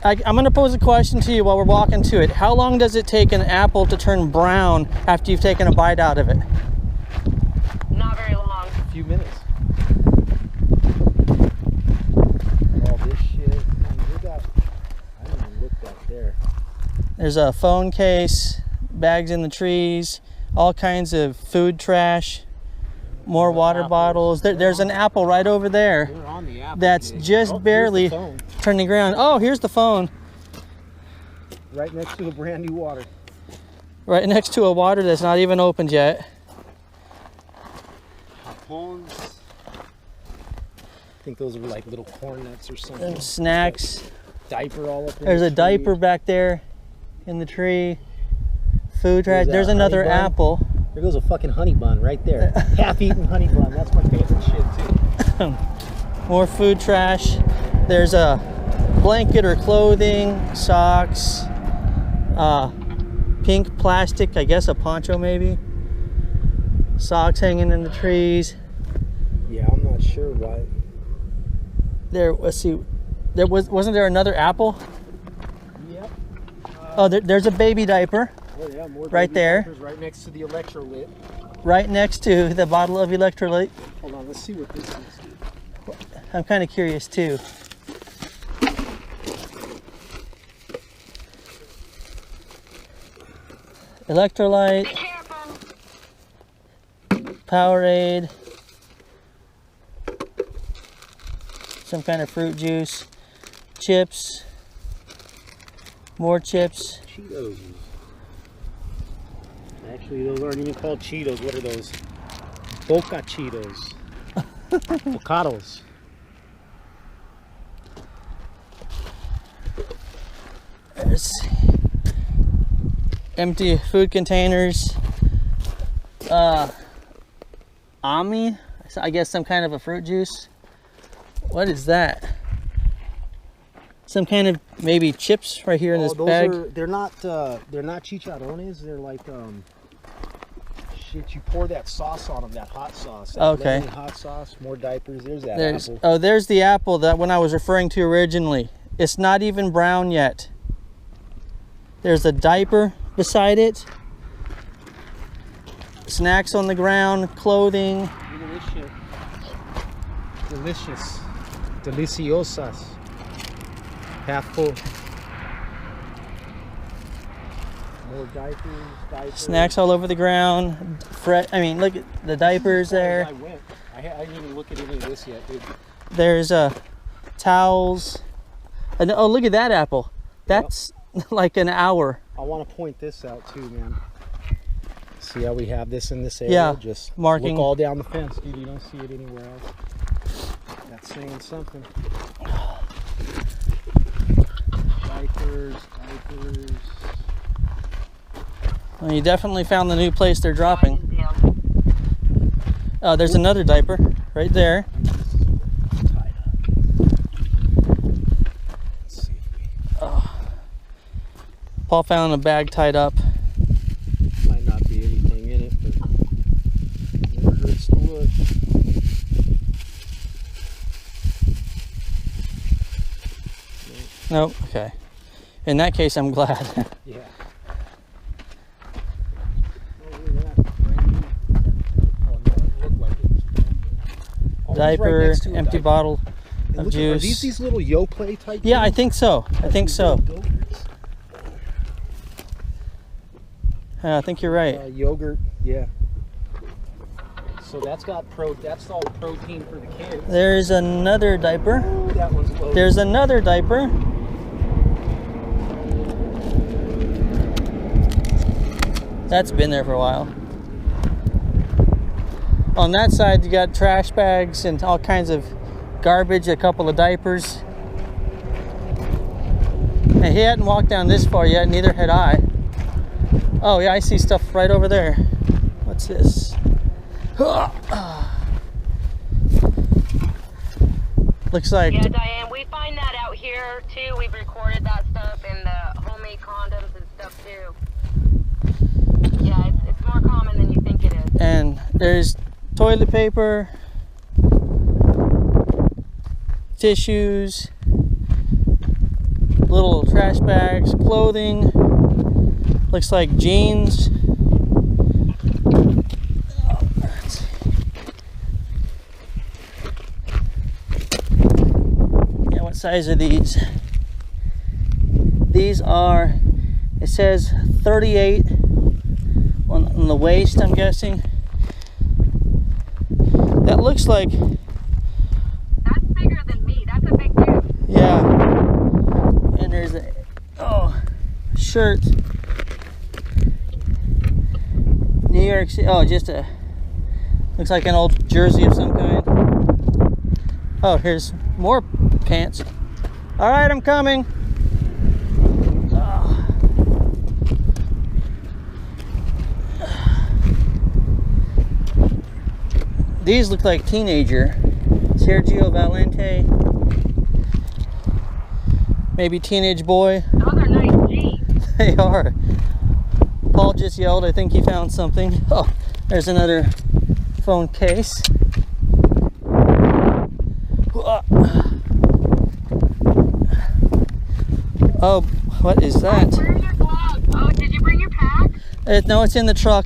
yet. I'm going to pose a question to you while we're walking to it. How long does it take an apple to turn brown after you've taken a bite out of it? Not very long. A few minutes. All this shit. Look at, I didn't even look back there. There's a phone case, bags in the trees, all kinds of food trash, more water bottles. There's an apple right over there They're on the apple. that's dude. just Oh, here's barely the phone. turning around. Oh, here's the phone. Right next to a brand new water. Right next to a water that's not even opened yet. Phones. I think those were like little corn nuts or something. And snacks. Diaper all up in There's the a tree. diaper back there in the tree. Food trash. There's There's that another honey bun. apple. There goes a fucking honey bun right there. Half-eaten honey bun. That's my favorite shit too. More food trash. There's a blanket or clothing, socks, pink plastic, I guess a poncho maybe. Socks hanging in the trees. Yeah, I'm not sure why. There, let's see. Wasn't there another apple? Yep. Oh, there's a baby diaper Oh yeah, more right baby there. diapers right next to the electrolyte. right next to the bottle of electrolyte. Hold on, let's see what this is. I'm kind of curious too. Electrolyte, Powerade, some kind of fruit juice, chips, more chips. Cheetos. Actually, those aren't even called Cheetos. What are those? Boca Cheetos. Bocados. There's empty food containers. Ami, I guess some kind of a fruit juice. What is that? Some kind of maybe chips right here in this those bag. they're not chicharrones. They're like shit. You pour that sauce on them, that hot sauce. That Okay. lemony hot sauce. More diapers. There's that There's apple. there's the apple that one I was referring to originally. It's not even brown yet. There's a diaper beside it. Snacks on the ground, clothing. Look at this shit. Delicious. Deliciosas. Half full. More diapers. Snacks all over the ground. Look at the diapers there. I didn't even look at any of this yet, dude. There's towels. And, oh, look at that apple. That's like an hour. I want to point this out too, man. See how we have this in this area? Yeah, Just marking. look all down the fence, dude. You don't see it anywhere else. That's saying something. Diapers. Well, you definitely found the new place they're dropping. There's another diaper right there. Paul found a bag tied up. Might not be anything in it, but never hurts to look. Nope. Okay. In that case, I'm glad. Yeah. Oh, look at that. Brand new. Oh, no, it looked like it was brand new. Oh, he's right Diaper, next to a empty diaper. bottle And of look at- juice. Are these little Yoplait type Yeah, I things? think so. I think so. Go-gurts. Yeah, I think you're right. Yogurt, yeah. So that's got that's all protein for the kids. There's another diaper. Ooh, that one's loaded. There's another diaper. That's been there for a while. On that side, you got trash bags and all kinds of garbage, a couple of diapers. And he hadn't walked down this far yet, neither had I. Oh yeah, I see stuff right over there. What's this? Looks like... Yeah, Diane, we find that out here too. We've recorded that stuff and the homemade condoms and stuff too. Yeah, it's more common than you think it is. And there's toilet paper, tissues, little trash bags, clothing, looks like jeans. Let's see. Yeah, what size are these? These are, it says 38 on the waist, I'm guessing. That looks like... That's bigger than me. That's a big dude. Yeah. And there's a shirt. New York City. Oh, just a... Looks like an old jersey of some kind. Oh, here's more pants. All right, I'm coming. Oh. These look like teenager. Sergio Valente. Maybe teenage boy. Those are nice jeans. They are. Paul just yelled, I think he found something. Oh, there's another phone case. Oh, what is that? Where are your gloves? Oh, did you bring your pack? No, it's in the truck.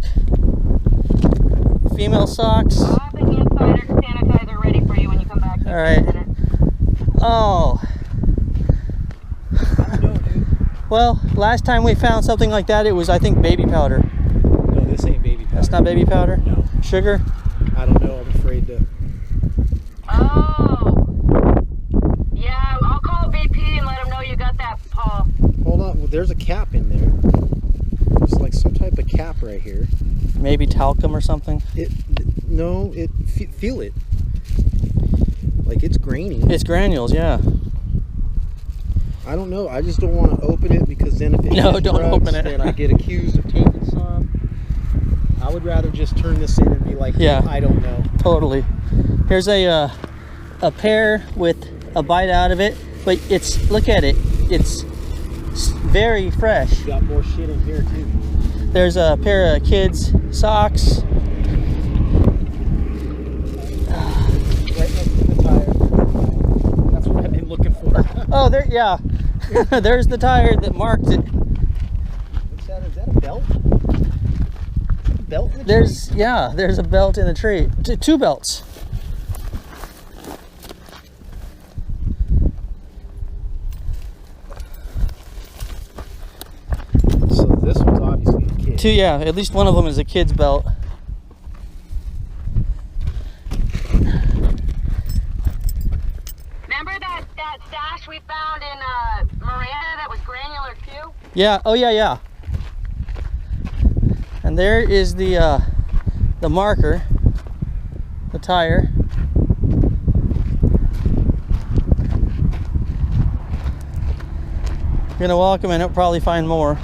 Female socks. I'll have the hand sanitizer ready for you when you come back. All right. Oh. I don't know, dude. Well, last time we found something like that, it was, I think, baby powder. No, this ain't baby powder. That's not baby powder? No. Sugar? I don't know. I'm afraid to. Oh. Yeah, I'll call BP and let them know you got that, Paul. Hold on. Well, there's a cap in there. There's like some type of cap right here. Maybe talcum or something? No, feel it. Like it's grainy. It's granules, yeah. I don't know. I just don't want to open it because then if it No, is don't drugs, open it. then I get accused of taking some. I would rather just turn this in and be like, Yeah. I don't know. Totally. Here's a pear with a bite out of it, but it's, look at it, it's very fresh. Got more shit in here too. There's a pair of kids' socks. Right next to the tire. That's what I've been looking for. Oh, there, yeah. There's the tire that marked it. What's that? Is that a belt? Belt in the There's, yeah, there's a belt in the tree. Two belts. So this one's obviously a kid. Two, yeah, at least one of them is a kid's belt. Remember that stash we found in Miranda that was granular too? Yeah, oh yeah, yeah. And there is the marker, the tire. You're gonna walk them and it'll probably find more.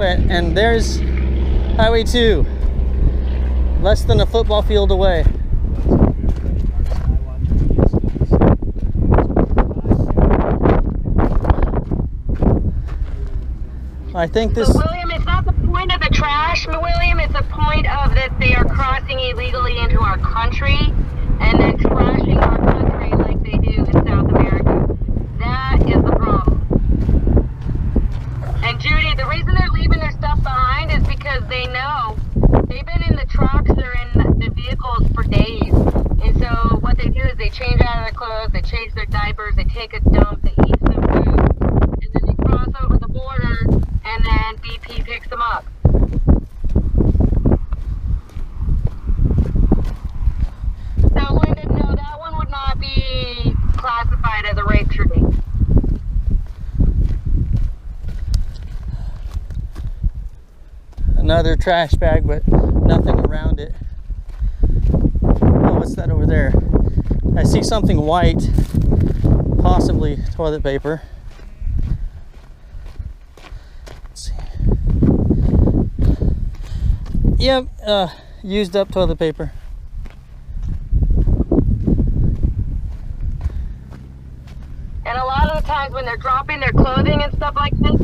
And there's Highway 2, less than a football field away. I think this. So, William, it's not the point of the trash, William. It's the point of that they are crossing illegally into our country and then trashing our country like they do in South America. That is the problem. And Judy, the reason they're leaving their stuff behind is because they know they've been in the trucks or in the vehicles for days. And so what they do is they change out of their clothes, they change their diapers, they take a dump, they eat some food, and then they cross over the border, and then BP picks them up. So Linda, no, that one would not be classified as a rape shooting. Another trash bag, but nothing around it. Oh, what's that over there? I see something white, possibly toilet paper. Let's see. Yep, used up toilet paper. And a lot of the times when they're dropping their clothing and stuff like this,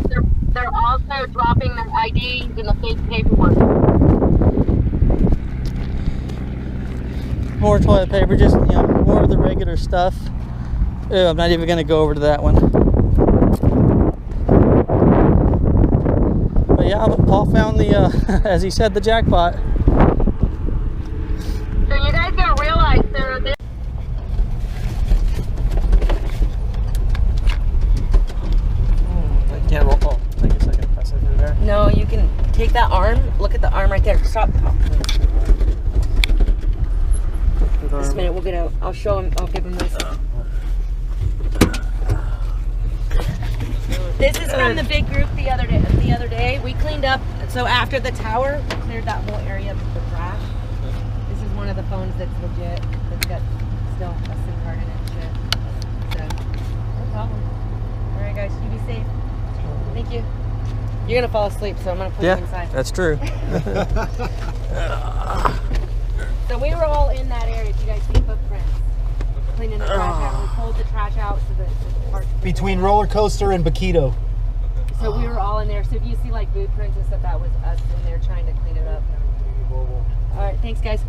they're also dropping their IDs and the fake paperwork. More toilet paper, just, you know, more of the regular stuff. Ew, I'm not even going to go over to that one. But yeah, Paul found the, as he said, the jackpot. So you guys gotta realize there. Yeah, well, I guess I can press it through there. No, you can take that arm. Look at the arm right there. Stop. Just a minute, we'll get out. I'll show him. I'll give him this. This is from the big group the other day. We cleaned up. So after the tower, we cleared that whole area of the trash. This is one of the phones that's legit. That's got still a SIM card in it and shit. So no problem. All right, guys, you be safe. Thank you. You're gonna fall asleep, so I'm gonna put you inside. That's true. So we were all in that area. Do you guys see footprints? Cleaning the trash out. We pulled the trash out so that the park. Between roller coaster and Baquito. So we were all in there. So if you see like boot prints and stuff, that was us in there trying to clean it up. All right, thanks guys.